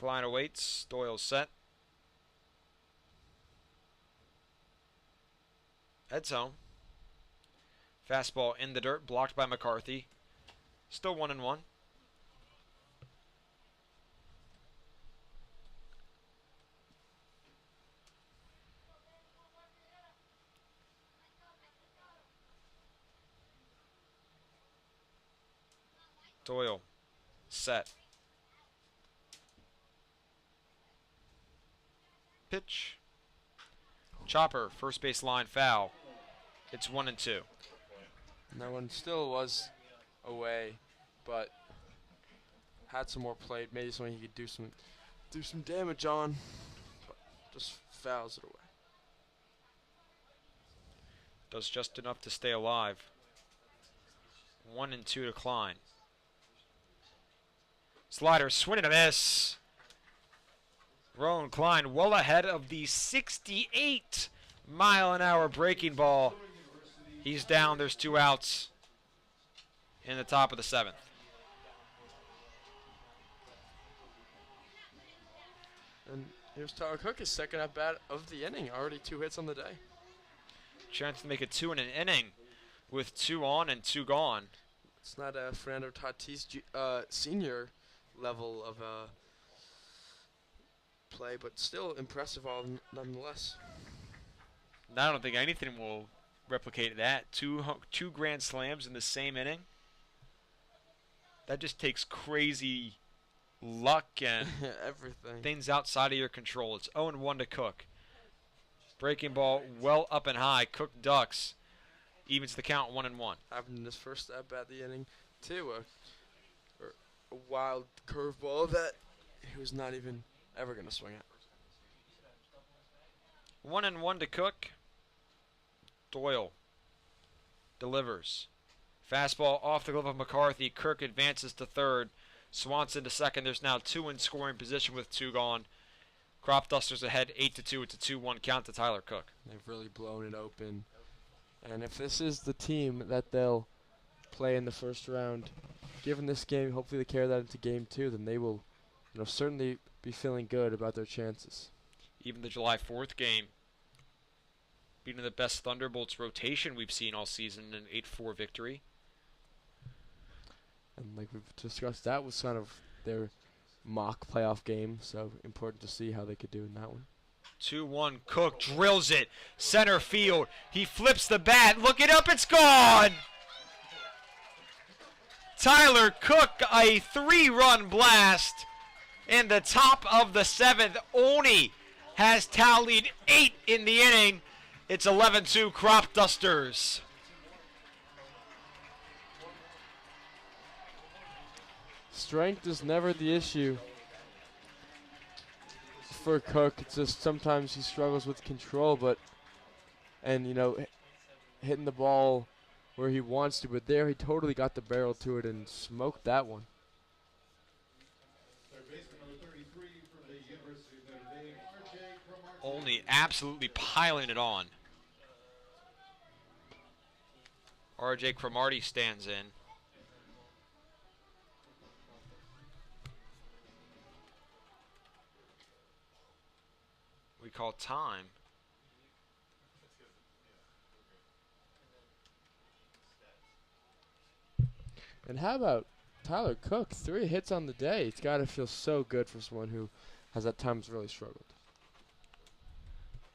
Klein awaits, Doyle set. Heads home. Fastball in the dirt, blocked by McCarthy. Still 1-1. Doyle, set. Pitch. Chopper, first base line, foul. It's 1-2. And that one still was away, but had some more plate, maybe something he could do some damage on, but just fouls it away. Does just enough to stay alive. 1-2 to Klein. Slider, swing and a miss. Rowan Klein well ahead of the 68-mile-an-hour breaking ball. He's down. There's 2 outs in the top of the 7th. And here's Tyler Cook, his second at-bat of the inning. Already 2 hits on the day. Chance to make it 2 in an inning with 2 on and 2 gone. It's not a Fernando Tatis senior level of play, but still impressive all nonetheless. I don't think anything will replicate that. Two grand slams in the same inning. That just takes crazy luck and Everything. things outside of your control. It's 0-1 to Cook. Breaking ball well up and high. Cook ducks. Evens the count 1-1. Happened in his first at bat the inning, too. A wild curveball that he was not even ever going to swing at. 1-1 to Cook. Doyle delivers. Fastball off the glove of McCarthy. Kirk advances to third. Swanson to second. There's now 2 in scoring position with 2 gone. Cropdusters ahead 8-2. It's a 2-1 count to Tyler Cook. They've really blown it open. And if this is the team that they'll play in the first round, given this game, hopefully they carry that into game 2, then they will, certainly be feeling good about their chances. Even the July 4th game, beating the best Thunderbolts rotation we've seen all season in an 8-4 victory. And like we've discussed, that was kind of their mock playoff game, so important to see how they could do in that one. 2-1, Cook drills it. Center field. He flips the bat. Look it up, it's gone! Tyler Cook, a 3-run blast in the top of the 7th. Olney has tallied 8 in the inning. It's 11-2 Cropdusters. Strength is never the issue for Cook. It's just sometimes he struggles with control, and hitting the ball where he wants to, but there he totally got the barrel to it and smoked that one. Third baseman number 33 from the University of Notre Dame, R.J. Cromartie. Olney absolutely piling it on. R.J. Cromartie stands in. We call time. And how about Tyler Cook? 3 hits on the day. It's got to feel so good for someone who has at times really struggled.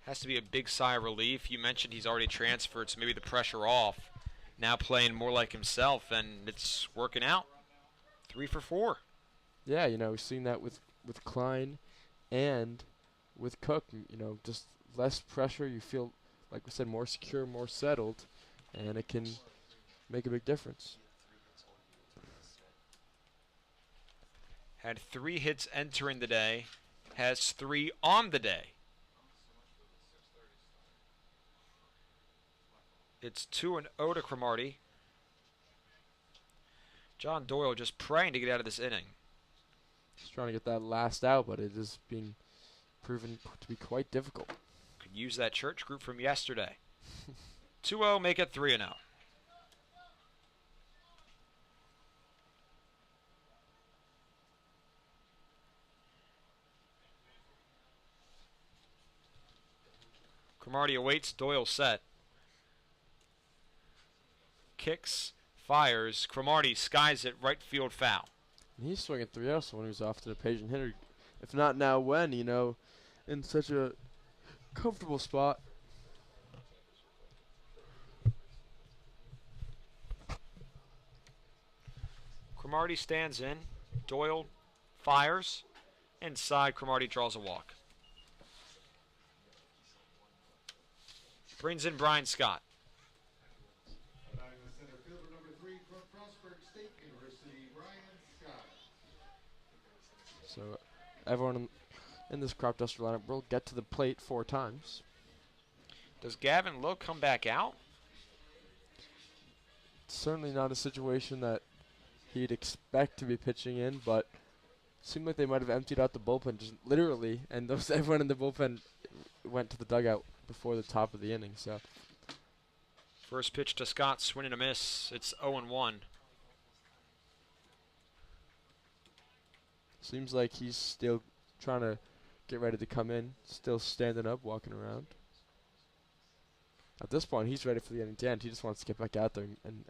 Has to be a big sigh of relief. You mentioned he's already transferred, so maybe the pressure off. Now playing more like himself, and it's working out. 3 for 4. Yeah, we've seen that with Klein and with Cook. Just less pressure. You feel, like we said, more secure, more settled, and it can make a big difference. Had 3 hits entering the day. Has 3 on the day. It's 2-0 to Cromartie. John Doyle just praying to get out of this inning. He's trying to get that last out, but it is being proven to be quite difficult. Could use that church group from yesterday. 2-0, make it 3-0. Cromartie awaits, Doyle set. Kicks, fires, Cromartie skies it, right field foul. And he's swinging 3-0, so when he was often a patient hitter. If not now, when, in such a comfortable spot. Cromartie stands in, Doyle fires, inside Cromartie draws a walk. Brings in Brian Scott. Batting the center fielder number 3 from Frostburg State University, Brian Scott. So everyone in this Cropduster lineup will get to the plate 4 times. Does Gavin Lowe come back out? Certainly not a situation that he'd expect to be pitching in, but seemed like they might have emptied out the bullpen just literally, and everyone in the bullpen went to the dugout before the top of the inning. So First pitch to Scott, swing and a miss. It's 0-1. seems like he's still trying to get ready to come in, still standing up, walking around. At this point, he's ready for the inning to end. He just wants to get back out there and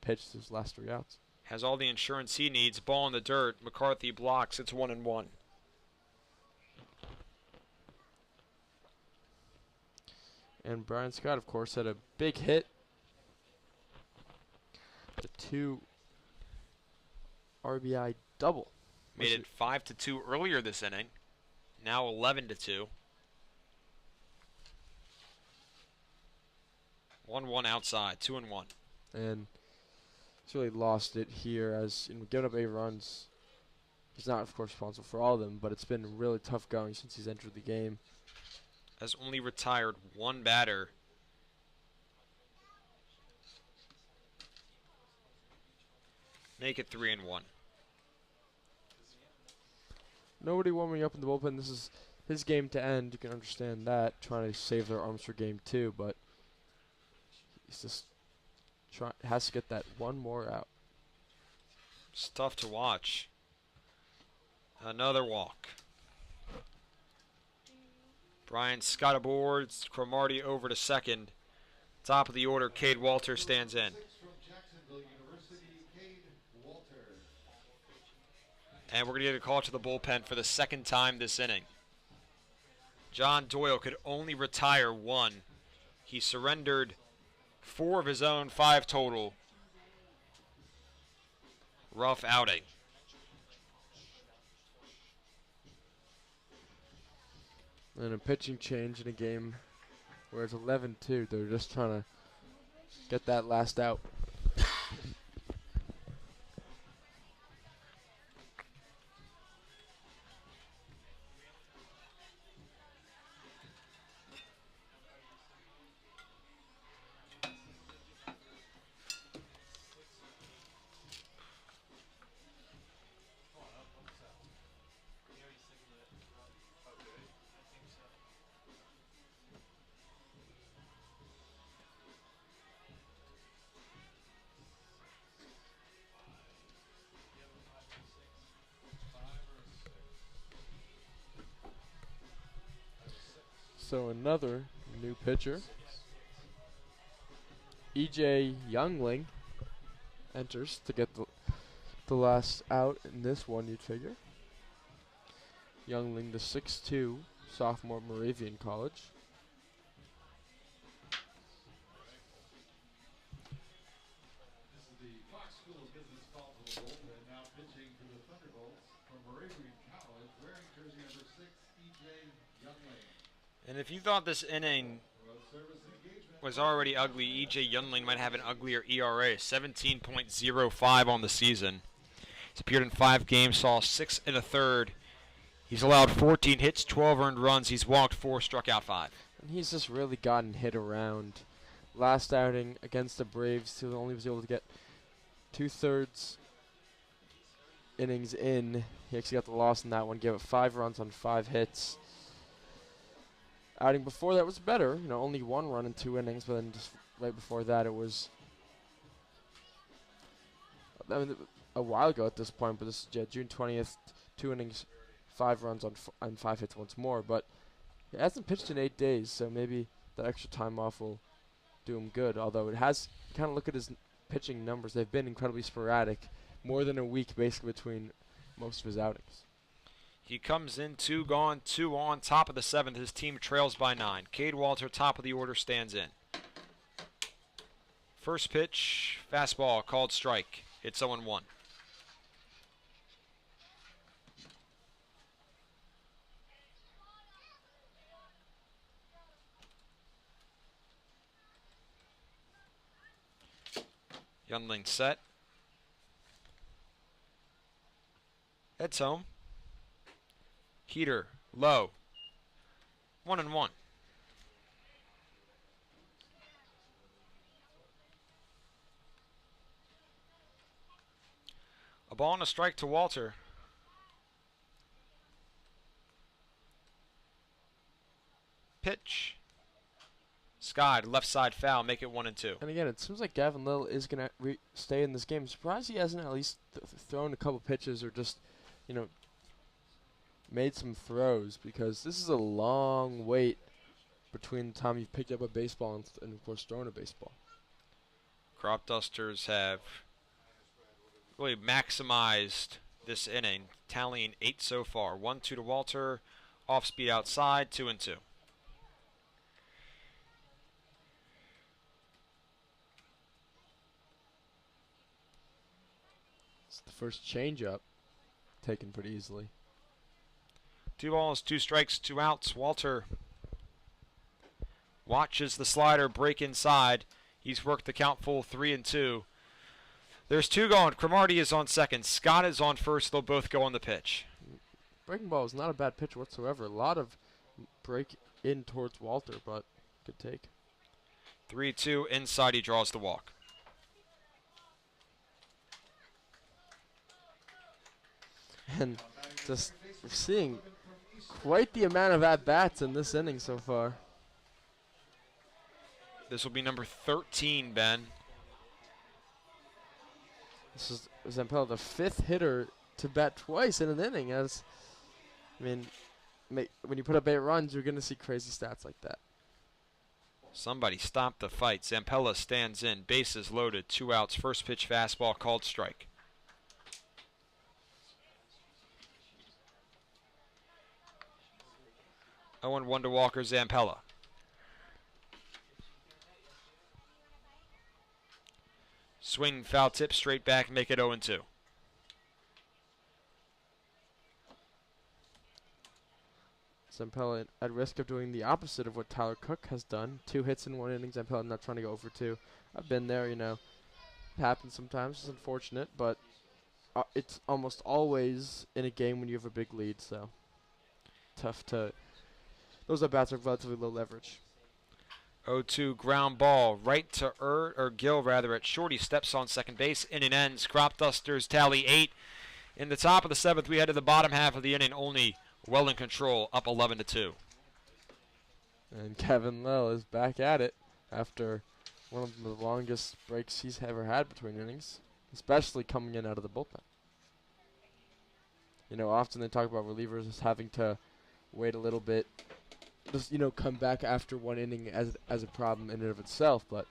pitch his last 3 outs. Has all the insurance he needs. Ball in the dirt. McCarthy blocks. It's 1-1. And Brian Scott, of course, had a big hit. The 2 RBI double. Made it 5-2 earlier this inning. Now 11-2. 1-1 outside, 2-1. And he's really lost it here as giving up 8 runs. He's not, of course, responsible for all of them, but it's been really tough going since he's entered the game. Has only retired 1 batter. Make it 3-1. Nobody warming up in the bullpen. This is his game to end. You can understand that, trying to save their arms for game 2, but he's just has to get that one more out. It's tough to watch. Another walk. Brian Scott aboard. Cromartie over to second. Top of the order, Cade Walter stands in. And we're going to get a call to the bullpen for the second time this inning. John Doyle could only retire 1. He surrendered 4 of his own 5 total. Rough outing. And a pitching change in a game where it's 11-2. They're just trying to get that last out. So another new pitcher, E.J. Youngling, enters to get the last out in this one, you'd figure. Youngling, the 6'2", sophomore, Moravian College. This is the Fox School of Business call to the bullpen, now pitching for the Thunderbolts from Moravian College, wearing jersey number 6, E.J. Youngling. And if you thought this inning was already ugly, E.J. Youngling might have an uglier ERA, 17.05 on the season. He's appeared in 5 games, saw 6 1/3. He's allowed 14 hits, 12 earned runs. He's walked 4, struck out 5. And he's just really gotten hit around. Last outing against the Braves, he only was able to get 2/3 innings in. He actually got the loss in that one, gave up 5 runs on 5 hits. Outing before that was better, only 1 run in 2 innings, but then just right before that it was a while ago at this point, but this is June 20th, 2 innings, 5 runs on 5 hits once more, but he hasn't pitched in 8 days, so maybe that extra time off will do him good, although it has, kind of look at his pitching numbers, they've been incredibly sporadic, more than a week basically between most of his outings. He comes in 2 gone, 2 on, top of the 7th. His team trails by 9. Cade Walter, top of the order, stands in. First pitch, fastball, called strike. Hits 0-1. Youngling set. Heads home. Heater, low. 1-1. A ball and a strike to Walter. Pitch. Skied, left side foul, make it 1-2. And again, it seems like Gavin Little is going to stay in this game. I'm surprised he hasn't at least thrown a couple pitches or just, made some throws, because this is a long wait between the time you've picked up a baseball and of course thrown a baseball. Cropdusters have really maximized this inning, tallying 8 so far. 1-2 to Walter, off speed outside, 2-2. It's the first changeup taken pretty easily. 2 balls, 2 strikes, 2 outs. Walter watches the slider break inside. He's worked the count full 3-2. There's 2 going. Cromartie is on second. Scott is on first. They'll both go on the pitch. Breaking ball is not a bad pitch whatsoever. A lot of break in towards Walter, but good take. 3-2 inside. He draws the walk. And just we're seeing quite the amount of at-bats in this inning so far. This will be number 13, Ben. This is Zampella, the 5th hitter to bat twice in an inning. As I mean, when you put up 8 runs, you're going to see crazy stats like that. Somebody stop the fight. Zampella stands in. Bases loaded. 2 outs. First pitch fastball called strike. 0-1 to Walker Zampella. Swing, foul tip, straight back, make it 0-2. Zampella at risk of doing the opposite of what Tyler Cook has done. 2 hits in 1 inning. Zampella not trying to go for 2. I've been there, you know. It happens sometimes. It's unfortunate, but it's almost always in a game when you have a big lead, so tough to... Those at-bats are relatively low leverage. 0-2 ground ball right to Gill rather at short. He steps on second base. Inning ends. Cropdusters tally 8. In the top of the 7th, we head to the bottom half of the inning. Olney well in control, up 11-2. And Kevin Lill is back at it after one of the longest breaks he's ever had between innings, especially coming in out of the bullpen. You know, often they talk about relievers as having to wait a little bit, just, you know, come back after 1 inning as a problem in and of itself, but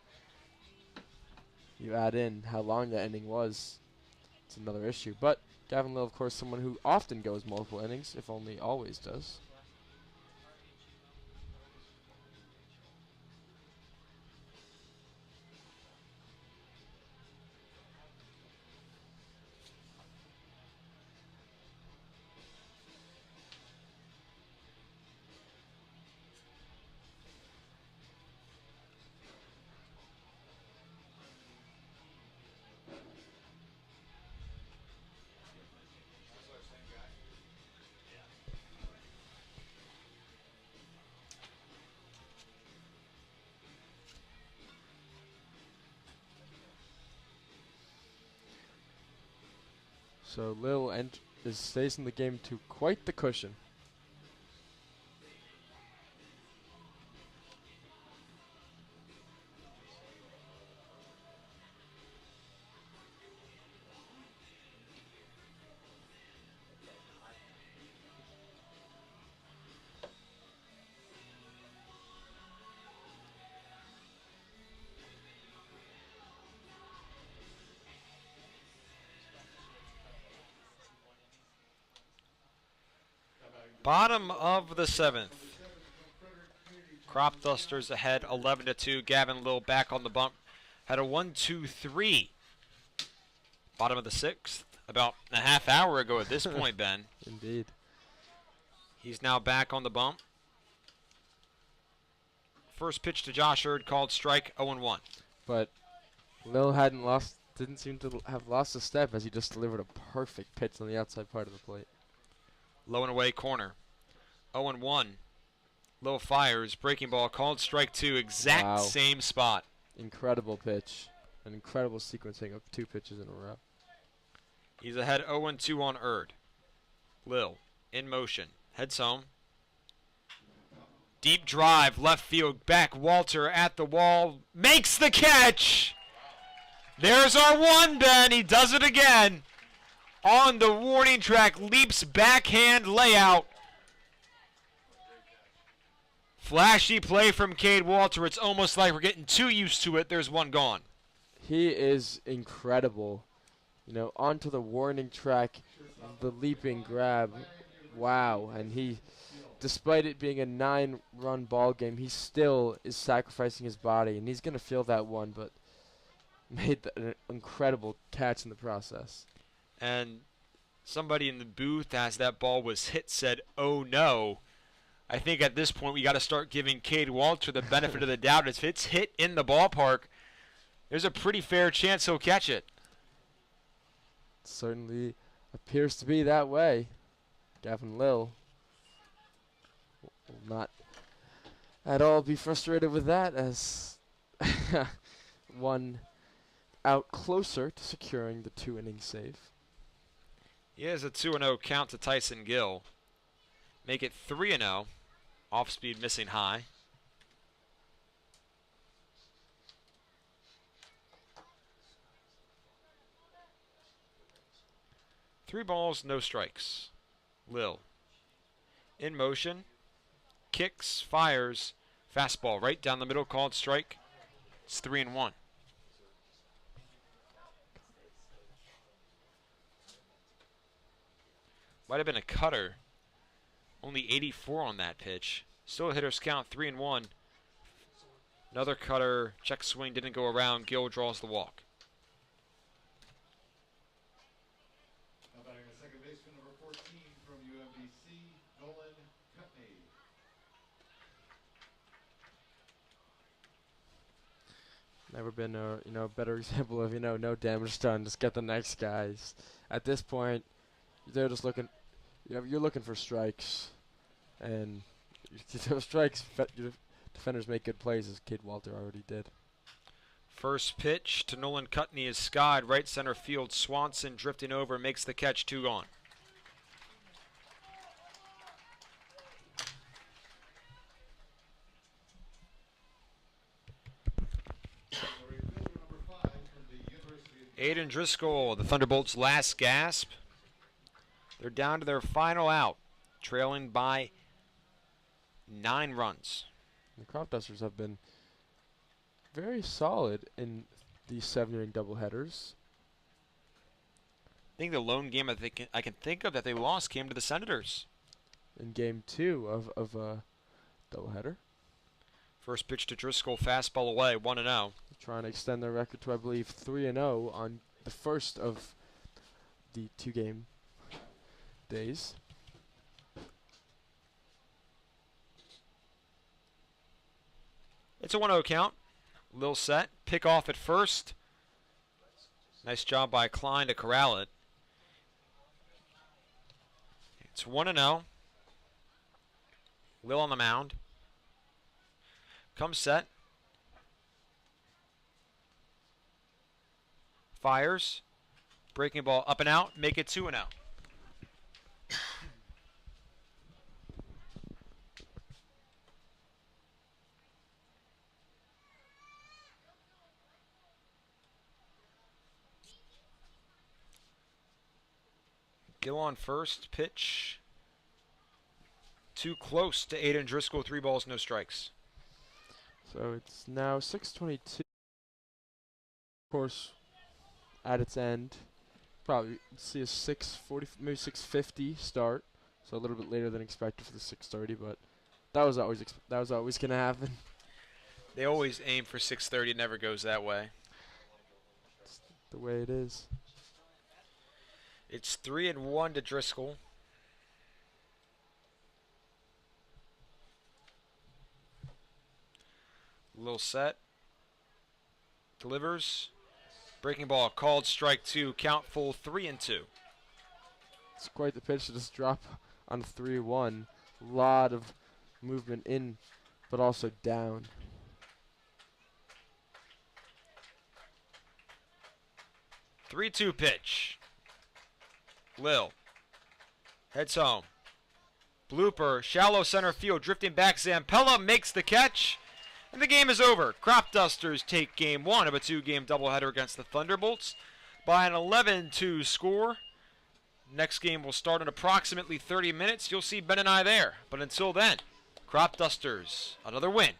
you add in how long that inning was, it's another issue. But Gavin Lill, of course, someone who often goes multiple innings, if only always does. So Lill stays in the game to quite the cushion. Bottom of the 7th. Cropdusters ahead 11-2. Gavin Lill back on the bump. Had a 1-2-3. Bottom of the 6th. About a half hour ago at this point, Ben. Indeed. He's now back on the bump. First pitch to Josh Erd called strike 0-1. But Lill didn't seem to have lost a step as he just delivered a perfect pitch on the outside part of the plate. Low and away corner. 0-1. Lill fires. Breaking ball called strike 2. Exact same spot. Incredible pitch. An incredible sequencing of 2 pitches in a row. He's ahead 0-2 on Erd. Lill in motion. Heads home. Deep drive. Left field. Back. Walter at the wall. Makes the catch. There's our 1, Ben. He does it again. On the warning track, leaps backhand layout. Flashy play from Cade Walter. It's almost like we're getting too used to it. There's 1 gone. He is incredible. You know, onto the warning track, the leaping grab. Wow. And he, despite it being a 9-run ball game, he still is sacrificing his body. And he's going to feel that one, but made an incredible catch in the process. And somebody in the booth, as that ball was hit, said, "Oh no." I think at this point we got to start giving Cade Walter the benefit of the doubt. If it's hit in the ballpark, there's a pretty fair chance he'll catch it. Certainly appears to be that way. Gavin Lill will not at all be frustrated with that, as one out closer to securing the 2-inning save. He has a 2-0 count to Tyson Gill. Make it 3-0. Off speed missing high. Three balls, no strikes. Lill. In motion. Kicks, fires. Fastball right down the middle, called strike. It's 3-1. Might have been a cutter. Only 84 on that pitch. Still a hitter's count, 3-1. Another cutter, check swing, didn't go around. Gill draws the walk. Now batting the second baseman, number 14 from UMBC, Nolan Cutney. Never been a better example of no damage done. Just get the next guys. At this point, they're just looking. You're looking for strikes, and those strikes, your defenders make good plays, as Cade Walter already did. First pitch to Nolan Cutney is skied right center field. Swanson drifting over, makes the catch, 2 gone. Aiden Driscoll, the Thunderbolts' last gasp. They're down to their final out, trailing by 9 runs. The Cropdusters have been very solid in these 7-inning doubleheaders. I think the lone game I can think of that they lost came to the Senators. In game 2 of a doubleheader. First pitch to Driscoll, fastball away, 1-0. Trying to extend their record to, I believe, 3-0 on the first of the 2-game days. It's a 1-0 count. Lill set. Pick off at first. Nice job by Klein to corral it. It's 1-0. Lill on the mound. Comes set. Fires. Breaking ball up and out. Make it 2-0. Gill on first. Pitch. Too close to Aiden Driscoll. 3 balls, no strikes. So it's now 6:22. Of course, at its end, probably see a 6:40, maybe 6:50 start. So a little bit later than expected for the 6:30, but that was always gonna happen. They always aim for 6:30. It never goes that way. It's the way it is. It's 3-1 to Driscoll. Little set. Delivers. Breaking ball called, strike 2. Count full, 3-2. It's quite the pitch to just drop on 3-1. A lot of movement in, but also down. Three-two pitch. Lill. Heads home. Blooper, shallow center field, drifting back. Zampella makes the catch. And the game is over. Cropdusters take game 1 of a 2-game doubleheader against the Thunderbolts by an 11-2 score. Next game will start in approximately 30 minutes. You'll see Ben and I there. But until then, Cropdusters, another win